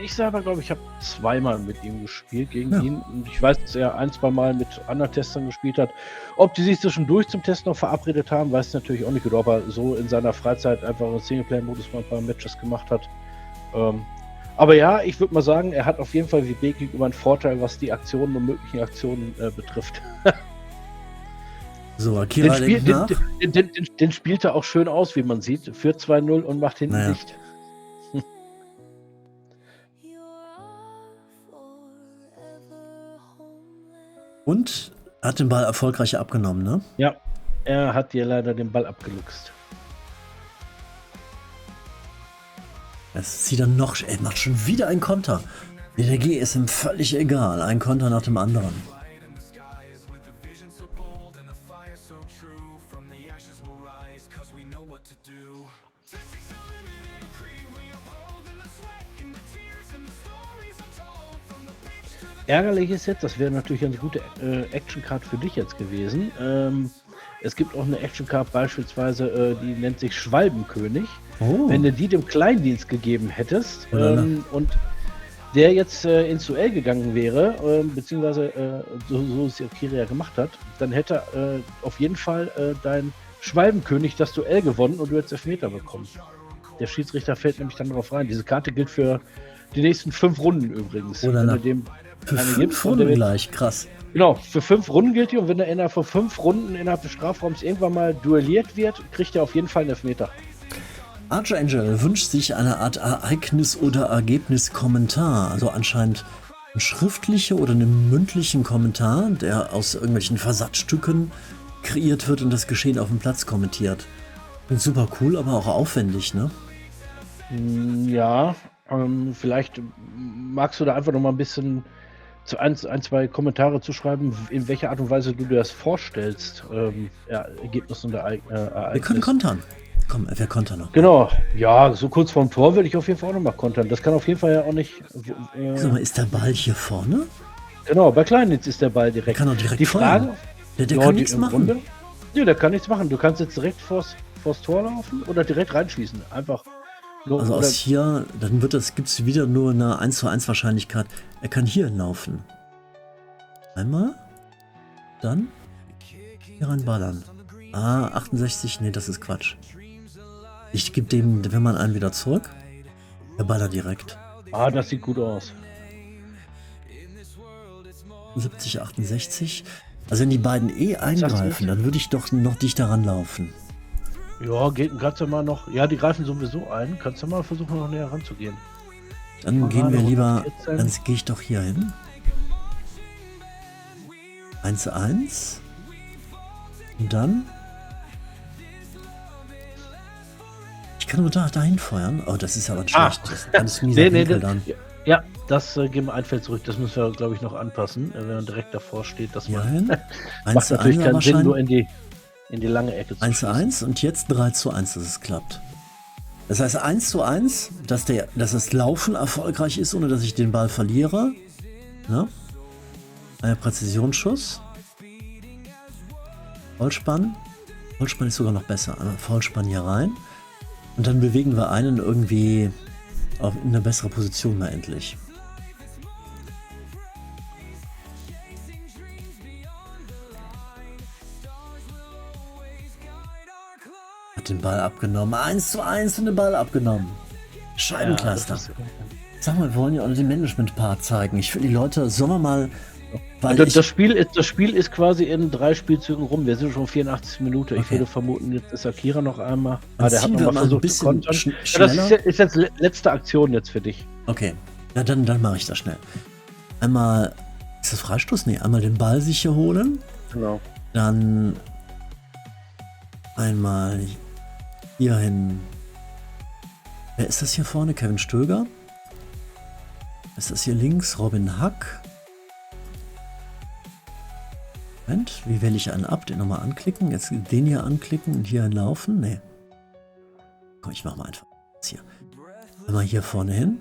B: ich selber glaube ich habe zweimal mit ihm gespielt gegen ihn. Und ich weiß, dass er 1-2 Mal mit anderen Testern gespielt hat. Ob die sich zwischendurch zum Test noch verabredet haben, weiß ich natürlich auch nicht. Oder ob er so in seiner Freizeit einfach einen Singleplayer-Modus mal ein paar Matches gemacht hat. Aber ja, ich würde mal sagen, er hat auf jeden Fall WB gegenüber einen Vorteil, was die Aktionen und möglichen Aktionen betrifft.
A: So, Akira denkt nach.
B: Den spielt er auch schön aus, wie man sieht. Führt 2-0 und macht hinten dicht.
A: Und hat den Ball erfolgreich abgenommen, ne?
B: Ja, er hat dir leider den Ball abgeluchst.
A: Es zieht dann noch, er macht schon wieder einen Konter. DDG ist ihm völlig egal, ein Konter nach dem anderen.
B: Ärgerlich ist jetzt, das wäre natürlich eine gute Action-Card für dich jetzt gewesen. Es gibt auch eine Action-Card beispielsweise, die nennt sich Schwalbenkönig.
A: Oh.
B: Wenn du die dem Kleindienst gegeben hättest und der jetzt ins Duell gegangen wäre, beziehungsweise so es Akira gemacht hat, dann hätte auf jeden Fall dein Schwalbenkönig das Duell gewonnen und du hättest Elfmeter bekommen. Der Schiedsrichter fällt nämlich dann drauf rein. Diese Karte gilt für die nächsten 5 Runden übrigens.
A: Oder
B: wenn du dem
A: für 5 Runden gleich, krass.
B: Genau, für 5 Runden gilt die und wenn er innerhalb von 5 Runden innerhalb des Strafraums irgendwann mal duelliert wird, kriegt er auf jeden Fall einen Elfmeter.
A: Archangel wünscht sich eine Art Ereignis- oder Ergebniskommentar, also anscheinend einen schriftlichen oder einen mündlichen Kommentar, der aus irgendwelchen Versatzstücken kreiert wird und das Geschehen auf dem Platz kommentiert. Bin super cool, aber auch aufwendig, ne?
B: Ja, vielleicht magst du da einfach noch mal ein bisschen zwei Kommentare zu schreiben, in welcher Art und Weise du dir das vorstellst, ja, Ergebnis und
A: Wir können
B: Ereignis.
A: kontern. Komm, wir kontern noch.
B: Genau, ja, so kurz vorm Tor würde ich auf jeden Fall auch noch mal kontern. Das kann auf jeden Fall ja auch nicht.
A: Sag mal, ist der Ball hier vorne?
B: Genau, bei Kleinitz ist der Ball
A: Der
B: direkt.
A: kann doch direkt
B: Die Frage,
A: feuern. Der
B: ja,
A: kann
B: die
A: nichts
B: im
A: machen.
B: Grunde, nee, der kann nichts machen. Du kannst jetzt direkt vors Tor laufen oder direkt reinschießen. Einfach.
A: Also
B: Oder,
A: aus hier, dann gibt es wieder nur eine 1:1 Wahrscheinlichkeit. Er kann hier laufen. Einmal. Dann hier reinballern. Ah, 68, nee, das ist Quatsch. Ich gebe dem, wenn man einen wieder zurück. Der ballert direkt.
B: das sieht gut aus.
A: 70, 68. Also wenn die beiden eingreifen, dann würde ich doch noch dichter ranlaufen.
B: Ja, kannst du mal noch. Ja, die greifen sowieso ein. Kannst du mal versuchen, noch näher ranzugehen.
A: Dann gehen wir lieber,
B: 114.
A: dann gehe ich doch hier hin. 1:1. Und dann. Ich kann nur dahin feuern. Oh, das ist aber schlecht. Das ist ein ganz mieser Winkel dann.
B: Ja, das geben wir ein Feld zurück. Das müssen wir, glaube ich, noch anpassen, wenn man direkt davor steht. Dass man
A: Hierhin.
B: macht natürlich
A: 1:1
B: keinen Sinn, nur
A: wahrscheinlich.
B: in die lange Ecke zu schießen.
A: 1:1 und jetzt 3:1, dass es klappt. Das heißt 1:1, dass das Laufen erfolgreich ist, ohne dass ich den Ball verliere. Ne? Ein Präzisionsschuss. Vollspann. Vollspann ist sogar noch besser. Einmal Vollspann hier rein. Und dann bewegen wir einen irgendwie in eine bessere Position mal endlich. Hat den Ball abgenommen. 1:1 und den Ball abgenommen. Scheibencluster.
B: Ja,
A: Sag mal, wir wollen ja auch den Management-Part zeigen. Ich finde, die Leute, sollen wir mal. Weil
B: das Spiel ist quasi in 3 Spielzügen rum. Wir sind schon 84 Minuten. Ich
A: Okay.
B: würde vermuten, jetzt ist Akira noch einmal.
A: Dann
B: Der hat
A: ziehen
B: noch
A: wir
B: mal
A: mal ein
B: versucht zu
A: bisschen
B: kontern. Ja, das
A: schneller.
B: ist jetzt letzte Aktion jetzt für dich.
A: Okay, na dann mache ich das schnell. Einmal, ist das Freistoß? Nee, einmal den Ball sicher holen.
B: Genau.
A: Dann einmal hierhin. Wer ist das hier vorne? Kevin Stöger. Ist das hier links? Robin Hack. Moment, wie wähle ich einen ab? Den nochmal anklicken. Jetzt den hier anklicken und hier hinlaufen. Nee. Komm, ich mache mal einfach jetzt hier. Einmal hier vorne hin.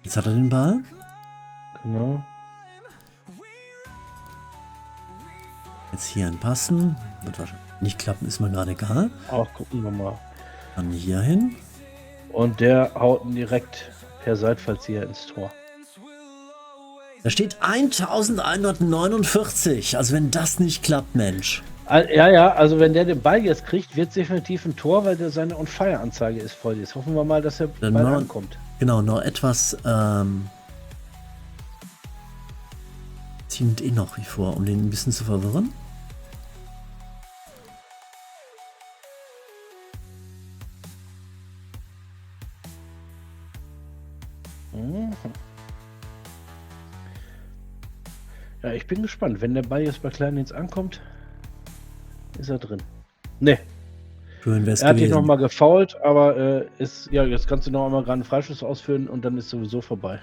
A: Jetzt hat er den Ball.
B: Genau.
A: Jetzt hier passen. Wird wahrscheinlich nicht klappen, ist mir gerade egal.
B: Auch gucken wir mal.
A: Dann hier hin.
B: Und der haut ihn direkt per Seitfallzieher ins Tor.
A: Da steht 1149. Also wenn das nicht klappt, Mensch.
B: Ja, also wenn der den Ball jetzt kriegt, wird es definitiv ein Tor, weil seine On-Fire-Anzeige ist voll. Jetzt hoffen wir mal, dass der
A: Dann
B: Ball
A: noch-
B: ankommt.
A: Genau, noch etwas ziehen noch wie vor, um den ein bisschen zu verwirren.
B: Ja, ich bin gespannt. Wenn der Ball jetzt bei Kleindienst ankommt, ist er drin. Ne,
A: Schön wäre es
B: er hat dich
A: gewesen.
B: nochmal gefoult, aber jetzt kannst du noch einmal gerade einen Freischuss ausführen und dann ist sowieso vorbei.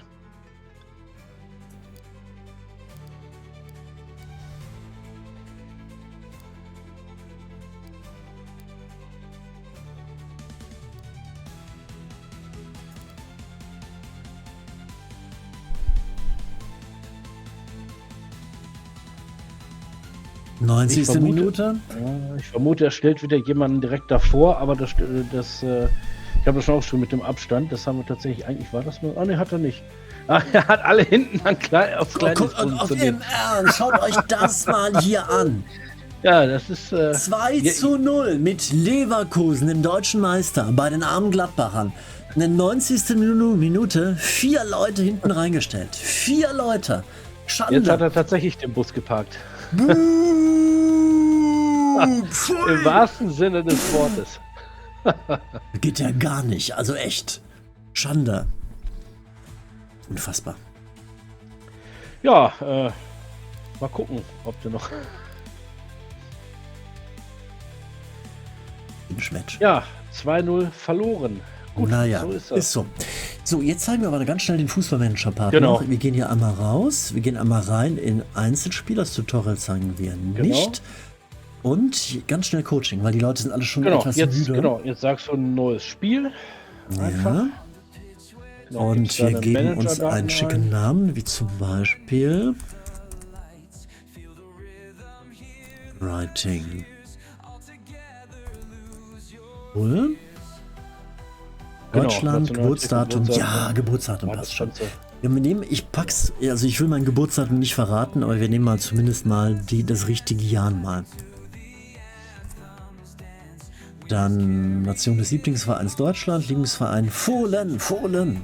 B: Ich
A: 90.
B: vermute-
A: Minute.
B: Ich vermute, er stellt wieder jemanden direkt davor, aber ich habe das schon aufgeschrieben mit dem Abstand. Das haben wir tatsächlich, eigentlich war das nur. Ah, ne, hat er nicht. Ah, er hat alle hinten auf
A: Oh,
B: Kleines
A: guckt, auf
B: positioniert.
A: dem Ernst, schaut euch das mal hier an.
B: Ja, das ist.
A: 2:0 mit Leverkusen, dem deutschen Meister, bei den armen Gladbachern. In der 90. Minute 4 Leute hinten reingestellt. 4 Leute.
B: Jetzt hat
A: Schande.
B: er tatsächlich den Bus geparkt.
A: Buh,
B: Im
A: pfui.
B: wahrsten Sinne des Wortes.
A: Geht ja gar nicht. Also echt. Schande. Unfassbar.
B: Ja, mal gucken, ob du noch.
A: Match.
B: Ja, 2-0 verloren. Gut,
A: Naja,
B: so ist das.
A: ist so. So, jetzt zeigen wir aber ganz schnell den Fußballmanager-Part
B: Genau.
A: noch. Wir gehen hier einmal raus, wir gehen einmal rein in Einzelspiel. Das Tutorial zeigen wir nicht. Und ganz schnell Coaching, weil die Leute sind alle schon etwas müde.
B: Genau, jetzt sagst du ein neues Spiel. Einfach.
A: Ja.
B: Genau,
A: Und
B: gibst
A: wir
B: deine
A: geben uns
B: Managerdaten
A: einen schicken
B: ein.
A: Namen, wie zum Beispiel Writing. Cool.
B: Genau,
A: Deutschland,
B: Nationalität,
A: Geburtsdatum.
B: Geburtsdatum.
A: Ja, Geburtsdatum
B: Ja,
A: passt
B: das
A: schon.
B: Ganze.
A: Ja, wir nehmen, also ich will mein Geburtsdatum nicht verraten, aber wir nehmen mal zumindest mal das richtige Jahr mal. Dann Nation des Lieblingsvereins Deutschland, Lieblingsverein Fohlen.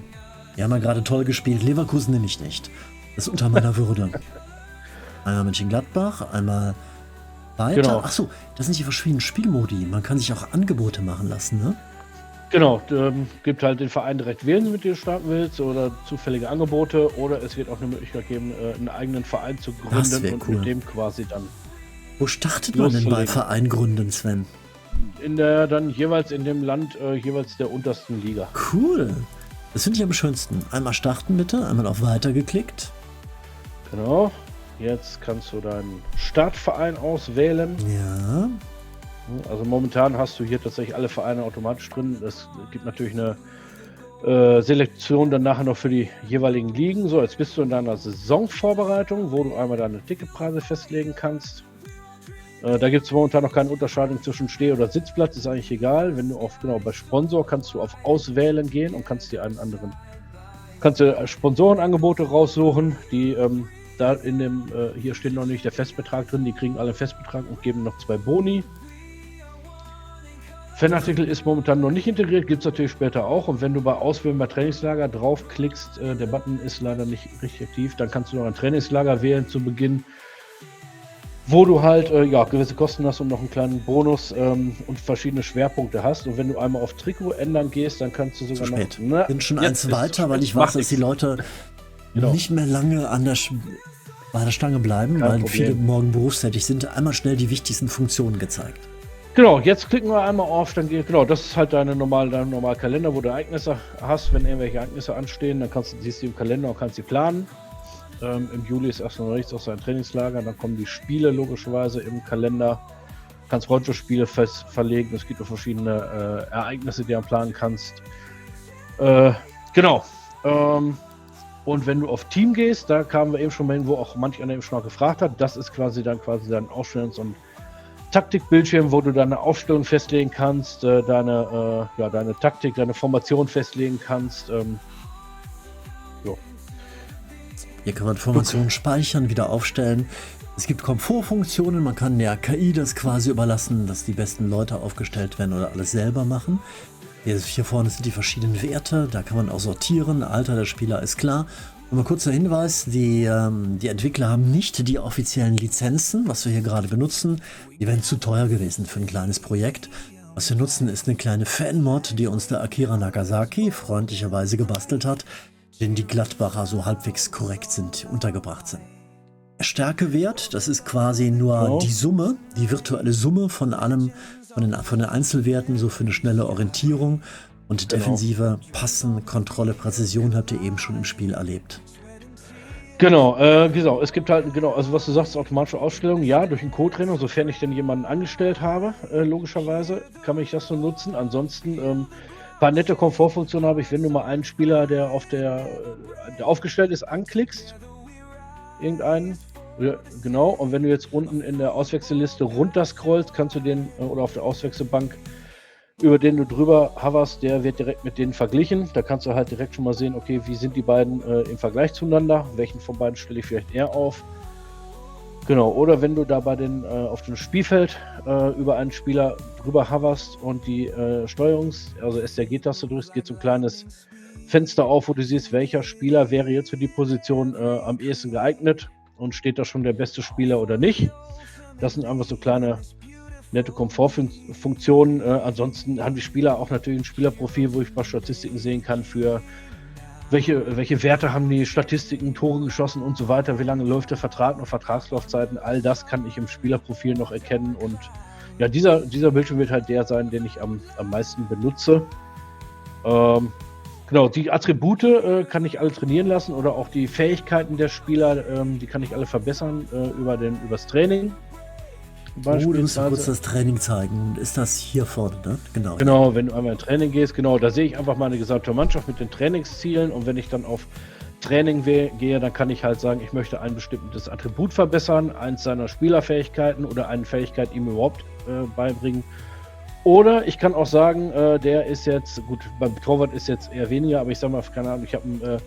A: Die haben ja gerade toll gespielt. Leverkusen nehme ich nicht. Das ist unter meiner Würde. Einmal Mönchengladbach, einmal weiter.
B: Genau.
A: Achso, das sind die verschiedenen Spielmodi. Man kann sich auch Angebote machen lassen, ne?
B: Genau, gibt halt den Verein direkt wählen, mit dem du starten willst, oder zufällige Angebote, oder es wird auch eine Möglichkeit geben, einen eigenen Verein zu
A: Das
B: gründen
A: wär
B: und
A: cool.
B: mit dem quasi dann
A: Wo startet man denn bei
B: Loszulegen.
A: Verein gründen, Sven?
B: dann jeweils in dem Land jeweils der untersten Liga.
A: Cool. Das finde ich am schönsten. Einmal starten bitte, einmal auf Weiter geklickt.
B: Genau. Jetzt kannst du deinen Startverein auswählen.
A: Ja.
B: Also momentan hast du hier tatsächlich alle Vereine automatisch drin. Es gibt natürlich eine Selektion dann nachher noch für die jeweiligen Ligen. So, jetzt bist du in deiner Saisonvorbereitung, wo du einmal deine Ticketpreise festlegen kannst. Da gibt es momentan noch keine Unterscheidung zwischen Steh- oder Sitzplatz, ist eigentlich egal. Wenn du bei Sponsor kannst du auf Auswählen gehen und kannst dir kannst du Sponsorenangebote raussuchen, die da in dem, hier steht noch nicht der Festbetrag drin, die kriegen alle einen Festbetrag und geben noch 2 Boni. Fanartikel ist momentan noch nicht integriert, gibt es natürlich später auch. Und wenn du bei Auswählen bei Trainingslager draufklickst, der Button ist leider nicht richtig aktiv, dann kannst du noch ein Trainingslager wählen zu Beginn, wo du halt gewisse Kosten hast und noch einen kleinen Bonus und verschiedene Schwerpunkte hast. Und wenn du einmal auf Trikot ändern gehst, dann kannst du sogar
A: Zu spät.
B: noch...
A: Bin schon
B: jetzt
A: eins
B: ist
A: weiter,
B: zu
A: weil
B: spät.
A: ich weiß,
B: Macht
A: dass die
B: nichts.
A: Leute
B: Genau.
A: nicht mehr lange bei der Stange bleiben,
B: Kein
A: weil
B: Problem.
A: viele morgen berufstätig sind. Einmal schnell die wichtigsten Funktionen gezeigt.
B: Genau, jetzt klicken wir einmal auf, dann geht, genau, das ist halt dein normaler Kalender, wo du Ereignisse hast. Wenn irgendwelche Ereignisse anstehen, dann siehst du im Kalender und kannst sie planen. Im Juli ist erst noch nichts außer ein Trainingslager, dann kommen die Spiele logischerweise im Kalender. Kannst Rollenspiele verlegen, es gibt auch verschiedene Ereignisse, die du planen kannst. Genau. Und wenn du auf Team gehst, da kamen wir eben schon mal hin, wo auch manch einer eben schon mal gefragt hat, das ist quasi dein Aufstellungs- und Taktikbildschirm, wo du deine Aufstellung festlegen kannst, deine Taktik, deine Formation festlegen kannst.
A: Hier kann man Informationen speichern, wieder aufstellen. Es gibt Komfortfunktionen, man kann der KI das quasi überlassen, dass die besten Leute aufgestellt werden oder alles selber machen. Hier vorne sind die verschiedenen Werte, da kann man auch sortieren, Alter der Spieler ist klar. Und mal kurzer Hinweis, die Entwickler haben nicht die offiziellen Lizenzen, was wir hier gerade benutzen. Die wären zu teuer gewesen für ein kleines Projekt. Was wir nutzen, ist eine kleine Fan-Mod, die uns der Akira Nagasaki freundlicherweise gebastelt hat, denn die Gladbacher so halbwegs korrekt sind, untergebracht sind. Der Stärkewert, das ist quasi nur die Summe, die virtuelle Summe von allem, von den Einzelwerten, so für eine schnelle Orientierung. Und Defensive, Passen, Kontrolle, Präzision habt ihr eben schon im Spiel erlebt.
B: Genau, es gibt halt, also was du sagst, automatische Ausstellung, ja, durch einen Code-Trainer, sofern ich denn jemanden angestellt habe, logischerweise, kann ich das nur nutzen. Ansonsten, ein paar nette Komfortfunktionen habe ich, wenn du mal einen Spieler, der aufgestellt ist, anklickst, irgendeinen, ja, genau, und wenn du jetzt unten in der Auswechselliste runterscrollst, kannst du den, oder auf der Auswechselbank, über den du drüber hoverst, der wird direkt mit denen verglichen. Da kannst du halt direkt schon mal sehen, okay, wie sind die beiden im Vergleich zueinander, welchen von beiden stelle ich vielleicht eher auf. Genau, oder wenn du da auf dem Spielfeld über einen Spieler drüber hoverst und die also STRG-Taste drückst, geht so ein kleines Fenster auf, wo du siehst, welcher Spieler wäre jetzt für die Position am ehesten geeignet und steht da schon der beste Spieler oder nicht. Das sind einfach so kleine nette Komfortfunktionen. Ansonsten haben die Spieler auch natürlich ein Spielerprofil, wo ich ein paar Statistiken sehen kann für welche Werte haben die Statistiken, Tore geschossen und so weiter, wie lange läuft der Vertrag noch, Vertragslaufzeiten, all das kann ich im Spielerprofil noch erkennen und ja, dieser Bildschirm wird halt der sein, den ich am meisten benutze. Genau, die Attribute kann ich alle trainieren lassen oder auch die Fähigkeiten der Spieler, die kann ich alle verbessern übers Training.
A: Du musst kurz das Training zeigen. Ist das hier vorne, ne? Genau.
B: Genau, wenn du einmal in Training gehst, genau, da sehe ich einfach meine gesamte Mannschaft mit den Trainingszielen und wenn ich dann auf Training gehe, dann kann ich halt sagen, ich möchte ein bestimmtes Attribut verbessern, eins seiner Spielerfähigkeiten oder eine Fähigkeit ihm überhaupt beibringen. Oder ich kann auch sagen, der ist jetzt, gut, beim Torwart ist jetzt eher weniger, aber ich sag mal, keine Ahnung, ich habe einen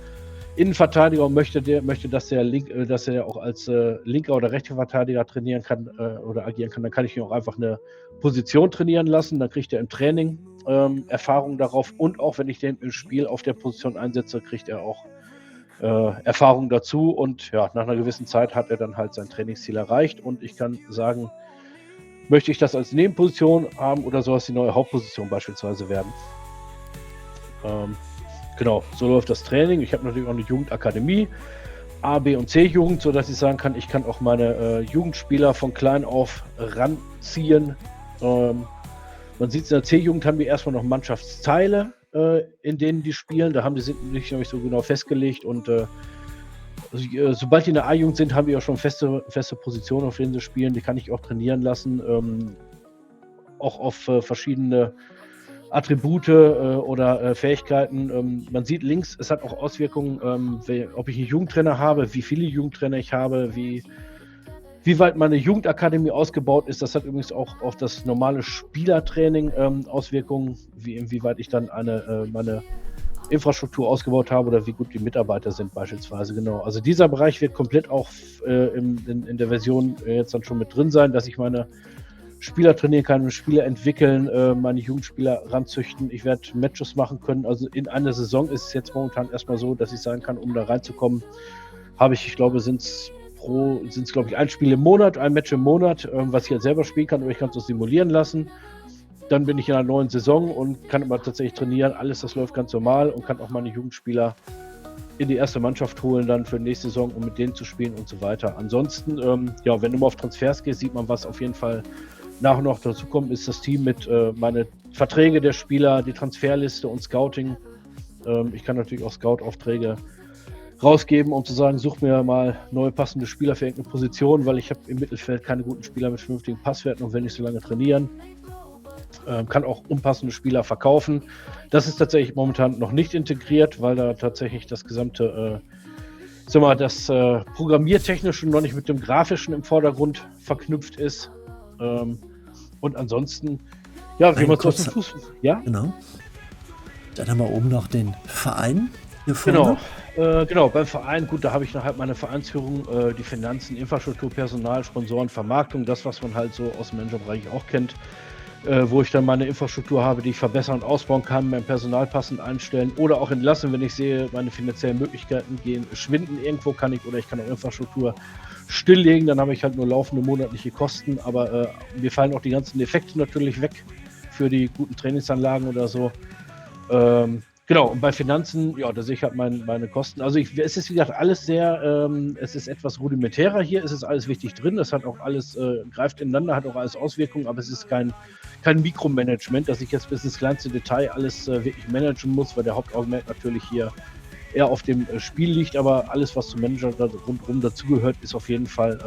B: Innenverteidiger und möchte, dass er auch als linker oder rechter Verteidiger trainieren kann oder agieren kann, dann kann ich ihn auch einfach eine Position trainieren lassen, dann kriegt er im Training Erfahrung darauf und auch wenn ich den im Spiel auf der Position einsetze, kriegt er auch Erfahrung dazu und ja, nach einer gewissen Zeit hat er dann halt sein Trainingsziel erreicht und ich kann sagen, möchte ich das als Nebenposition haben oder soll es die neue Hauptposition beispielsweise werden. Genau, so läuft das Training. Ich habe natürlich auch eine Jugendakademie, A, B und C-Jugend, sodass ich sagen kann, ich kann auch meine Jugendspieler von klein auf ranziehen. Man sieht es in der C-Jugend, haben wir erstmal noch Mannschaftsteile, in denen die spielen. Da sind nicht so genau festgelegt und sobald die in der A-Jugend sind, haben wir auch schon feste Positionen, auf denen sie spielen. Die kann ich auch trainieren lassen, auch auf verschiedene Attribute oder Fähigkeiten. Man sieht links, es hat auch Auswirkungen, ob ich einen Jugendtrainer habe, wie viele Jugendtrainer ich habe, wie weit meine Jugendakademie ausgebaut ist. Das hat übrigens auch auf das normale Spielertraining Auswirkungen, inwieweit ich dann meine Infrastruktur ausgebaut habe oder wie gut die Mitarbeiter sind beispielsweise. Genau. Also dieser Bereich wird komplett auch in der Version jetzt dann schon mit drin sein, dass ich meine Spieler trainieren kann, Spieler entwickeln, meine Jugendspieler ranzüchten. Ich werde Matches machen können. Also in einer Saison ist es jetzt momentan erstmal so, dass ich sagen kann, um da reinzukommen, habe ich glaube, sind es ein Spiel im Monat, ein Match im Monat, was ich halt selber spielen kann, oder ich kann es so simulieren lassen. Dann bin ich in einer neuen Saison und kann aber tatsächlich trainieren. Alles, das läuft ganz normal und kann auch meine Jugendspieler in die erste Mannschaft holen dann für die nächste Saison, um mit denen zu spielen und so weiter. Ansonsten, ja, wenn du mal auf Transfers gehst, sieht man, was auf jeden Fall nach und nach dazu kommt, ist das Team mit meine Verträge der Spieler, die Transferliste und Scouting. Ich kann natürlich auch Scout-Aufträge rausgeben, um zu sagen, such mir mal neue passende Spieler für irgendeine Position, weil ich habe im Mittelfeld keine guten Spieler mit vernünftigen Passwerten und will nicht so lange trainieren. Kann auch unpassende Spieler verkaufen. Das ist tatsächlich momentan noch nicht integriert, weil da tatsächlich das gesamte das Programmiertechnische noch nicht mit dem Grafischen im Vordergrund verknüpft ist. Und ansonsten, ja, wie man zum Fußball. Ja?
A: Genau. Dann haben wir oben noch den Verein hier vorne.
B: Genau, beim Verein, gut, da habe ich halt meine Vereinsführung, die Finanzen, Infrastruktur, Personal, Sponsoren, Vermarktung, das, was man halt so aus dem Managerbereich auch kennt, wo ich dann meine Infrastruktur habe, die ich verbessern und ausbauen kann, mein Personal passend einstellen oder auch entlassen, wenn ich sehe, meine finanziellen Möglichkeiten schwinden irgendwo, oder ich kann auch Infrastruktur stilllegen, dann habe ich halt nur laufende monatliche Kosten, aber mir fallen auch die ganzen Effekte natürlich weg für die guten Trainingsanlagen oder so. Genau, und bei Finanzen, ja, da sehe ich halt meine Kosten. Also es ist, wie gesagt, alles sehr, es ist etwas rudimentärer hier, es ist alles wichtig drin, das hat auch alles, greift ineinander, hat auch alles Auswirkungen, aber es ist kein Mikromanagement, dass ich jetzt bis ins kleinste Detail alles wirklich managen muss, weil der Hauptaugenmerk natürlich hier eher auf dem Spiel liegt, aber alles, was zum Manager rundherum dazugehört, ist auf jeden Fall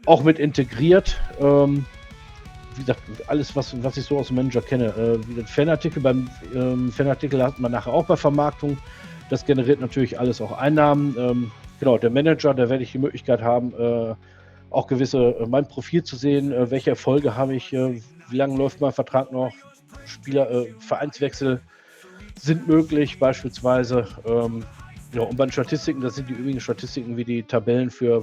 B: auch mit integriert. Wie gesagt, alles, was ich so aus dem Manager kenne. Wie gesagt, Fanartikel, beim Fanartikel hat man nachher auch bei Vermarktung. Das generiert natürlich alles auch Einnahmen. Genau, der Manager, da werde ich die Möglichkeit haben, auch mein Profil zu sehen, welche Erfolge habe ich, wie lange läuft mein Vertrag noch, Vereinswechsel sind möglich beispielsweise. Ja, und bei den Statistiken, das sind die übrigen Statistiken wie die Tabellen für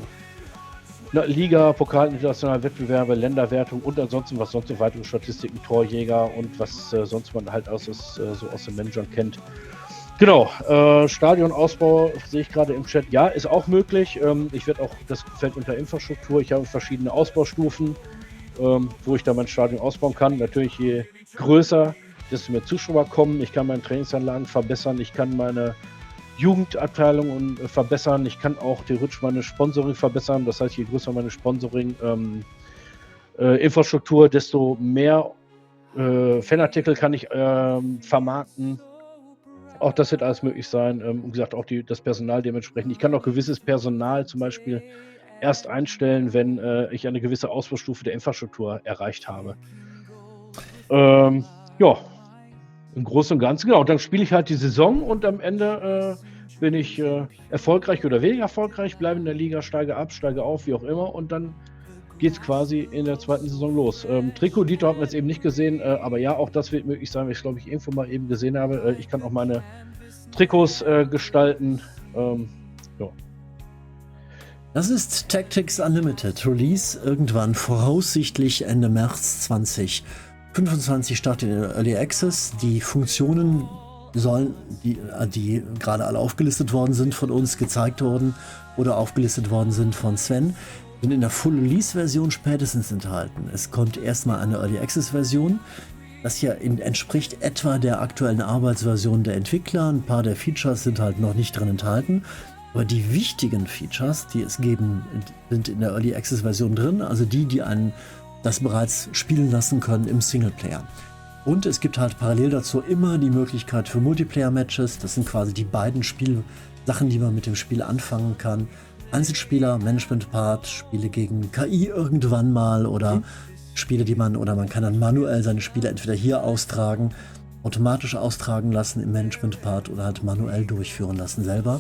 B: Liga, Pokal, internationale Wettbewerbe, Länderwertung und ansonsten, was sonst so weitere Statistiken, Torjäger und was sonst man halt so aus den Managern kennt. Genau, Stadionausbau sehe ich gerade im Chat, ja, ist auch möglich. Das fällt unter Infrastruktur. Ich habe verschiedene Ausbaustufen, wo ich da mein Stadion ausbauen kann. Natürlich je größer, desto mehr Zuschauer kommen. Ich kann meine Trainingsanlagen verbessern. Ich kann meine Jugendabteilung verbessern. Ich kann auch theoretisch meine Sponsoring verbessern. Das heißt, je größer meine Sponsoring Infrastruktur, desto mehr Fanartikel kann ich vermarkten. Auch das wird alles möglich sein. Wie gesagt, auch das Personal dementsprechend. Ich kann auch gewisses Personal zum Beispiel erst einstellen, wenn ich eine gewisse Ausbaustufe der Infrastruktur erreicht habe. Ja, im Großen und Ganzen, genau. Dann spiele ich halt die Saison und am Ende bin ich erfolgreich oder weniger erfolgreich, bleibe in der Liga, steige ab, steige auf, wie auch immer, und dann geht es quasi in der zweiten Saison los. Trikot-Dito hat man jetzt eben nicht gesehen, aber ja, auch das wird möglich sein, weil ich glaube ich irgendwo mal eben gesehen habe. Ich kann auch meine Trikots gestalten. Ja.
A: Das ist Tactics Unlimited. Release irgendwann voraussichtlich Ende März 2025 startet in Early Access. Die Funktionen sollen, die gerade alle aufgelistet worden sind von uns, gezeigt worden oder aufgelistet worden sind von Sven, sind in der Full Release Version spätestens enthalten. Es kommt erstmal eine Early Access Version. Das hier entspricht etwa der aktuellen Arbeitsversion der Entwickler. Ein paar der Features sind halt noch nicht drin enthalten. Aber die wichtigen Features, die es geben, sind in der Early Access Version drin. Also die einen das bereits spielen lassen können im Singleplayer. Und es gibt halt parallel dazu immer die Möglichkeit für Multiplayer-Matches. Das sind quasi die beiden Sachen, die man mit dem Spiel anfangen kann. Einzelspieler, Management-Part, Spiele gegen KI irgendwann mal oder Spiele, man kann dann manuell seine Spiele entweder hier austragen, automatisch austragen lassen im Management-Part oder halt manuell durchführen lassen selber.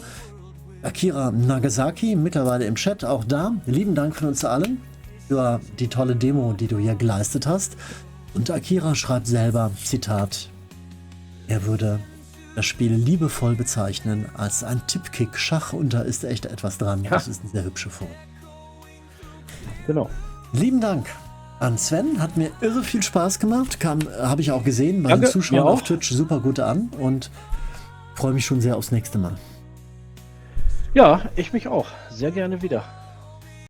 A: Akira Nagasaki, mittlerweile im Chat, auch da. Lieben Dank von uns allen für die tolle Demo, die du hier geleistet hast. Und Akira schreibt selber, Zitat, er würde das Spiel liebevoll bezeichnen als ein Tippkick-Schach und da ist echt etwas dran. Ja. Das ist eine sehr hübsche Form.
B: Genau.
A: Lieben Dank an Sven, hat mir irre viel Spaß gemacht. Habe ich auch gesehen bei den Zuschauern auf Twitch super gut an und freue mich schon sehr aufs nächste Mal.
B: Ja, ich mich auch. Sehr gerne wieder.